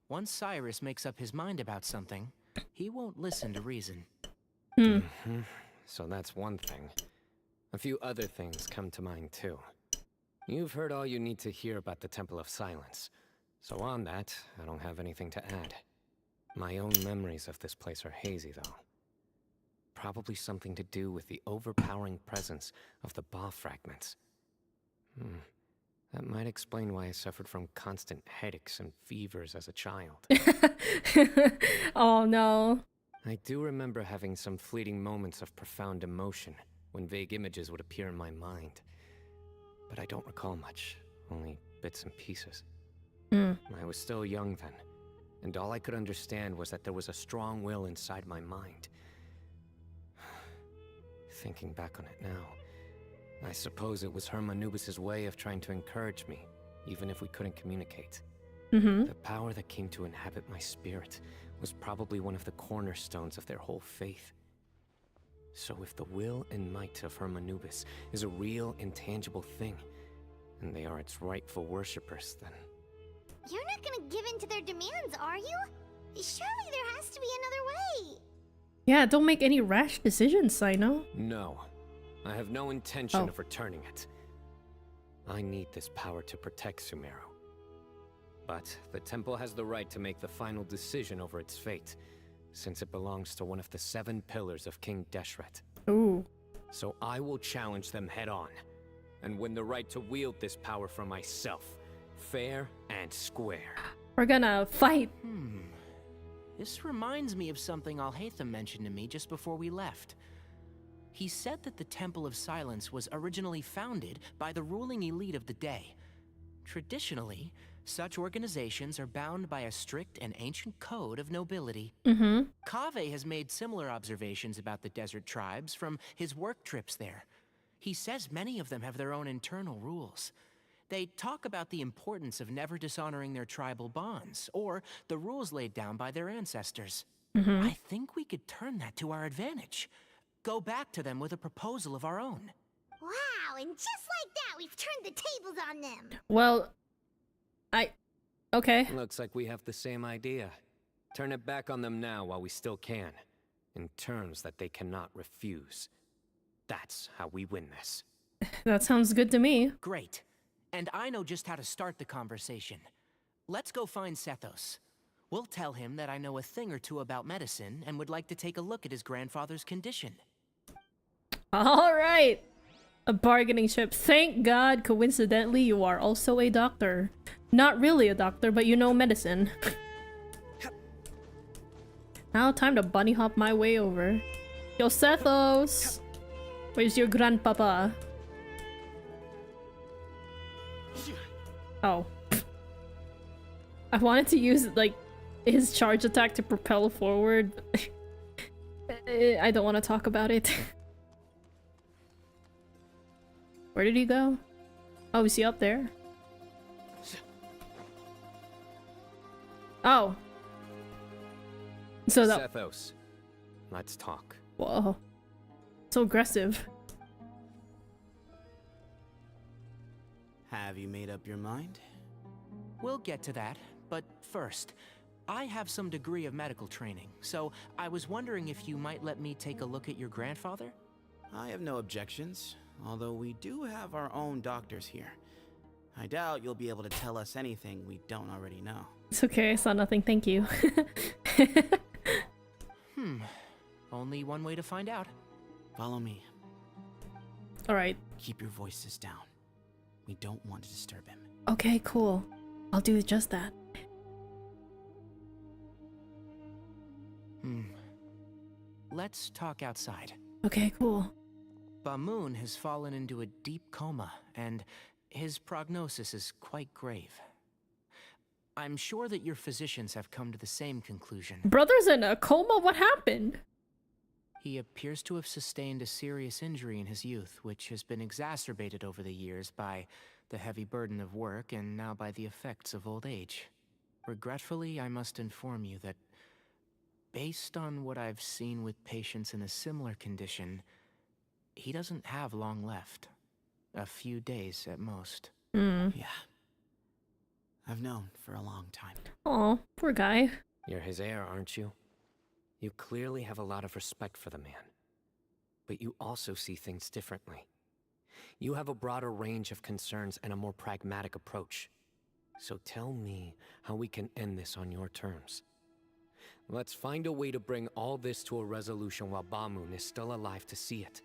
Once Cyrus makes up his mind about something, he won't listen to reason. Mm-hmm. So that's one thing. A few other things come to mind too. You've heard all you need to hear about the Temple of Silence. So on that, I don't have anything to add. My own memories of this place are hazy, though. Probably something to do with the overpowering presence of the Ba fragments. That might explain why I suffered from constant headaches and fevers as a child. Oh no. I do remember having some fleeting moments of profound emotion when vague images would appear in my mind. But I don't recall much, only bits and pieces. I was still young then, and all I could understand was that there was a strong will inside my mind. Thinking back on it now, I suppose it was Hermanubis' way of trying to encourage me, even if we couldn't communicate. The power that came to inhabit my spirit was probably one of the cornerstones of their whole faith. So if the will and might of Hermanubis is a real, intangible thing, and they are its rightful worshippers, then... You're not gonna give in to their demands, are you? Surely there has to be another way. Yeah, don't make any rash decisions, Cyno. No. I have no intention of returning it. I need this power to protect Sumeru. But the temple has the right to make the final decision over its fate, since it belongs to one of the 7 pillars of King Deshret. Ooh. So I will challenge them head on, and win the right to wield this power for myself, fair and square. We're gonna fight. This reminds me of something Alhaitham mentioned to me just before we left. He said that the Temple of Silence was originally founded by the ruling elite of the day. Traditionally, such organizations are bound by a strict and ancient code of nobility. Kaveh has made similar observations about the desert tribes from his work trips there. He says many of them have their own internal rules. They talk about the importance of never dishonoring their tribal bonds, or the rules laid down by their ancestors. I think we could turn that to our advantage. Go back to them with a proposal of our own. Wow, and just like that, we've turned the tables on them. Well, okay. Looks like we have the same idea. Turn it back on them now while we still can, in terms that they cannot refuse. That's how we win this. That sounds good to me. Great. And I know just how to start the conversation. Let's go find Sethos. We'll tell him that I know a thing or two about medicine and would like to take a look at his grandfather's condition. All right. A bargaining chip. Thank God, coincidentally, you are also a doctor. Not really a doctor, but you know medicine. Now time to bunny hop my way over. Yo, Sethos! Where's your grandpapa? Oh. I wanted to use, like, his charge attack to propel forward. I don't want to talk about it. Where did he go? Oh, is he up there? Oh. So that— Sethos, let's talk. Whoa. So aggressive. Have you made up your mind? We'll get to that, but first, I have some degree of medical training, so I was wondering if you might let me take a look at your grandfather? I have no objections, although we do have our own doctors here. I doubt you'll be able to tell us anything we don't already know. It's okay, I saw nothing, thank you. Only one way to find out. Follow me. Alright. Keep your voices down. We don't want to disturb him. Okay, cool. I'll do just that. Let's talk outside. Okay, cool. Bamoon has fallen into a deep coma, and his prognosis is quite grave. I'm sure that your physicians have come to the same conclusion. Brother's in a coma? What happened? He appears to have sustained a serious injury in his youth, which has been exacerbated over the years by the heavy burden of work and now by the effects of old age. Regretfully, I must inform you that based on what I've seen with patients in a similar condition, he doesn't have long left. A few days at most. Yeah. I've known for a long time. Aw, poor guy. You're his heir, aren't you? You clearly have a lot of respect for the man. But you also see things differently. You have a broader range of concerns and a more pragmatic approach. So tell me how we can end this on your terms. Let's find a way to bring all this to a resolution while Bamoon is still alive to see it.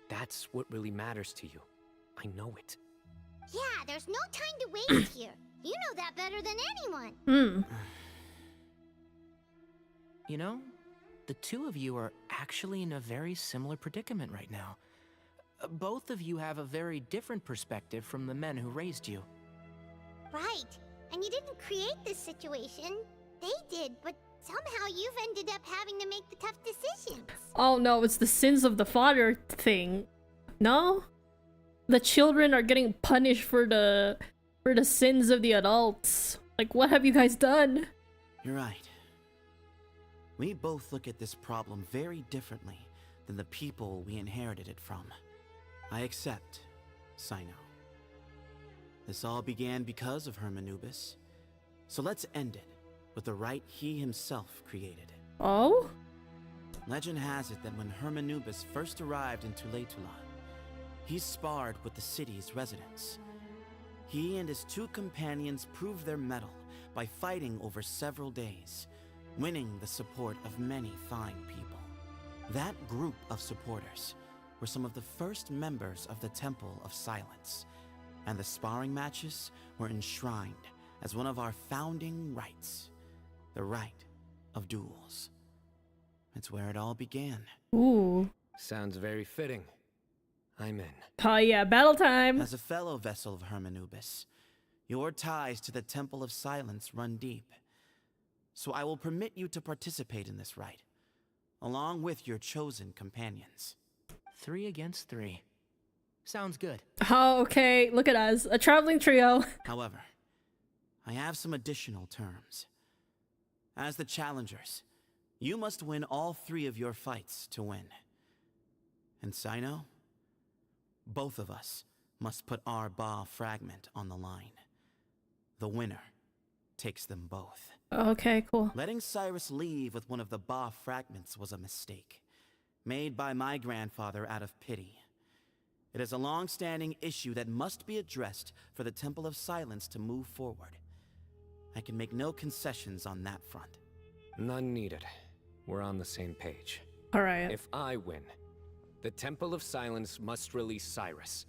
That's what really matters to you. I know it. Yeah, there's no time to waste here. You know that better than anyone. You know, the two of you are actually in a very similar predicament right now. Both of you have a very different perspective from the men who raised you. Right. And you didn't create this situation. They did, but somehow you've ended up having to make the tough decisions. Oh no, it's the sins of the father thing. No? The children are getting punished for the sins of the adults. Like, what have you guys done? You're right. We both look at this problem very differently than the people we inherited it from. I accept, Cyno. This all began because of Hermanubis. So let's end it with the rite he himself created. Oh? Legend has it that when Hermanubis first arrived in Tuletula, he sparred with the city's residents. He and his two companions proved their mettle by fighting over several days, winning the support of many fine people. That group of supporters were some of the first members of the Temple of Silence, and the sparring matches were enshrined as one of our founding rites, the rite of duels. It's where it all began. Ooh. Sounds very fitting. I'm in. Oh yeah, battle time! As a fellow vessel of Hermanubis, your ties to the Temple of Silence run deep. So I will permit you to participate in this rite, along with your chosen companions. 3 against 3. Sounds good. Oh, okay. Look at us. A traveling trio. However, I have some additional terms. As the challengers, you must win all 3 of your fights to win. And Cyno, both of us must put our Ba fragment on the line. The winner takes them both. Okay, cool. Letting Cyrus leave with one of the Ba fragments was a mistake, made by my grandfather out of pity. It is a long-standing issue that must be addressed for the Temple of Silence to move forward. I can make no concessions on that front. None needed. We're on the same page. Alright. If I win, the Temple of Silence must release Cyrus,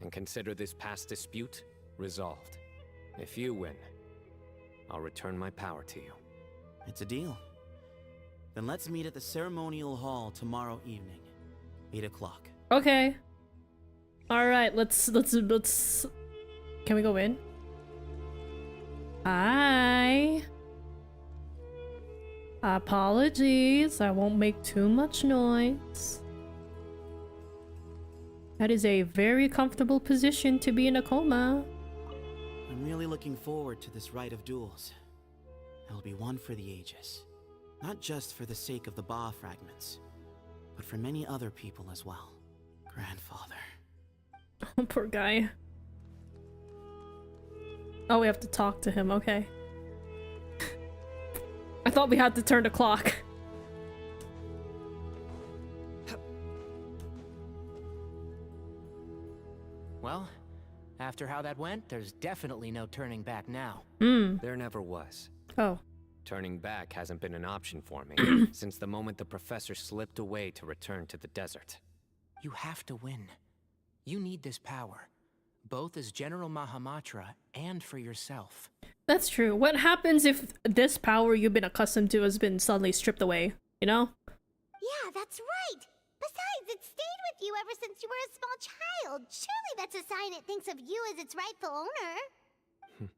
and consider this past dispute resolved. If you win, I'll return my power to you. It's a deal. Then let's meet at the ceremonial hall tomorrow evening, 8 o'clock. Okay. Alright, let's can we go in? Hi. Apologies, I won't make too much noise. That is a very comfortable position to be in a coma. I'm really looking forward to this rite of duels. It'll be one for the ages. Not just for the sake of the Ba fragments, but for many other people as well. Grandfather. Oh, poor guy. Oh, we have to talk to him, okay. I thought we had to turn the clock. Well, after how that went, there's definitely no turning back now. There never was. Oh. Turning back hasn't been an option for me since the moment the professor slipped away to return to the desert. You have to win. You need this power, both as General Mahamatra and for yourself. That's true. What happens if this power you've been accustomed to has been suddenly stripped away, you know? Yeah, that's right. Besides, it stayed with you ever since you were a small child. Surely that's a sign it thinks of you as its rightful owner.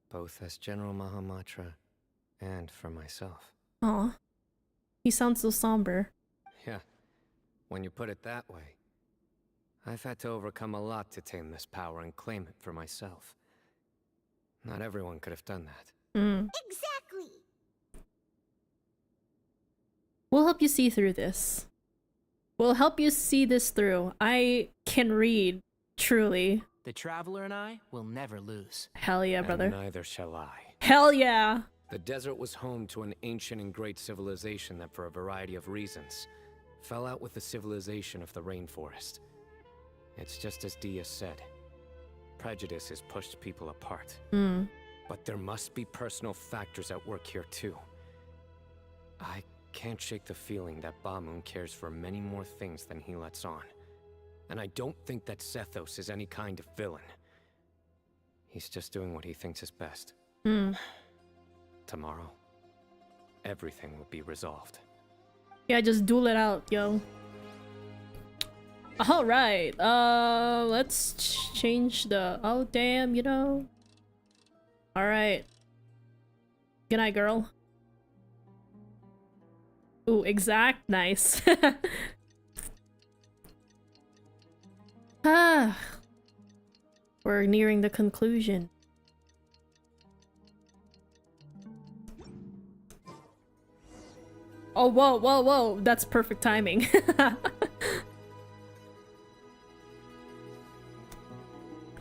Both as General Mahamatra and for myself. Aw. He sounds so somber. Yeah, when you put it that way. I've had to overcome a lot to tame this power and claim it for myself. Not everyone could have done that. Exactly. We'll help you see through this. We'll help you see this through. I can read, truly. The Traveler and I will never lose. Hell yeah, brother. And neither shall I. Hell yeah! The desert was home to an ancient and great civilization that, for a variety of reasons, fell out with the civilization of the rainforest. It's just as Dia said. Prejudice has pushed people apart. But there must be personal factors at work here too. I can't shake the feeling that Bamoon cares for many more things than he lets on. And I don't think that Sethos is any kind of villain. He's just doing what he thinks is best. Tomorrow, everything will be resolved. Yeah, just duel it out, yo. Alright, let's change the... Oh, damn, you know. Alright. Good night, girl. Ooh, exact, nice. We're nearing the conclusion. Oh, whoa, whoa, whoa, that's perfect timing.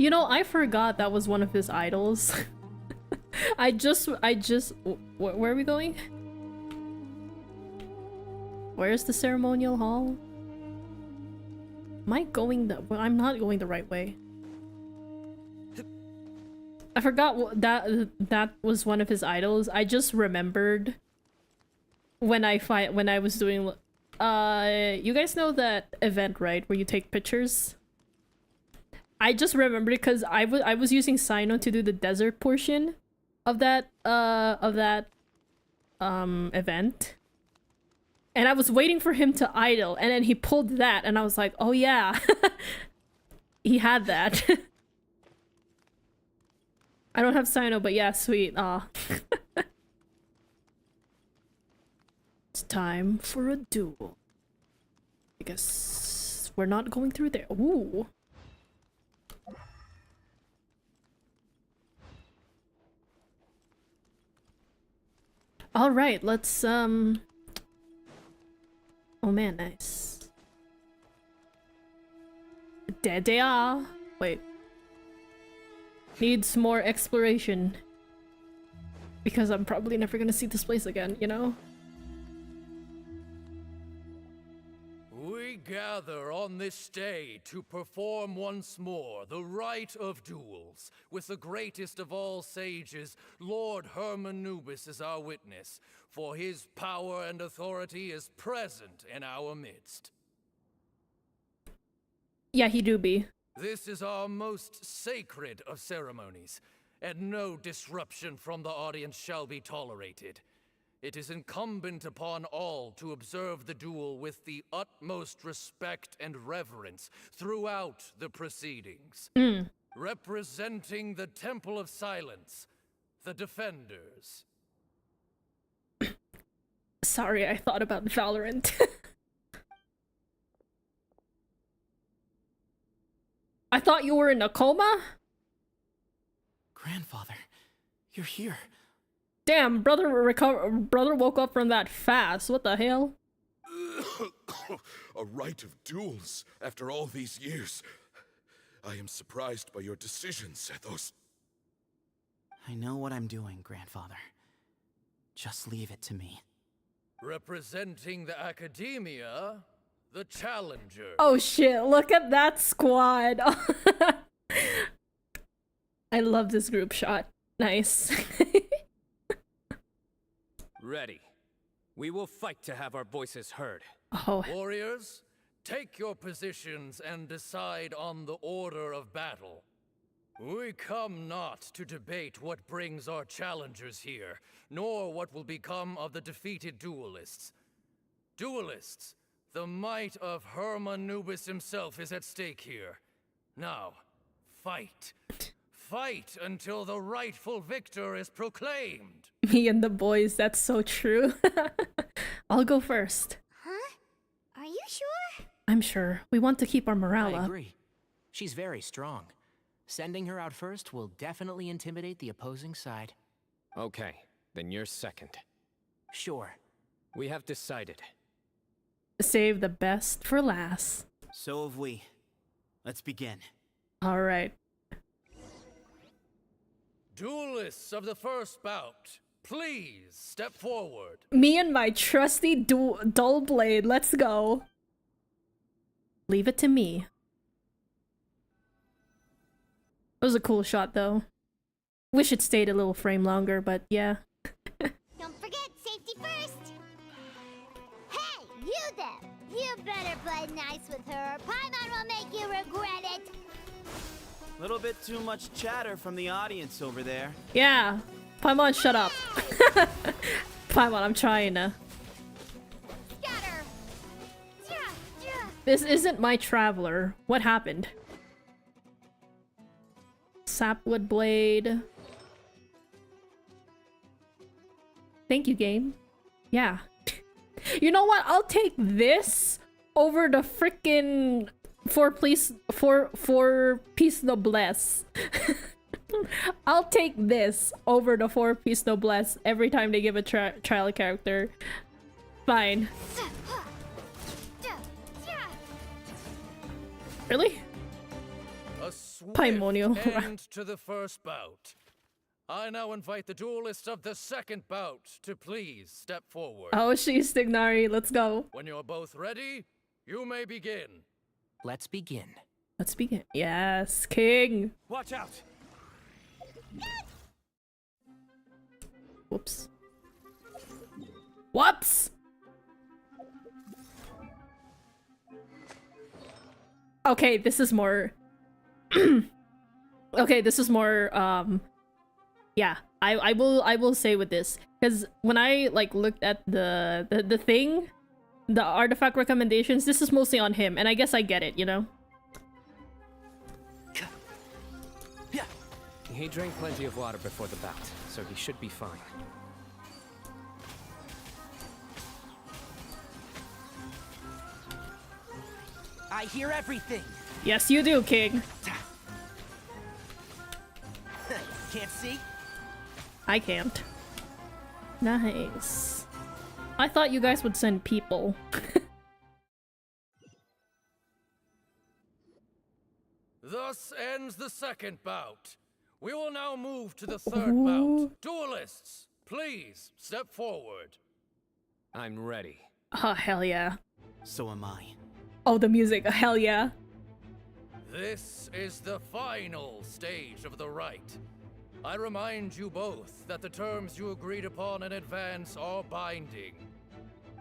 You know, I forgot that was one of his idols. I just, where are we going? Where's the ceremonial hall? Am I going the, well, I'm not going the right way. I forgot what that was one of his idols. I just remembered when I was doing, you guys know that event, right? Where you take pictures? I just remembered because I was using Cyno to do the desert portion of that event. And I was waiting for him to idle, and then he pulled that, and I was like, oh yeah. He had that. I don't have Cyno, but yeah, sweet. Aw. It's time for a duel. I guess We're not going through there. Ooh. All right, let's oh man, nice. There they are. Wait. Needs more exploration. Because I'm probably never gonna see this place again, you know? We gather on this day to perform once more the rite of duels, with the greatest of all sages, Lord Hermanubis, as our witness, for his power and authority is present in our midst. Yeah, he do be. This is our most sacred of ceremonies, and no disruption from the audience shall be tolerated. It is incumbent upon all to observe the duel with the utmost respect and reverence throughout the proceedings. Representing the Temple of Silence, the Defenders. Sorry, I thought about Valorant. I thought you were in a coma? Grandfather, you're here. Damn, brother woke up from that fast. What the hell? A rite of duels after all these years. I am surprised by your decisions, Ethos. I know what I'm doing, Grandfather. Just leave it to me. Representing the Academia, the Challenger. Oh shit, look at that squad. I love this group shot. Nice. Ready. We will fight to have our voices heard. Oh. Warriors, take your positions and decide on the order of battle. We come not to debate what brings our challengers here, nor what will become of the defeated duelists. Duelists, the might of Hermanubis himself is at stake here. Now, fight. Fight until the rightful victor is proclaimed. Me and the boys, that's so true. I'll go first. Huh? Are you sure? I'm sure. We want to keep our morale I up. agree. She's very strong. Sending her out first will definitely intimidate the opposing side. Okay, then you're second. Sure. We have decided. Save the best for last. So have we. Let's begin. All right. Duelists of the first bout, please step forward. Me and my trusty dull blade. Let's go. Leave it to me. It was a cool shot, though. Wish it stayed a little frame longer, but yeah. Don't forget, safety first! Hey, you there! You better play nice with her, or Paimon will make you regret it! Little bit too much chatter from the audience over there. Yeah. Paimon, shut up. Paimon, I'm trying to. Scatter. This isn't my traveler. What happened? Sapwood blade. Thank you, game. Yeah. You know what? I'll take this over the frickin' four piece noblesse. I'll take this over the 4-piece noblesse every time they give a trial character. Fine. Really? A swift Paimonial. end to the first bout. I now invite the duelists of the second bout to please step forward. Oh, she's Stignari. Let's go. When you're both ready, you may begin. Let's begin. Let's begin. Yes, king. Watch out. Whoops. Whoops! Okay, this is more... okay, this is more, yeah, I will say with this, because when I, like, looked at the thing, the artifact recommendations, this is mostly on him, and I guess I get it, you know? He drank plenty of water before the bout, so he should be fine. I hear everything. Yes, you do, King. Can't see? I can't. Nice. I thought you guys would send people. Thus ends the second bout. We will now move to the third bout. Duelists, please step forward. I'm ready. Oh, hell yeah. So am I. Oh, the music. Hell yeah. This is the final stage of the rite. I remind you both that the terms you agreed upon in advance are binding.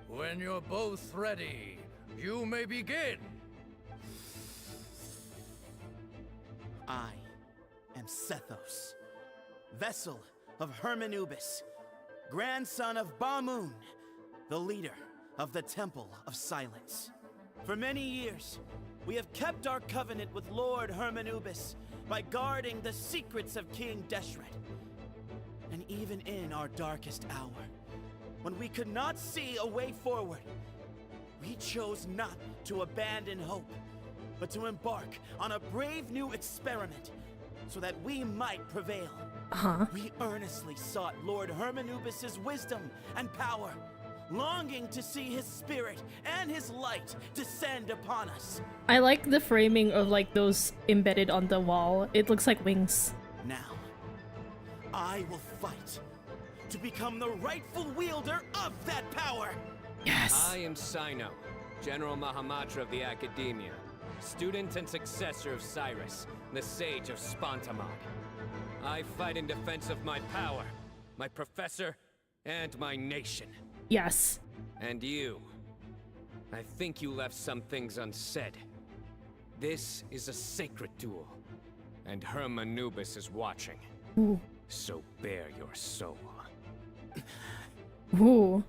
When you're both ready, you may begin. I am Sethos, vessel of Hermanubis, grandson of Bamoon, the leader of the Temple of Silence. For many years, we have kept our covenant with Lord Hermanubis by guarding the secrets of King Deshret. And even in our darkest hour, when we could not see a way forward, we chose not to abandon hope, but to embark on a brave new experiment so that we might prevail. We earnestly sought Lord Hermanubis' wisdom and power, longing to see his spirit and his light descend upon us. I like the framing of like those embedded on the wall. It looks like wings. Now, I will fight to become the rightful wielder of that power. Yes. I am Cyno, General Mahamatra of the Academia, student and successor of Cyrus, the Sage of Spontamod. I fight in defense of my power, my professor, and my nation. Yes. And you. I think you left some things unsaid. This is a sacred duel, and Hermanubis is watching. Ooh. So bare your soul. Ooh.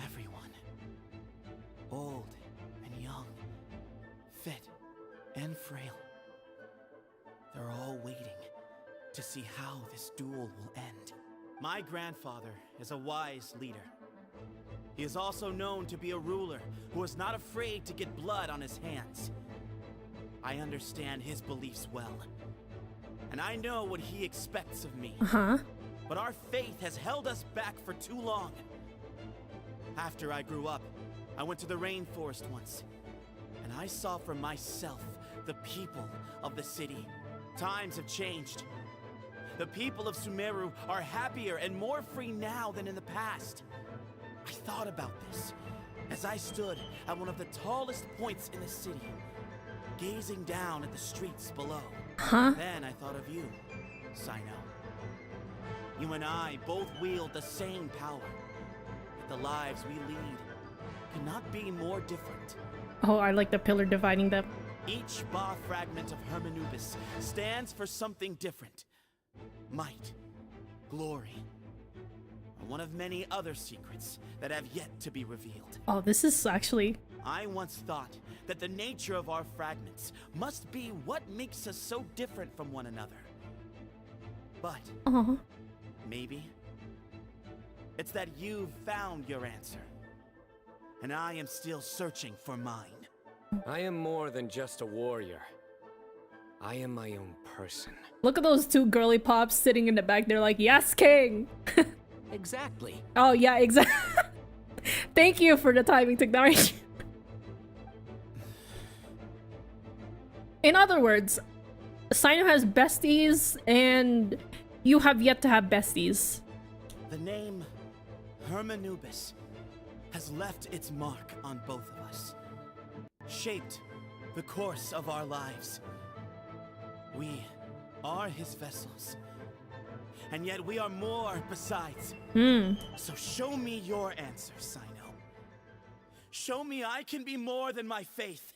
Everyone, old and young, fit and frail, they're all waiting to see how this duel will end. My grandfather is a wise leader. He is also known to be a ruler who is not afraid to get blood on his hands. I understand his beliefs well, and I know what he expects of me. But our faith has held us back for too long. After I grew up, I went to the rainforest once, and I saw for myself the people of the city. Times have changed. The people of Sumeru are happier and more free now than in the past. I thought about this as I stood at one of the tallest points in the city, gazing down at the streets below. Then I thought of you, Cyno. You and I both wield the same power, but the lives we lead could not be more different. Oh, I like the pillar dividing them. Each Ba fragment of Hermanubis stands for something different. Might, glory, one of many other secrets that have yet to be revealed. Oh, this is actually... I once thought that the nature of our fragments must be what makes us so different from one another. But maybe it's that you've found your answer, and I am still searching for mine. I am more than just a warrior. I am my own person. Look at those two girly pops sitting in the back. They're like, yes, king! Exactly. Oh, yeah, exactly. Thank you for the timing technology. In other words, Cyno has besties, and you have yet to have besties. The name Hermanubis has left its mark on both of us, shaped the course of our lives. We are his vessels, and yet we are more besides. So show me your answer, Cyno. Show me I can be more than my faith,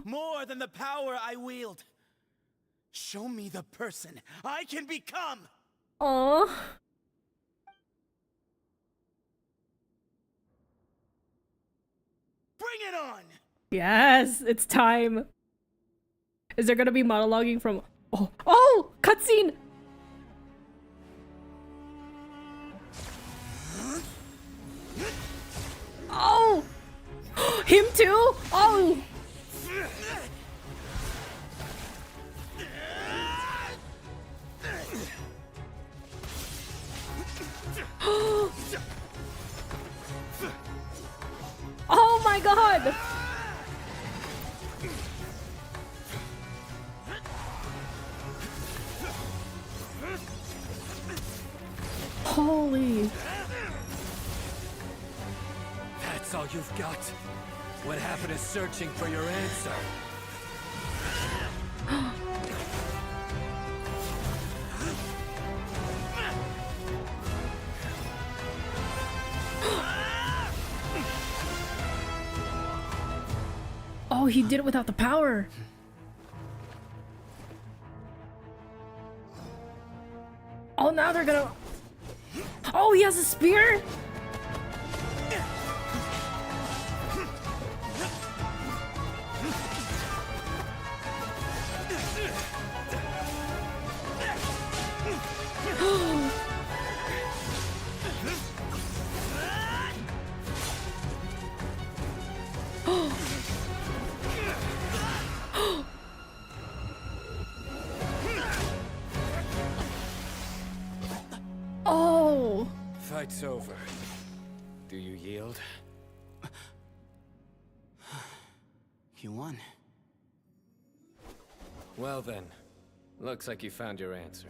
more than the power I wield. Show me the person I can become. Aww. Bring it on! Yes, it's time. Is there gonna be monologuing from... Oh, cutscene! Oh! Him too? Oh! Oh my god! Holy. That's all you've got? What happened to searching for your answer? Oh, he did it without the power. Oh, now they're gonna... Oh, he has a spear? Oh! Fight's over. Do you yield? You won. Well then, looks like you found your answer.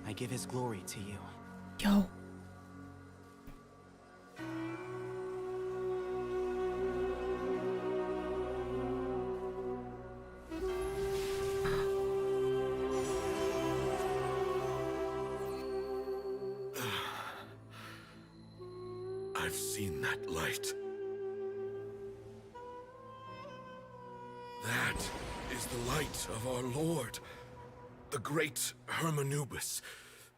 I give his glory to you. Yo. I've seen that light. That is the light of our Lord, the great Hermanubis,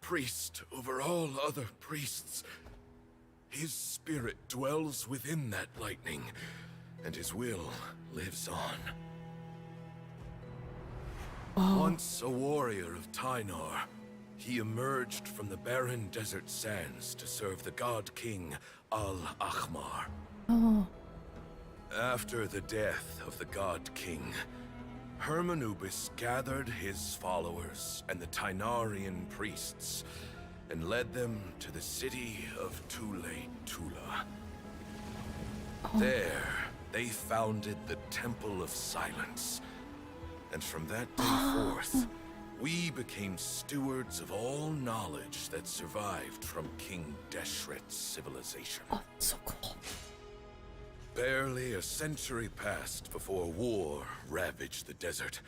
priest over all other priests. His spirit dwells within that lightning, and his will lives on. Once a warrior of Tynar, he emerged from the barren desert sands to serve the god king Al-Ahmar. Oh. After the death of the god king, Hermanubis gathered his followers and the Tynarian priests and led them to the city of Tule-Tula. There, they founded the Temple of Silence. And from that day forth, we became stewards of all knowledge that survived from King Deshret's civilization. Oh, so cool. Barely a century passed before war ravaged the desert.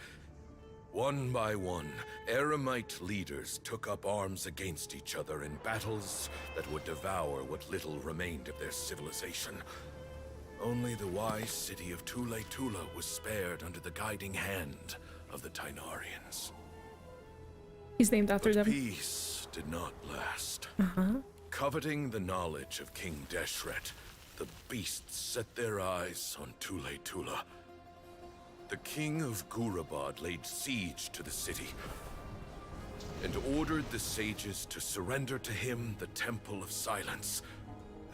One by one, Eremite leaders took up arms against each other in battles that would devour what little remained of their civilization. Only the wise city of Tule-Tula was spared under the guiding hand of the Tynarians. He's named after them. Peace did not last. Coveting the knowledge of King Deshret, the beasts set their eyes on Tule-Tula. The king of Gurabad laid siege to the city and ordered the sages to surrender to him the Temple of Silence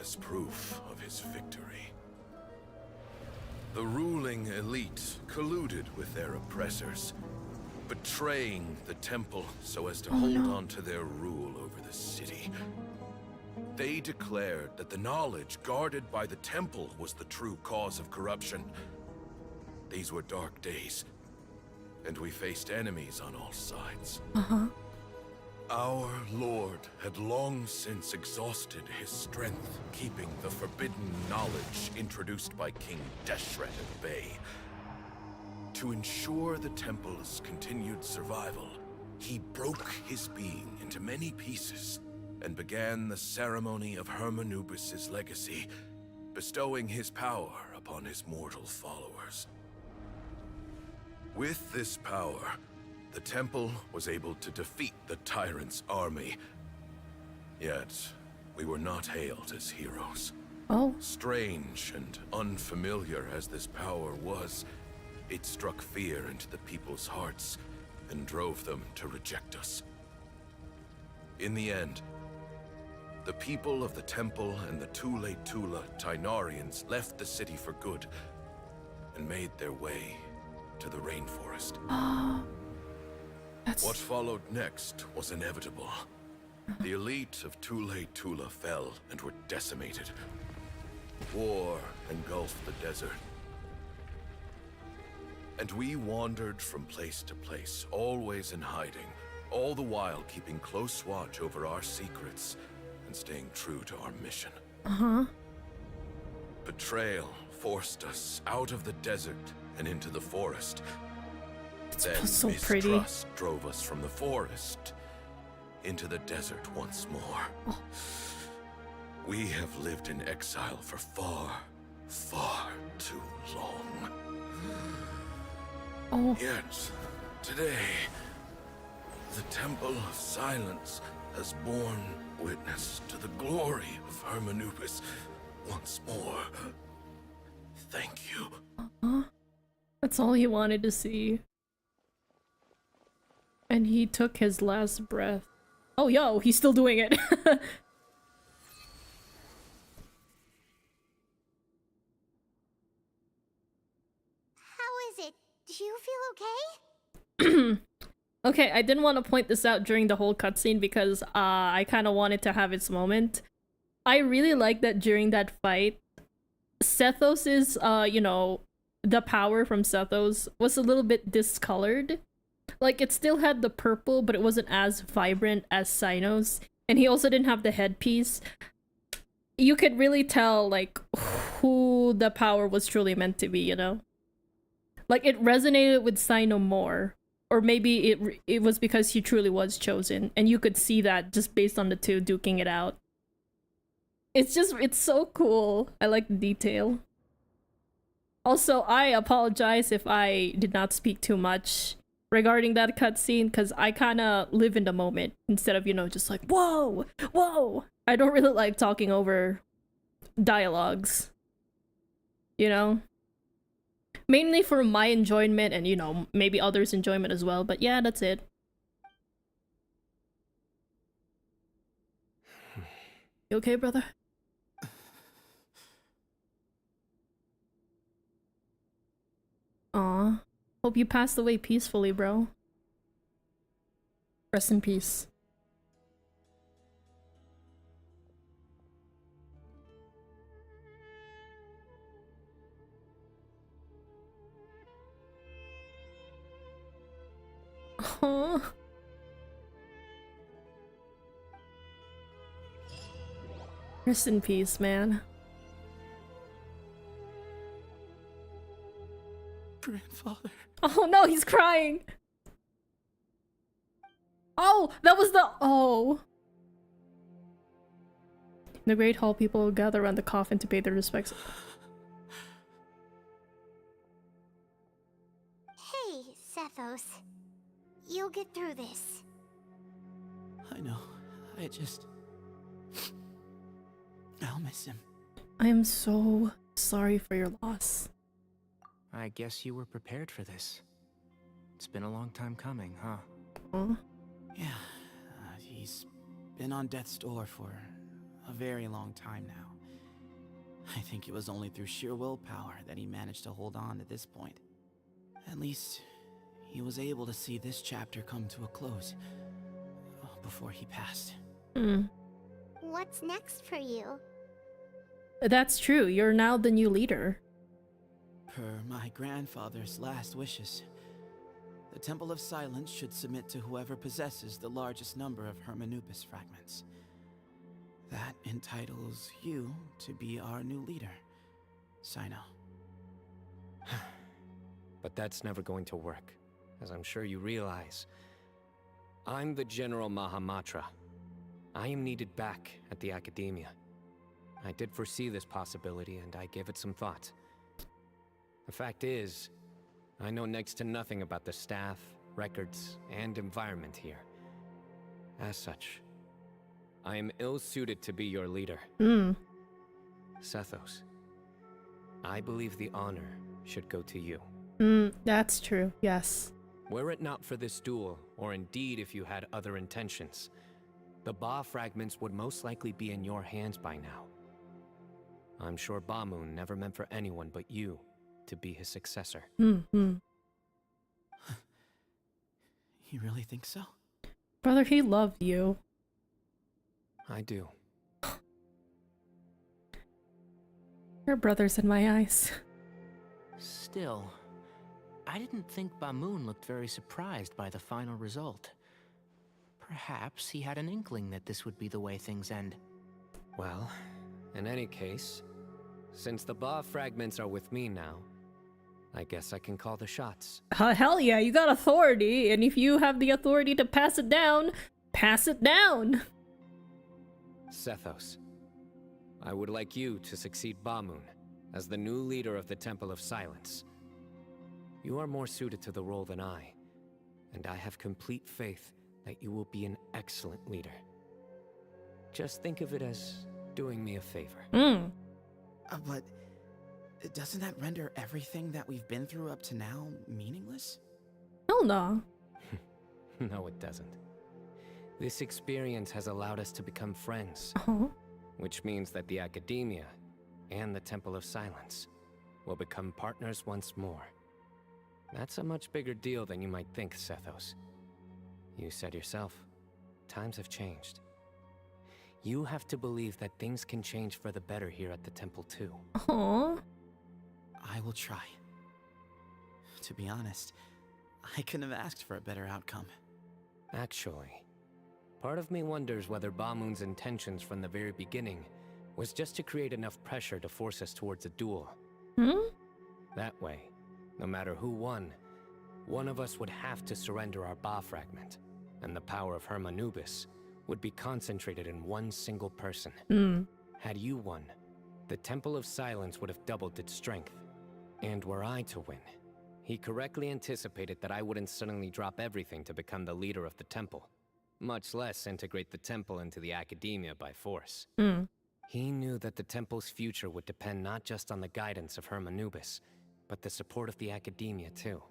as proof of his victory. The ruling elite colluded with their oppressors, betraying the temple so as to hold on to their rule over the city. They declared that the knowledge guarded by the temple was the true cause of corruption. These were dark days, and we faced enemies on all sides. Our Lord had long since exhausted his strength, keeping the forbidden knowledge introduced by King Deshret at bay. To ensure the temple's continued survival, he broke his being into many pieces and began the ceremony of Hermanubis' legacy, bestowing his power upon his mortal followers. With this power, the temple was able to defeat the tyrant's army. Yet, we were not hailed as heroes. Strange and unfamiliar as this power was, it struck fear into the people's hearts and drove them to reject us. In the end, the people of the temple and the Tule Tula Tainarians left the city for good and made their way to the rainforest. What followed next was inevitable. The elite of Tule Tula fell and were decimated. War engulfed the desert. And we wandered from place to place, always in hiding, all the while keeping close watch over our secrets and staying true to our mission. Betrayal forced us out of the desert and into the forest. Then so pretty. mistrust drove us from the forest into the desert once more. We have lived in exile for far, far too long. Yet, today, the Temple of Silence has borne witness to the glory of Hermanubis once more. Thank you. That's all he wanted to see. And he took his last breath. Oh, yo, he's still doing it. How is it? Do you feel okay? Okay, I didn't want to point this out during the whole cutscene because I kind of wanted to have its moment. I really like that during that fight, Sethos's, you know, the power from Sethos was a little bit discolored. Like, it still had the purple, but it wasn't as vibrant as Cyno's. And he also didn't have the headpiece. You could really tell, like, who the power was truly meant to be, you know? Like, it resonated with Cyno more. Or maybe it was because he truly was chosen. And you could see that just based on the two duking it out. It's just, it's so cool. I like the detail. Also, I apologize if I did not speak too much regarding that cutscene, because I kind of live in the moment instead of, you know, just like, whoa, whoa. I don't really like talking over dialogues, you know? Mainly for my enjoyment and, you know, maybe others' enjoyment as well, but yeah, that's it. You okay, brother? Aw. Hope you passed away peacefully, bro. Rest in peace. Aww. Rest in peace, man. Grandfather. Oh no, he's crying! Oh, that was the— oh. In the Great Hall, people gather around the coffin to pay their respects. Hey, Sethos. You'll get through this. I know. I'll miss him. I am so sorry for your loss. I guess you were prepared for this. It's been a long time coming, huh? Yeah, he's been on death's door for a very long time now. I think it was only through sheer willpower that he managed to hold on to this point. At least, he was able to see this chapter come to a close before he passed. What's next for you? That's true, you're now the new leader. Per my grandfather's last wishes, the Temple of Silence should submit to whoever possesses the largest number of Hermanubis fragments. That entitles you to be our new leader, Cyno. But that's never going to work, as I'm sure you realize. I'm the General Mahamatra. I am needed back at the Academia. I did foresee this possibility, and I gave it some thought. The fact is, I know next to nothing about the staff, records, and environment here. As such, I am ill-suited to be your leader. Sethos, I believe the honor should go to you. That's true, yes. Were it not for this duel, or indeed if you had other intentions, the Ba fragments would most likely be in your hands by now. I'm sure Bamoon never meant for anyone but you to be his successor. Mm-hmm. You really think so? Brother, he loved you. I do. You're brothers in my eyes. Still, I didn't think Bamoon looked very surprised by the final result. Perhaps he had an inkling that this would be the way things end. Well, in any case, since the Ba fragments are with me now, I guess I can call the shots. Hell yeah, you got authority, and if you have the authority to pass it down, pass it down! Sethos, I would like you to succeed Bamoon as the new leader of the Temple of Silence. You are more suited to the role than I, and I have complete faith that you will be an excellent leader. Just think of it as doing me a favor. But doesn't that render everything that we've been through up to now meaningless? Hell no. No, it doesn't. This experience has allowed us to become friends, which means that the Academia and the Temple of Silence will become partners once more. That's a much bigger deal than you might think, Sethos. You said yourself, times have changed. You have to believe that things can change for the better here at the temple too. Aww. I will try. To be honest, I couldn't have asked for a better outcome. Actually, part of me wonders whether Bamoon's intentions from the very beginning was just to create enough pressure to force us towards a duel. That way, no matter who won, one of us would have to surrender our Ba fragment, and the power of Hermanubis would be concentrated in one single person. Had you won, the Temple of Silence would have doubled its strength. And were I to win, he correctly anticipated that I wouldn't suddenly drop everything to become the leader of the temple, much less integrate the temple into the Academia by force. He knew that the temple's future would depend not just on the guidance of Hermanubis, but the support of the Academia too.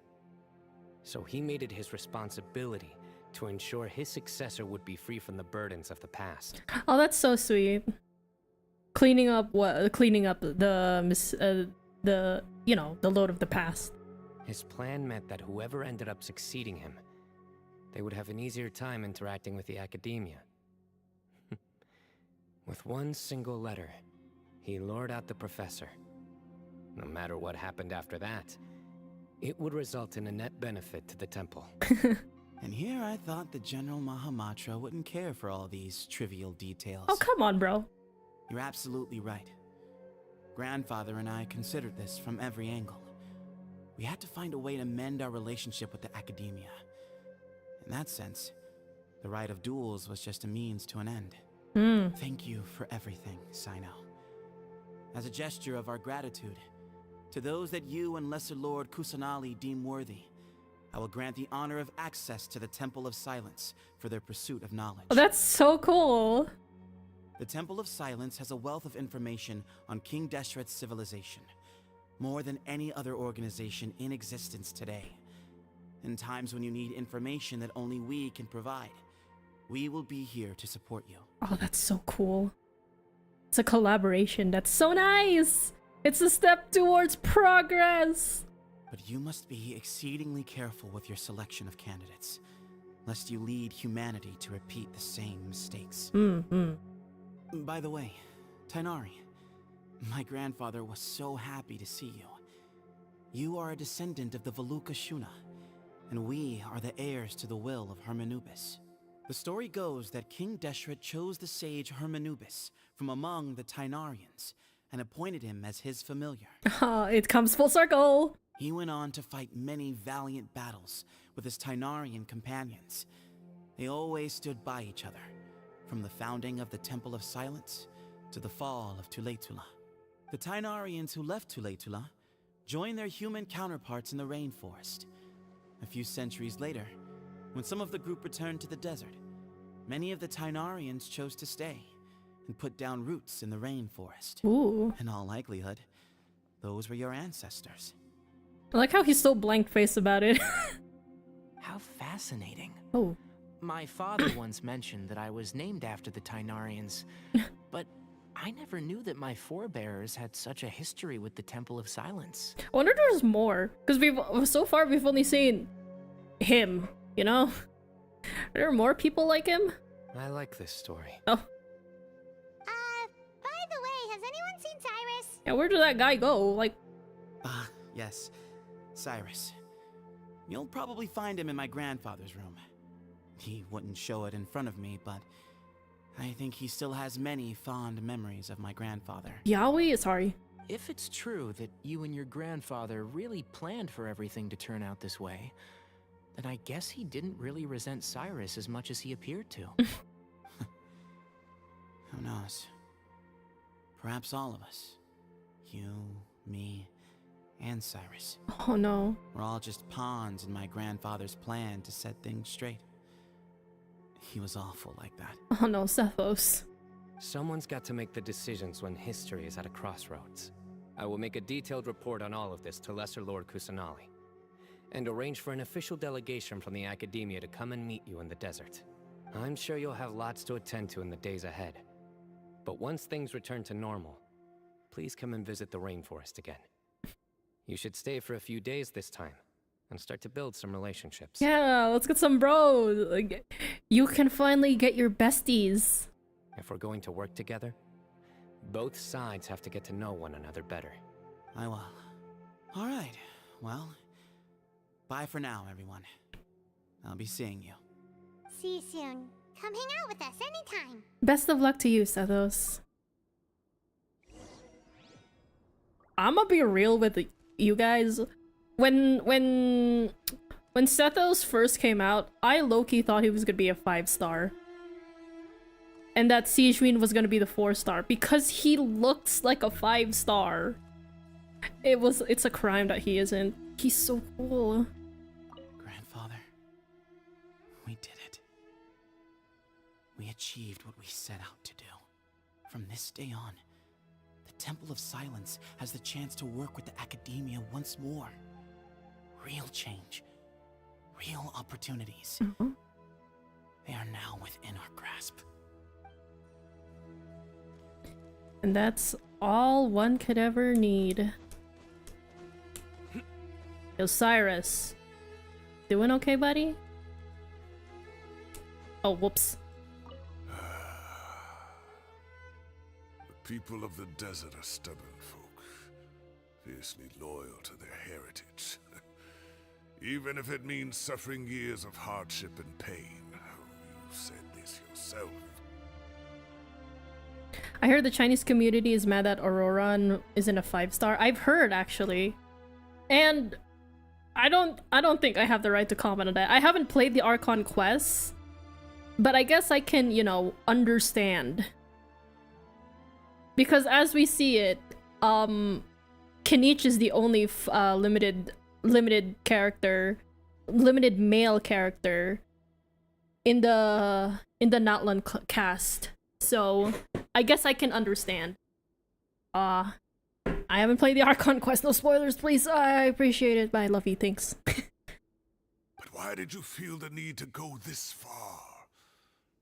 So he made it his responsibility to ensure his successor would be free from the burdens of the past. Oh, that's so sweet. Cleaning up what? Cleaning up the you know, the load of the past. His plan meant that whoever ended up succeeding him, they would have an easier time interacting with the Academia. With one single letter, he lured out the professor. No matter what happened after that, it would result in a net benefit to the temple. And here I thought the General Mahamatra wouldn't care for all these trivial details. Oh, come on, bro. You're absolutely right. Grandfather and I considered this from every angle. We had to find a way to mend our relationship with the Academia. In that sense, the right of duels was just a means to an end. Thank you for everything, Cyno. As a gesture of our gratitude, to those that you and Lesser Lord Kusanali deem worthy, I will grant the honor of access to the Temple of Silence for their pursuit of knowledge. Oh, that's so cool. The Temple of Silence has a wealth of information on King Deshret's civilization, more than any other organization in existence today. In times when you need information that only we can provide, we will be here to support you. Oh, that's so cool. It's a collaboration. That's so nice. It's a step towards progress. But you must be exceedingly careful with your selection of candidates, lest you lead humanity to repeat the same mistakes. By the way, Tainari, my grandfather was so happy to see you. You are a descendant of the Veluka Shuna, and we are the heirs to the will of Hermanubis. The story goes that King Deshret chose the sage Hermanubis from among the Tainarians and appointed him as his familiar. It comes full circle. He went on to fight many valiant battles with his Tainarian companions. They always stood by each other, from the founding of the Temple of Silence to the fall of Tuletula. The Tainarians who left Tuletula joined their human counterparts in the rainforest. A few centuries later, when some of the group returned to the desert, many of the Tainarians chose to stay and put down roots in the rainforest. Ooh. In all likelihood, those were your ancestors. I like how he's so blank-faced about it. How fascinating. Oh. my father once mentioned that I was named after the Tainarians, but I never knew that my forebears had such a history with the Temple of Silence. I wonder if there's more, because so far we've only seen him, you know? Are there more people like him? I like this story. Oh. By the way, has anyone seen Cyrus? Yeah, where did that guy go? Like... Yes. Cyrus. You'll probably find him in my grandfather's room. He wouldn't show it in front of me, but I think he still has many fond memories of my grandfather. Yahweh? Sorry. If it's true that you and your grandfather really planned for everything to turn out this way, then I guess he didn't really resent Cyrus as much as he appeared to. Who knows? Perhaps all of us. You, me, and Cyrus. Oh no. We're all just pawns in my grandfather's plan to set things straight. He was awful like that. Oh no, Sethos. Someone's got to make the decisions when history is at a crossroads. I will make a detailed report on all of this to Lesser Lord Kusanali, and arrange for an official delegation from the Academia to come and meet you in the desert. I'm sure you'll have lots to attend to in the days ahead. But once things return to normal, please come and visit the rainforest again. You should stay for a few days this time, and start to build some relationships. Yeah, let's get some bros. Like, you can finally get your besties. If we're going to work together, both sides have to get to know one another better. I will. Alright, well, bye for now, everyone. I'll be seeing you. See you soon. Come hang out with us anytime. Best of luck to you, Sethos. I'm gonna be real with you guys. When Sethos first came out, I low-key thought he was gonna be a 5-star. And that Siegewin was gonna be the 4-star because he looks like a 5-star. It's a crime that he isn't. He's so cool. Grandfather, we did it. We achieved what we set out to do. From this day on, the Temple of Silence has the chance to work with the Academia once more. Real change. Real opportunities. They are now within our grasp. And that's all one could ever need. Yo, Cyrus. Doing okay, buddy? Oh, whoops. The people of the desert are stubborn folk, fiercely loyal to their heritage. Even if it means suffering years of hardship and pain. Oh, you said this yourself. I heard the Chinese community is mad that Aurora isn't a 5-star. I've heard, actually. And I don't think I have the right to comment on that. I haven't played the Archon quests, but I guess I can, you know, understand. Because as we see it, Kinich is the only limited male character in the Natlan cast. So I guess I can understand. I haven't played the Archon quest. No spoilers, please. I appreciate it. Bye, Lofi. Thanks. But why did you feel the need to go this far?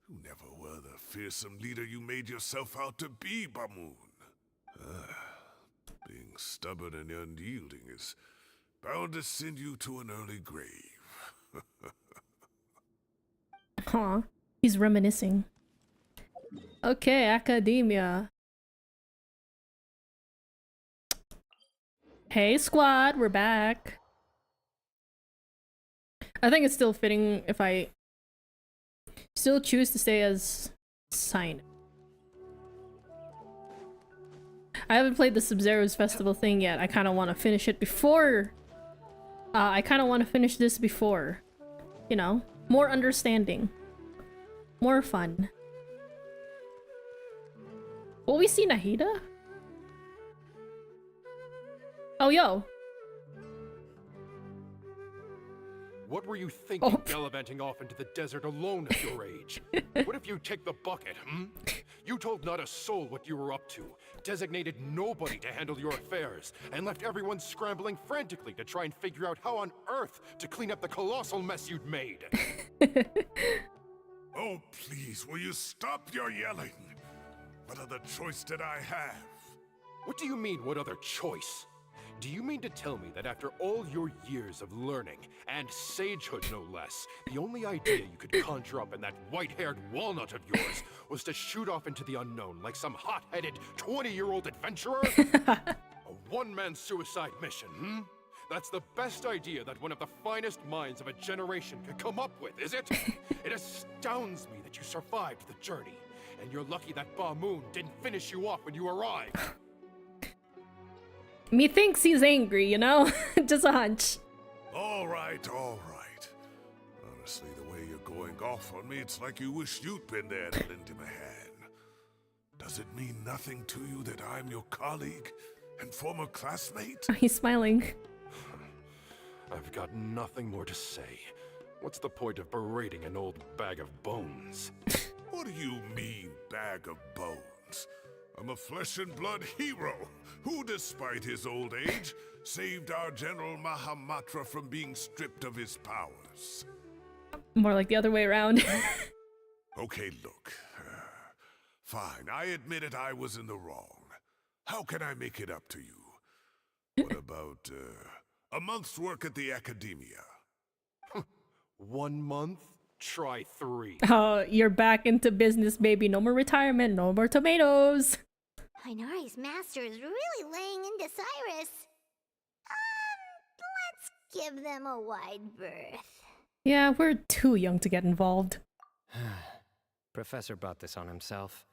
You never were the fearsome leader you made yourself out to be, Bamoon. Being stubborn and unyielding is bound to send you to an early grave. Aw, he's reminiscing. Okay, Academia. Hey squad, we're back. I think it's still fitting if I still choose to stay as Sign. I haven't played the Sub-Zero's festival thing yet. I kind of want to finish it before. I kind of want to finish this before. You know, more understanding. More fun. Will we see Nahida? Oh, yo. What were you thinking, gallivanting off into the desert alone at your age? What if you take the bucket, You told not a soul what you were up to, designated nobody to handle your affairs, and left everyone scrambling frantically to try and figure out how on earth to clean up the colossal mess you'd made. Oh, please, will you stop your yelling? What other choice did I have? What do you mean, what other choice? Do you mean to tell me that after all your years of learning, and sagehood no less, the only idea you could conjure up in that white-haired walnut of yours was to shoot off into the unknown like some hot-headed 20-year-old adventurer? A one-man suicide mission, hmm? That's the best idea that one of the finest minds of a generation could come up with, is it? It astounds me that you survived the journey, and you're lucky that Ba Moon didn't finish you off when you arrived. Methinks he's angry, you know? Just a hunch. All right, all right. Honestly, the way you're going off on me, it's like you wish you'd been there to lend him a hand. Does it mean nothing to you that I'm your colleague and former classmate? He's smiling. I've got nothing more to say. What's the point of berating an old bag of bones? What do you mean, bag of bones? I'm a flesh and blood hero who, despite his old age, saved our General Mahamatra from being stripped of his powers. More like the other way around. Okay, look. Fine, I admit it, I was in the wrong. How can I make it up to you? What about, a month's work at the academia? 1 month? Try 3. Oh, you're back into business, baby. No more retirement, no more tomatoes. Inari's master is really laying into Cyrus. Let's give them a wide berth. Yeah, we're too young to get involved. Professor brought this on himself.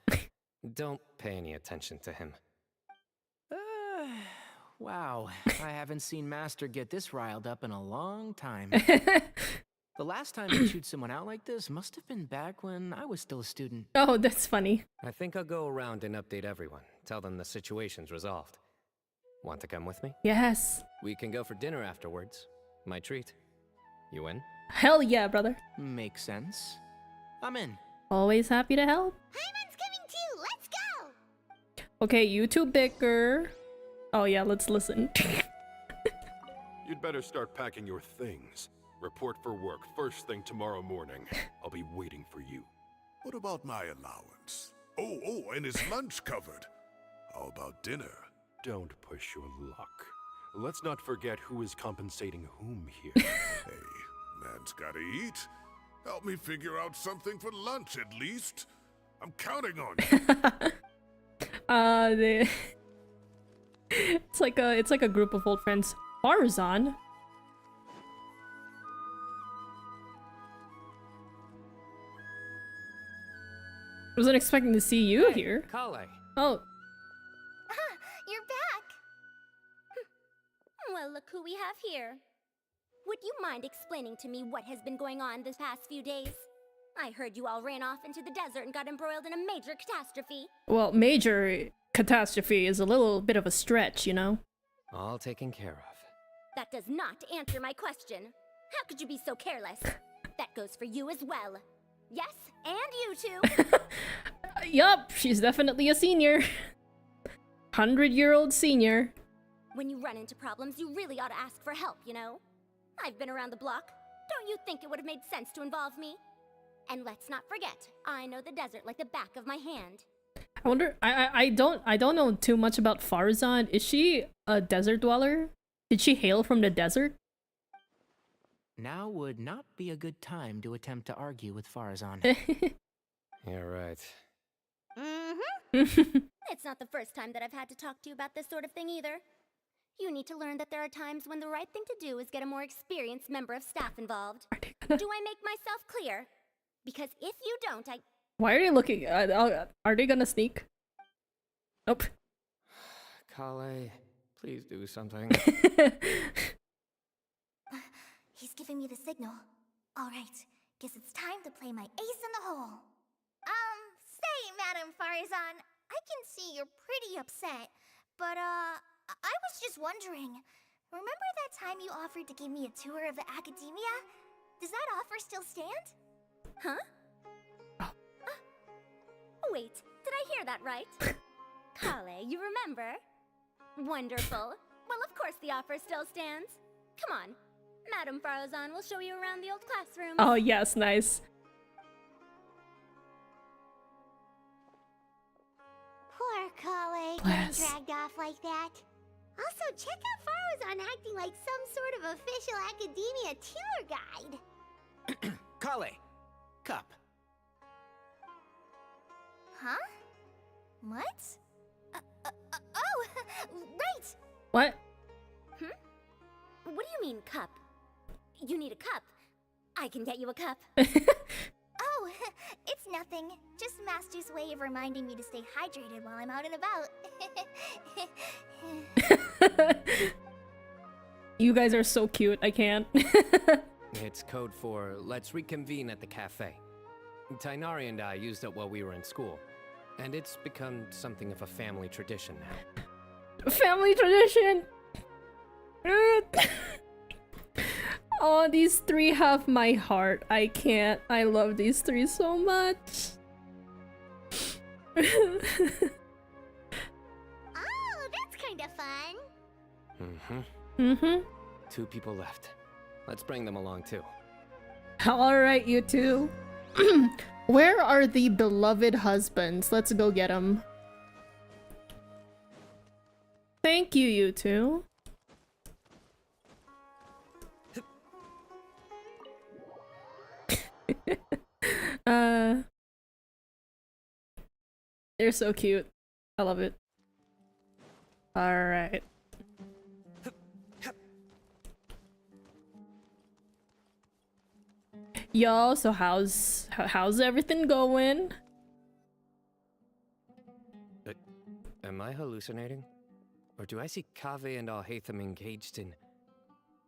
Don't pay any attention to him. Wow, I haven't seen Master get this riled up in a long time. The last time he chewed someone out like this must have been back when I was still a student. Oh, that's funny. I think I'll go around and update everyone. Tell them the situation's resolved. Want to come with me? Yes. We can go for dinner afterwards. My treat. You in? Hell yeah, brother. Makes sense. I'm in. Always happy to help. Hyman's coming too. Let's go. Okay, you two bicker. Oh yeah, let's listen. You'd better start packing your things. Report for work first thing tomorrow morning. I'll be waiting for you. What about my allowance? Oh, and is lunch covered? How about dinner? Don't push your luck. Let's not forget who is compensating whom here. Hey, man's gotta eat. Help me figure out something for lunch at least. I'm counting on you. It's like a group of old friends. Farzan? Wasn't expecting to see you here. Kale. Oh. You're back! Well, look who we have here. Would you mind explaining to me what has been going on this past few days? I heard you all ran off into the desert and got embroiled in a major catastrophe. Well, major catastrophe is a little bit of a stretch, you know? All taken care of. That does not answer my question. How could you be so careless? That goes for you as well. Yes, and you too. Yup, she's definitely a senior. 100-year-old senior. When you run into problems, you really ought to ask for help, you know? I've been around the block. Don't you think it would have made sense to involve me? And let's not forget, I know the desert like the back of my hand. I wonder, I don't know too much about Farzan. Is she a desert dweller? Did she hail from the desert? Now would not be a good time to attempt to argue with Farzan. You're right. Mm-hmm. It's not the first time that I've had to talk to you about this sort of thing either. You need to learn that there are times when the right thing to do is get a more experienced member of staff involved. Do I make myself clear? Because if you don't, Why are they looking? Are they gonna sneak? Nope. Kale, please do something. He's giving me the signal. All right, guess it's time to play my ace in the hole. Say, Madam Farzan, I can see you're pretty upset, but I was just wondering. Remember that time you offered to give me a tour of the academia? Does that offer still stand? Huh? Wait, did I hear that right? Kale, you remember? Wonderful. Well, of course the offer still stands. Come on. Madam Farzan will show you around the old classroom. Oh, yes, nice. Kale, Bless. getting dragged off like that. Also, check out Farozan acting like some sort of official academia tour guide. Kale, cup. Huh? What? Oh, right! What? What do you mean, cup? You need a cup. I can get you a cup. Oh, it's nothing. Just Master's way of reminding me to stay hydrated while I'm out and about. You guys are so cute, I can't. It's code for let's reconvene at the cafe. Tainari and I used it while we were in school, and it's become something of a family tradition now. Family tradition! Oh, these three have my heart. I can't. I love these three so much. Oh, that's kind of fun. Mm-hmm. 2 people left. Let's bring them along too. Alright, you two. Where are the beloved husbands? Let's go get them. Thank you, you two. They're so cute. I love it. Alright. Yo, so how's everything going? Am I hallucinating? Or do I see Kaveh and Alhaitham engaged in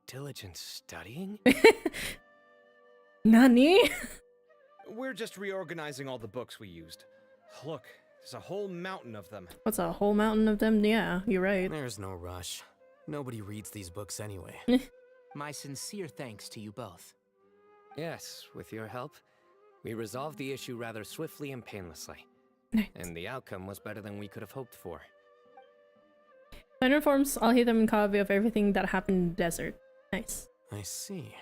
diligent studying? Nani? We're just reorganizing all the books we used. Look, there's a whole mountain of them. What's a whole mountain of them? Yeah, you're right. There's no rush. Nobody reads these books anyway. My sincere thanks to you both. Yes, with your help, we resolved the issue rather swiftly and painlessly. And the outcome was better than we could have hoped for. That informs Alhaitham and Kaveh of everything that happened in the desert. Nice. I see.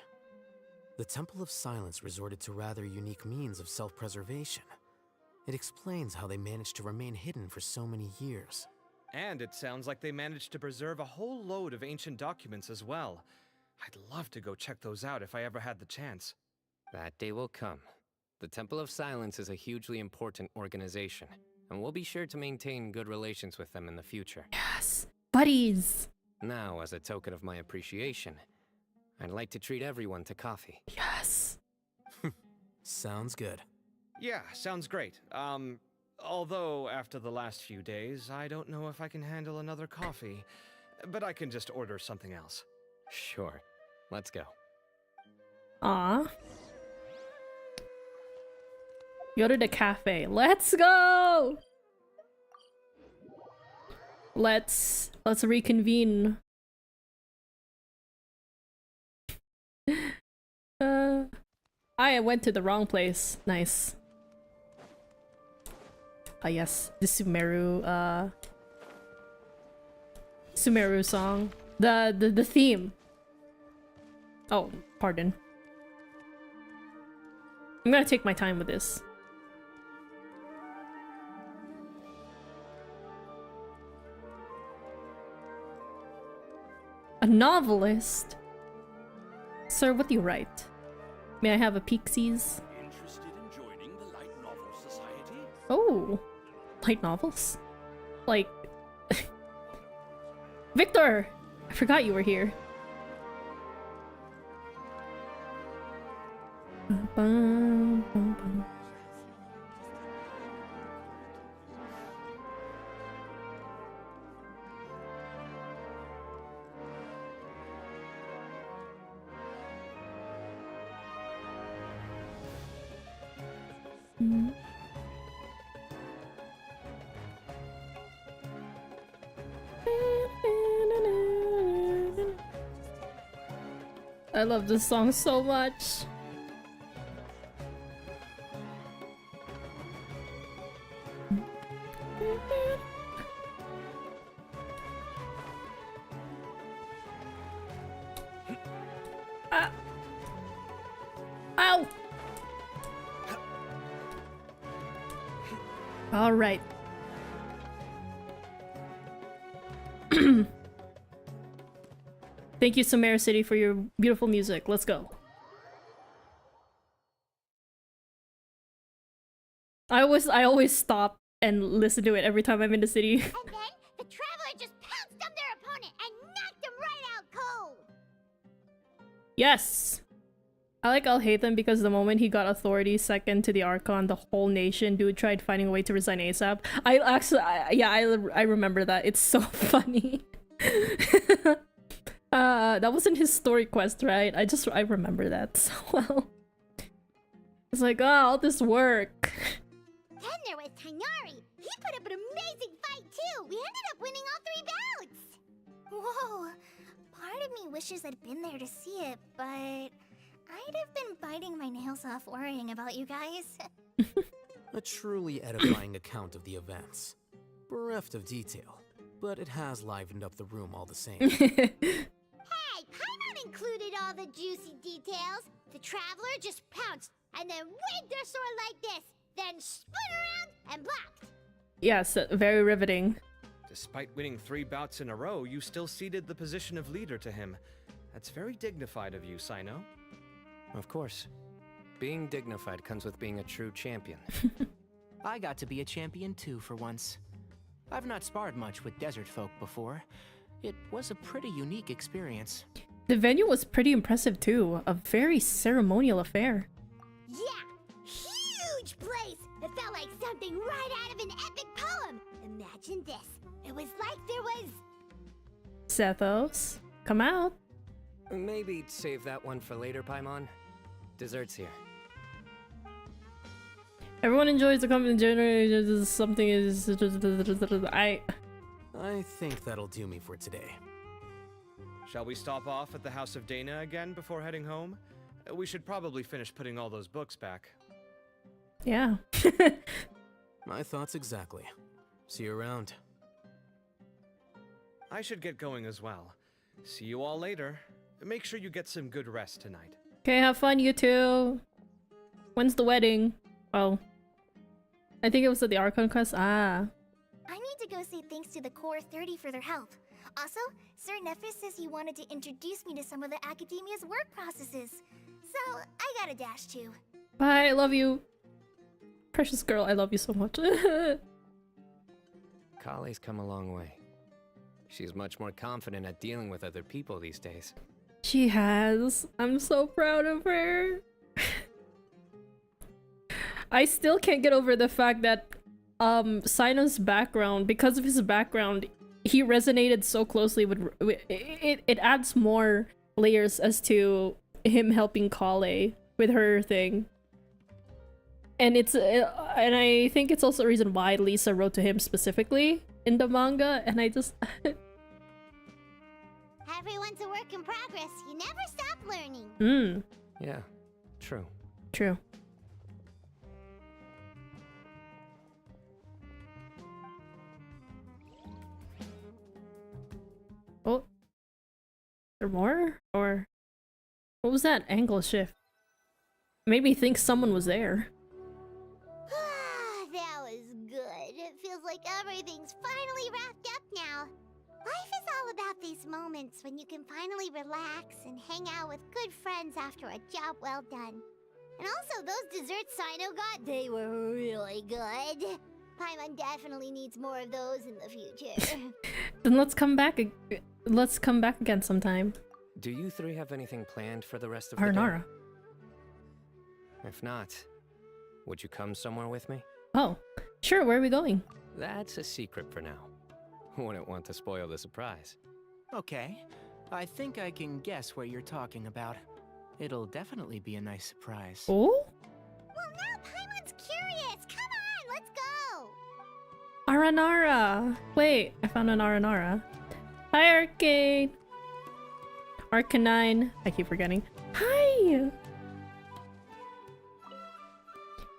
The Temple of Silence resorted to rather unique means of self-preservation. It explains how they managed to remain hidden for so many years. And it sounds like they managed to preserve a whole load of ancient documents as well. I'd love to go check those out if I ever had the chance. That day will come. The Temple of Silence is a hugely important organization, and we'll be sure to maintain good relations with them in the future. Yes! Buddies! Now, as a token of my appreciation, I'd like to treat everyone to coffee. Yes! Sounds good. Yeah, sounds great. Although after the last few days, I don't know if I can handle another coffee, but I can just order something else. Sure. Let's go. Aw. Go to the cafe. Let's go! Let's reconvene. I went to the wrong place. Nice. Ah yes, the Sumeru song. The theme. Oh, pardon. I'm gonna take my time with this. A novelist? Sir, what do you write? May I have a peeksies? Interested in joining the Light Novel Society? Oh, light novels? Like... Victor! I forgot you were here. I love this song so much. Ow! All right. Thank you, Samara City, for your beautiful music. Let's go. I always stop and listen to it every time I'm in the city. And then the traveler just pounced on their opponent and knocked him right out cold. Yes! I like I'll hate them because the moment he got authority second to the Archon, the whole nation dude tried finding a way to resign ASAP. I remember that. It's so funny. That wasn't his story quest, right? I remember that so well. It's like, oh, all this work. Then there was Tainari. He put up an amazing fight too. We ended up winning all 3 bouts. Whoa. Part of me wishes I'd been there to see it, but I'd have been biting my nails off worrying about you guys. A truly edifying account of the events. Bereft of detail, but it has livened up the room all the same. Hey, Paimon included all the juicy details. The traveler just pounced and then waved their sword like this, then spun around and blocked. Yes, very riveting. Despite winning 3 bouts in a row, you still ceded the position of leader to him. That's very dignified of you, Cyno. Of course. Being dignified comes with being a true champion. I got to be a champion too for once. I've not sparred much with desert folk before. It was a pretty unique experience. The venue was pretty impressive too. A very ceremonial affair. Yeah, huge place. It felt like something right out of an epic poem. Imagine this. It was like there was... Zethos, come out. Maybe save that one for later, Paimon. Dessert's here. Everyone enjoys the company generally. Something is... I think that'll do me for today. Shall we stop off at the House of Dana again before heading home? We should probably finish putting all those books back. Yeah. My thoughts exactly. See you around. I should get going as well. See you all later. Make sure you get some good rest tonight. Okay, have fun, you two. When's the wedding? Oh. I think it was at the Archon quest. Ah. I need to go say thanks to the Core 30 for their help. Also, Sir Nephis says he wanted to introduce me to some of the Academia's work processes. So, I gotta dash too. Bye, I love you. Precious girl, I love you so much. Kale's come a long way. She's much more confident at dealing with other people these days. She has. I'm so proud of her. I still can't get over the fact that Cyno's background, because of his background, he resonated so closely with it adds more layers as to him helping Kale with her thing. And and I think it's also a reason why Lisa wrote to him specifically in the manga, and I just Everyone's a work in progress. You never stop learning. Yeah, true. True. Oh. There more? Or what was that angle shift? Made me think someone was there. That was good. It feels like everything's finally wrapped up now. Life is all about these moments when you can finally relax and hang out with good friends after a job well done. And also, those desserts Cyno got, they were really good. Paimon definitely needs more of those in the future. Then let's come back. Let's come back again sometime. Do you three have anything planned for the rest of the Arnara. day? If not, would you come somewhere with me? Oh, sure. Where are we going? That's a secret for now. Wouldn't want to spoil the surprise. Okay, I think I can guess what you're talking about. It'll definitely be a nice surprise. Oh? Well, now Paimon's curious. Come on, let's go. Aranara. Wait, I found an Aranara. Hi, Arcade. Arcanine. I keep forgetting. Hi.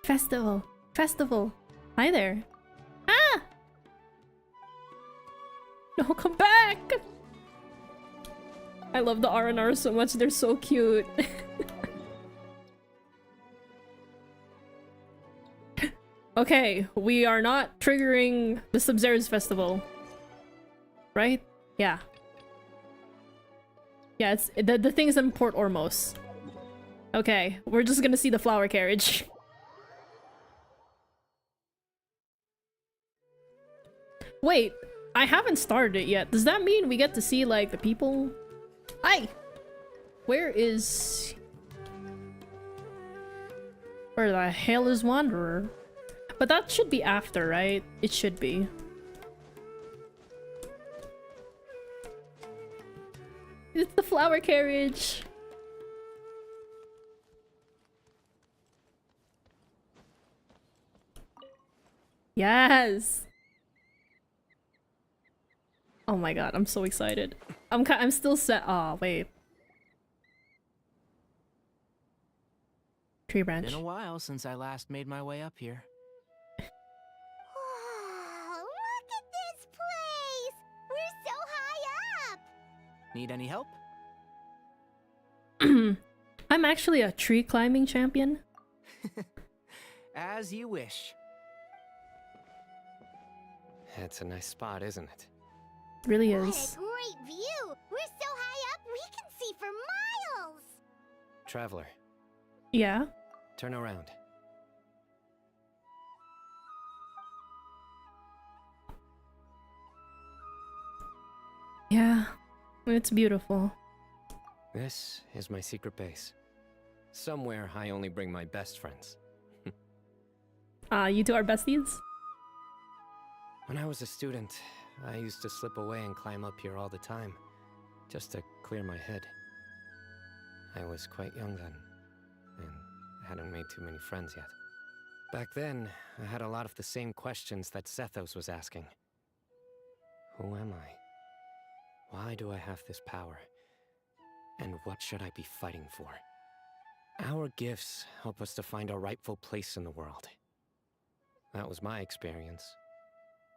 Festival. Festival. Hi there. Ah! No, come back! I love the Aranara so much. They're so cute. Okay, we are not triggering the Sub-Zero's festival. Right? Yeah. Yeah, it's the thing's in Port Ormos. Okay, we're just gonna see the flower carriage. Wait, I haven't started it yet. Does that mean we get to see, like, the people? Hi! Where the hell is Wanderer? But that should be after, right? It should be. It's the flower carriage! Yes! Oh my god, I'm so excited. I'm still set. Oh, wait. Tree branch. Been a while since I last made my way up here. Wow, look at this place! We're so high up! Need any help? I'm actually a tree climbing champion. As you wish. It's a nice spot, isn't it? Really What is. a great view! We're so high up, we can see for miles! Traveler, Yeah? turn around. Yeah. It's beautiful. This is my secret base. Somewhere I only bring my best friends. You two are besties? When I was a student, I used to slip away and climb up here all the time, just to clear my head. I was quite young then, and hadn't made too many friends yet. Back then, I had a lot of the same questions that Sethos was asking. Who am I? Why do I have this power? And what should I be fighting for? Our gifts help us to find our rightful place in the world. That was my experience.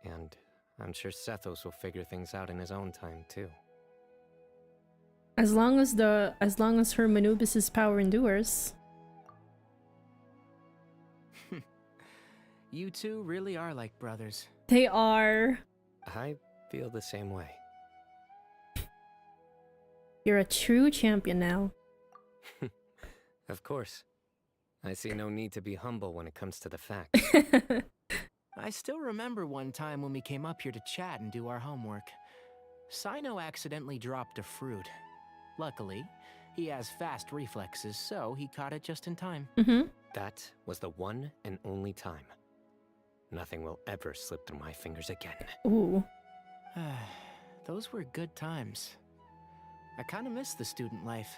And I'm sure Sethos will figure things out in his own time, too. As long as her Manubis' power endures. You two really are like brothers. They are. I feel the same way. You're a true champion now. Of course. I see no need to be humble when it comes to the facts. I still remember one time when we came up here to chat and do our homework. Cyno accidentally dropped a fruit. Luckily, he has fast reflexes, so he caught it just in time. That was the one and only time. Nothing will ever slip through my fingers again. Ooh. Those were good times. I kind of miss the student life.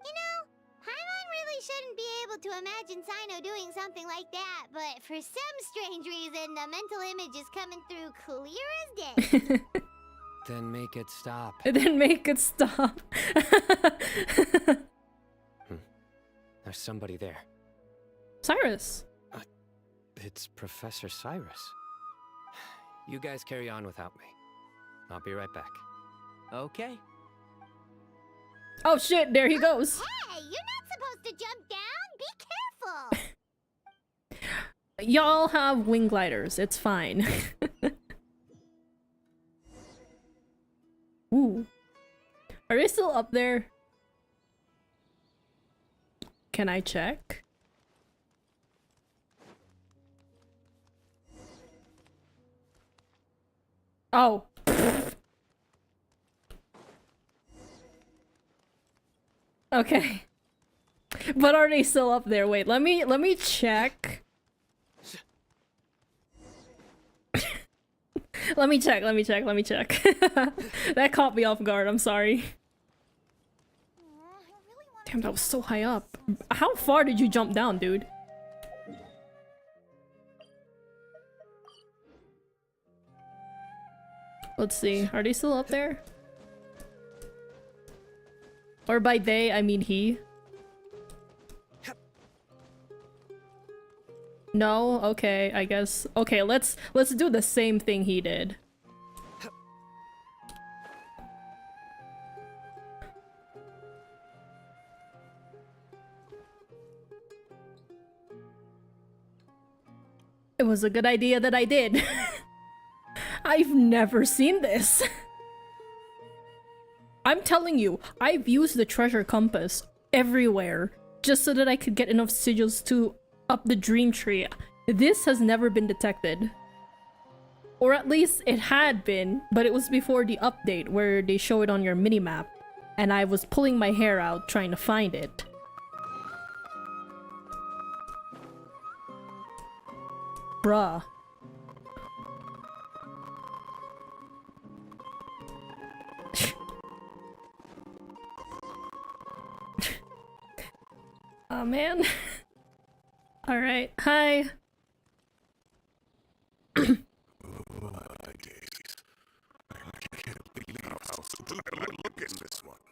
You know, Paimon really shouldn't be able to imagine Cyno doing something like that, but for some strange reason, the mental image is coming through clear as day. Then make it stop. Then make it stop. There's somebody there. Cyrus. It's Professor Cyrus. You guys carry on without me. I'll be right back. Okay. Oh shit, there he goes. Hey, you're not supposed to jump down. Be careful. Y'all have wing gliders. It's fine. Ooh. Are they still up there? Can I check? Oh. Okay. But are they still up there? Wait, let me check. let me check. That caught me off guard, I'm sorry. Damn, that was so high up. How far did you jump down, dude? Let's see, are they still up there? Or by they, I mean he. No? Okay, I guess. Okay, let's do the same thing he did. It was a good idea that I did. I've never seen this. I'm telling you, I've used the treasure compass everywhere just so that I could get enough sigils to up the dream tree. This has never been detected. Or at least it had been, but it was before the update where they show it on your minimap. And I was pulling my hair out trying to find it. Bruh. Oh man. Alright, hi.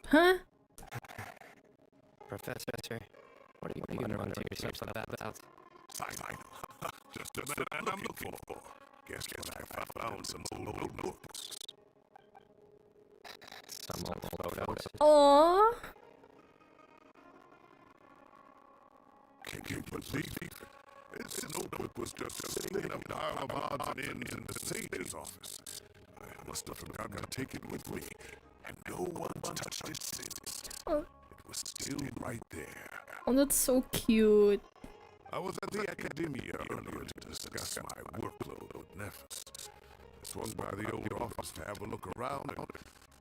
Huh? Professor, what are you wondering to yourself about? Just the man I'm looking for. Guess what I found? Some old books. Some old photos. Aww. Can you believe it? This notebook was just sitting in a pile of odds and ends in the sage's office. I must have forgotten to take it with me, and no one's touched it since. Oh. It was still right there. Oh, that's so cute. I was at the academia earlier to discuss my workload with Nephis. I swung by the old office to have a look around and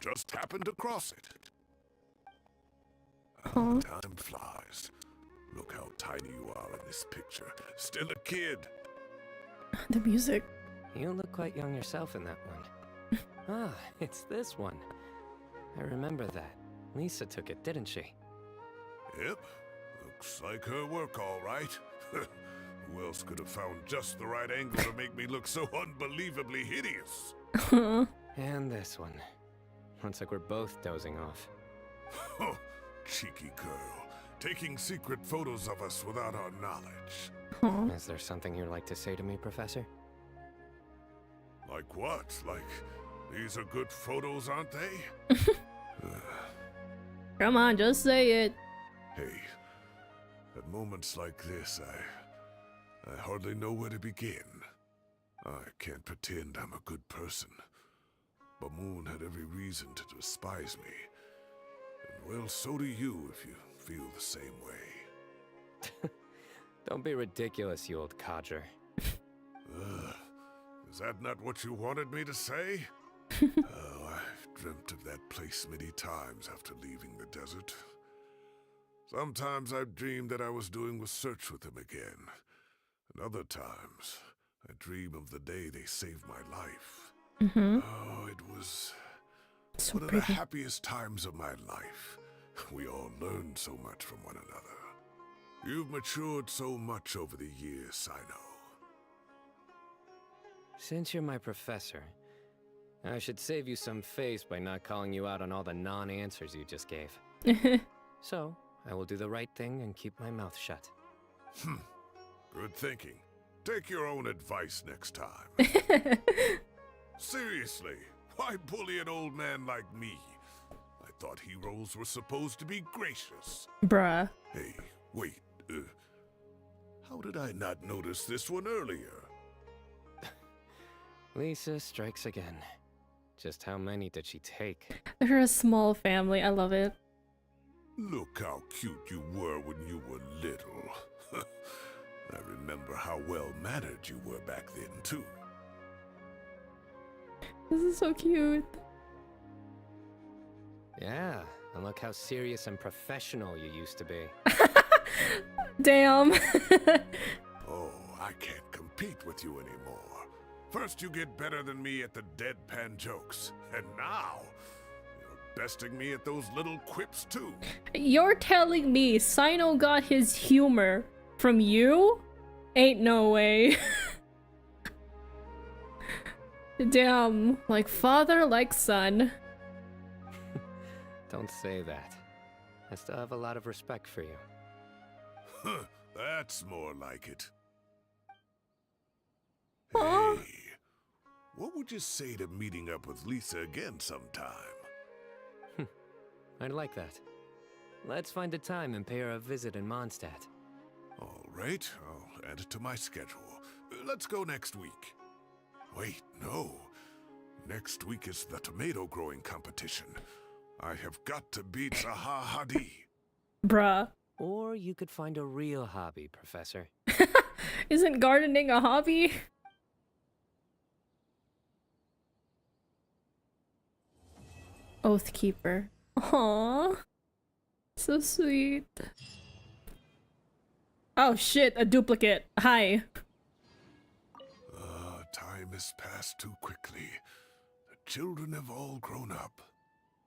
just happened across it. Time flies. Look how tiny you are in this picture. Still a kid. The music. You look quite young yourself in that one. Ah, it's this one. I remember that. Lisa took it, didn't she? Yep. Looks like her work, all right. Who else could have found just the right angle to make me look so unbelievably hideous? And this one. Looks like we're both dozing off. Oh, cheeky girl. Taking secret photos of us without our knowledge. Is there something you'd like to say to me, Professor? Like what? Like, these are good photos, aren't they? Come on, just say it. Hey, at moments like this, I hardly know where to begin. I can't pretend I'm a good person. But Moon had every reason to despise me. And well, so do you if you feel the same way. Don't be ridiculous, you old codger. Is that not what you wanted me to say? Oh, I've dreamt of that place many times after leaving the desert. Sometimes I've dreamed that I was doing research with them again. And other times, I dream of the day they saved my life. Oh, it was one of the happiest times of my life. We all learned so much from one another. You've matured so much over the years, I know. Since you're my professor, I should save you some face by not calling you out on all the non-answers you just gave. So, I will do the right thing and keep my mouth shut. Good thinking. Take your own advice next time. Seriously, why bully an old man like me? I thought heroes were supposed to be gracious. Bruh. Hey, wait. How did I not notice this one earlier? Lisa strikes again. Just how many did she take? They're a small family. I love it. Look how cute you were when you were little. I remember how well-mannered you were back then, too. This is so cute. Yeah, and look how serious and professional you used to be. Damn. Oh, I can't compete with you anymore. First you get better than me at the deadpan jokes, and now you're besting me at those little quips too. You're telling me Sino got his humor from you? Ain't no way. Damn, like father, like son. Don't say that. I still have a lot of respect for you. That's more like it. Hey, what would you say to meeting up with Lisa again sometime? I'd like that. Let's find a time and pay her a visit in Mondstadt. All right, I'll add it to my schedule. Let's go next week. Wait, no. Next week is the tomato growing competition. I have got to beat Zaha Hadi. Bruh. Or you could find a real hobby, Professor. Isn't gardening a hobby? Oathkeeper. Aww. So sweet. Oh shit, a duplicate. Hi. Time has passed too quickly. The children have all grown up.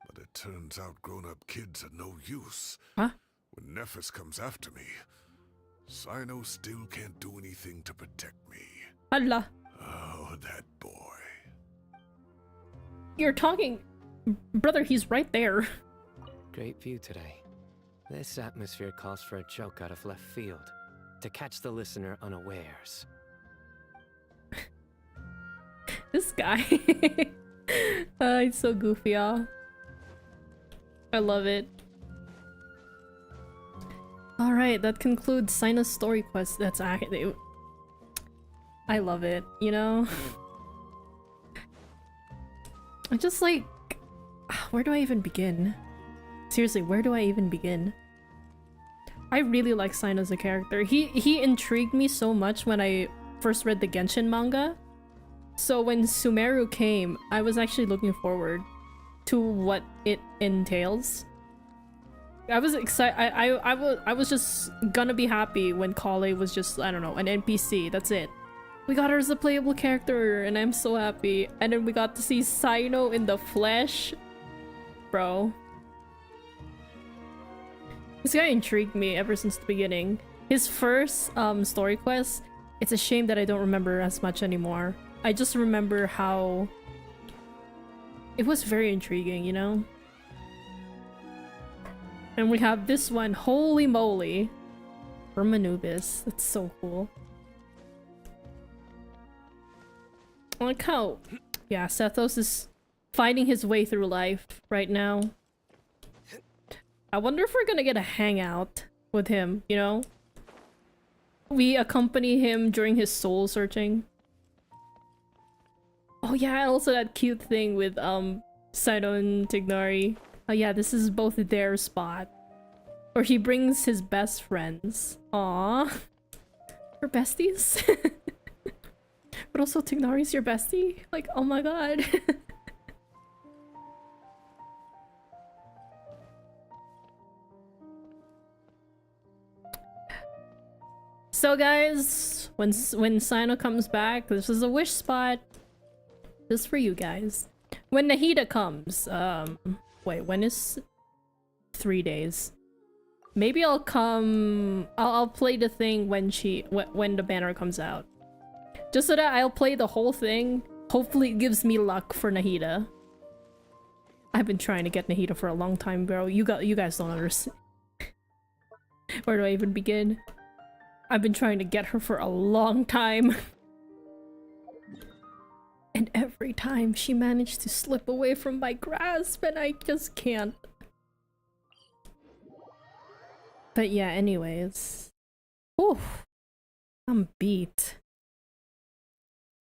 But it turns out grown-up kids are no use. Huh? When Nephis comes after me, Cyno still can't do anything to protect me. Allah. Oh, that boy. You're talking... Brother, he's right there. Great view today. This atmosphere calls for a joke out of left field, to catch the listener unawares. This guy. He's so goofy, y'all. I love it. Alright, that concludes Cyno's story quest. That's actually... I love it, you know? I just like... Where do I even begin? Seriously, where do I even begin? I really like Cyno as a character. He intrigued me so much when I first read the Genshin manga. So when Sumeru came, I was actually looking forward to what it entails. I was excited. I was just gonna be happy when Kale was just, I don't know, an NPC. That's it. We got her as a playable character, and I'm so happy. And then we got to see Cyno in the flesh. Bro. This guy intrigued me ever since the beginning. His first story quest, it's a shame that I don't remember as much anymore. I just remember how it was very intriguing, you know? And we have this one, holy moly, from Anubis. That's so cool. I like how, yeah, Sethos is finding his way through life right now. I wonder if we're gonna get a hangout with him, you know? We accompany him during his soul searching. Oh yeah, also that cute thing with Cyno and Tignari. Oh yeah, this is both their spot. Or he brings his best friends. Aww. We're besties? But also Tignari's your bestie? Like, oh my god. So guys, when Cyno comes back, this is a wish spot. This is for you guys. When Nahida comes, wait, when is 3 days? Maybe I'll come. I'll play the thing when the banner comes out, just so that I'll play the whole thing. Hopefully, it gives me luck for Nahida. I've been trying to get Nahida for a long time, bro. You guys don't understand. Where do I even begin? I've been trying to get her for a long time. And every time she managed to slip away from my grasp, and I just can't. But yeah, anyways. Oof. I'm beat.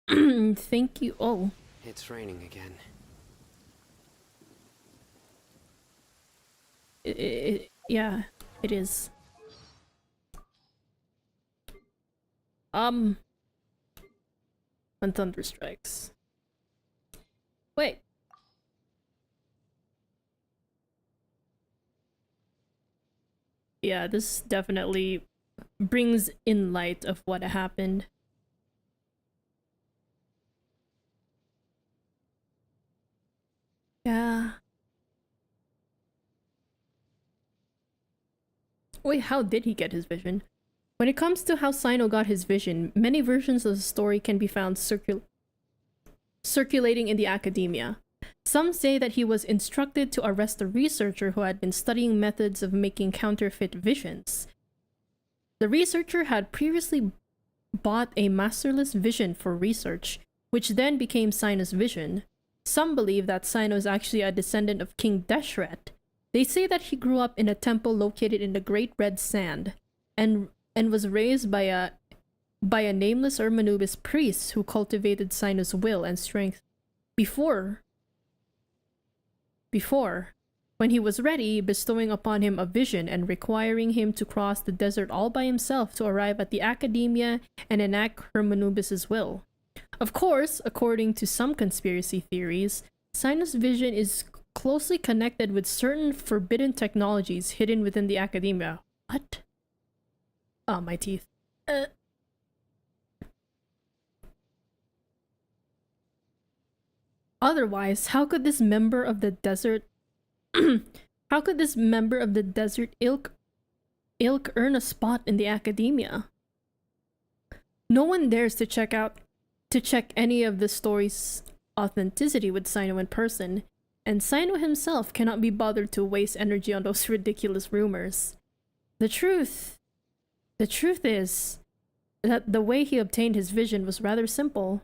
Thank you. Oh. It's raining again. Yeah, it is. When thunder strikes. Wait. Yeah, this definitely brings in light of what happened. Yeah. Wait, how did he get his vision? When it comes to how Cyno got his vision, many versions of the story can be found circulating in the academia. Some say that he was instructed to arrest a researcher who had been studying methods of making counterfeit visions. The researcher had previously bought a masterless vision for research, which then became Cyno's vision. Some believe that Cyno is actually a descendant of King Deshret. They say that he grew up in a temple located in the Great Red Sand, and was raised by a nameless Ermanubis priest who cultivated Cyno's will and strength before, When he was ready, bestowing upon him a vision and requiring him to cross the desert all by himself to arrive at the academia and enact Hermanubis' will. Of course, according to some conspiracy theories, Cyno's vision is closely connected with certain forbidden technologies hidden within the academia. What? Oh, my teeth. Otherwise, how could this member of the desert ilk earn a spot in the academia? No one dares to check any of the story's authenticity with Cyno in person, and Cyno himself cannot be bothered to waste energy on those ridiculous rumors. The truth is that the way he obtained his vision was rather simple.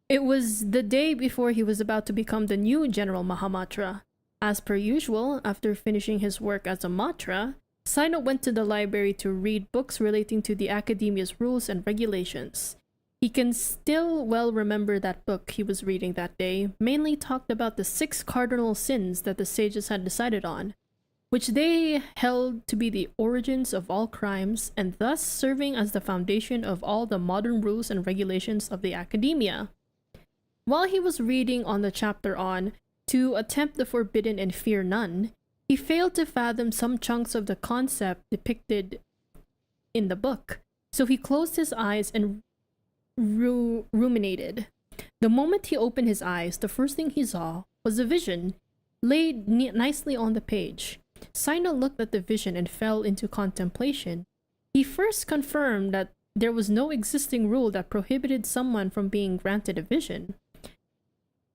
It was the day before he was about to become the new General Mahamatra. As per usual, after finishing his work as a Matra, Cyno went to the library to read books relating to the academia's rules and regulations. He can still well remember that book he was reading that day mainly talked about the 6 cardinal sins that the sages had decided on, which they held to be the origins of all crimes and thus serving as the foundation of all the modern rules and regulations of the academia. While he was reading on the chapter on "To attempt the forbidden and fear none," he failed to fathom some chunks of the concept depicted in the book, so he closed his eyes and ruminated. The moment he opened his eyes, the first thing he saw was a vision laid nicely on the page. Cyno looked at the vision and fell into contemplation. He first confirmed that there was no existing rule that prohibited someone from being granted a vision.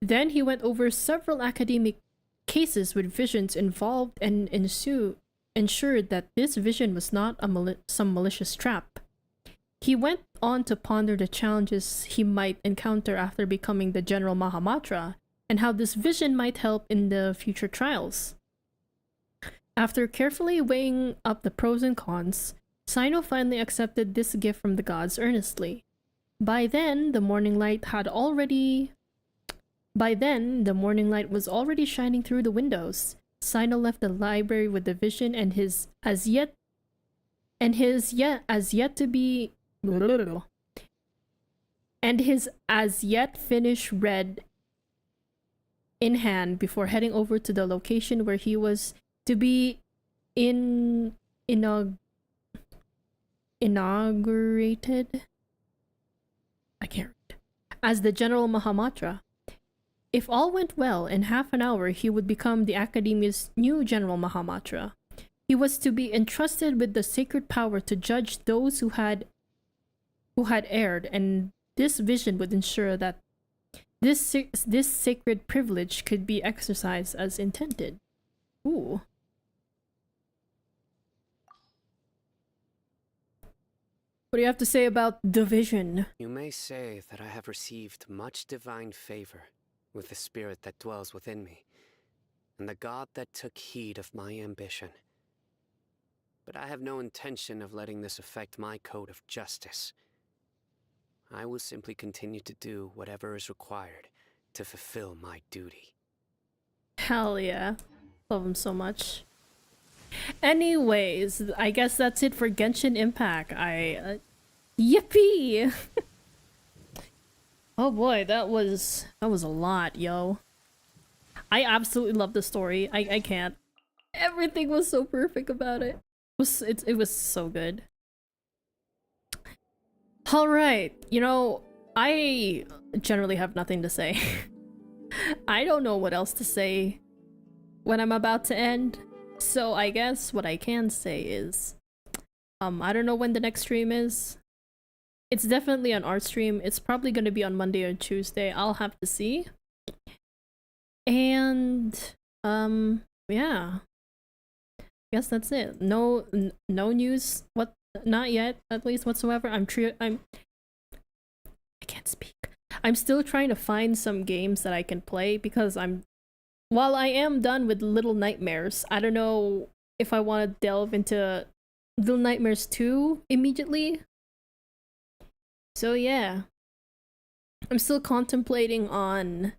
Then he went over several academic cases with visions involved and ensured that this vision was not some malicious trap. He went on to ponder the challenges he might encounter after becoming the General Mahamatra and how this vision might help in the future trials. After carefully weighing up the pros and cons, Cyno finally accepted this gift from the gods earnestly. By then, the morning light was already shining through the windows. Cyno left the library with the vision and his as yet finished read in hand before heading over to the location where he was to be inaugurated. I can't read. As the General Mahamatra. If all went well, in half an hour he would become the Academia's new General Mahamatra. He was to be entrusted with the sacred power to judge those who had erred, and this vision would ensure that this sacred privilege could be exercised as intended. Ooh. What do you have to say about the vision? You may say that I have received much divine favor with the spirit that dwells within me, and the God that took heed of my ambition. But I have no intention of letting this affect my code of justice. I will simply continue to do whatever is required to fulfill my duty. Hell yeah. Love him so much. Anyways, I guess that's it for Genshin Impact. Yippee! Oh boy, that was a lot, yo. I absolutely love the story. I can't. Everything was so perfect about it. It was so good. Alright, you know, I generally have nothing to say. I don't know what else to say when I'm about to end. So I guess what I can say is, I don't know when the next stream is. It's definitely an art stream. It's probably going to be on Monday or Tuesday. I'll have to see. And yeah. I guess that's it. No news. Not yet, at least whatsoever. I can't speak. I'm still trying to find some games that I can play because while I am done with Little Nightmares, I don't know if I want to delve into Little Nightmares 2 immediately. So yeah, I'm still contemplating on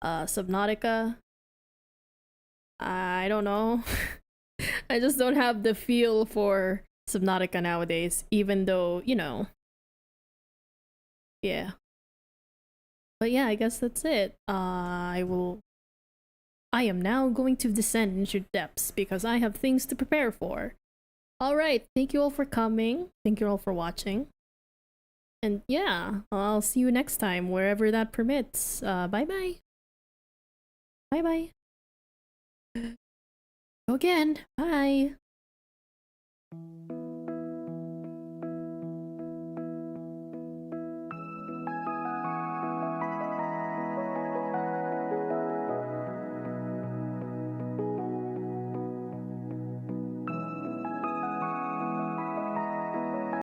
Subnautica. I don't know. I just don't have the feel for Subnautica nowadays, even though, you know. Yeah. But yeah, I guess that's it. I am now going to descend into depths because I have things to prepare for. Alright, thank you all for coming. Thank you all for watching. And yeah, I'll see you next time, wherever that permits. Bye-bye. Bye-bye. Go again. Bye.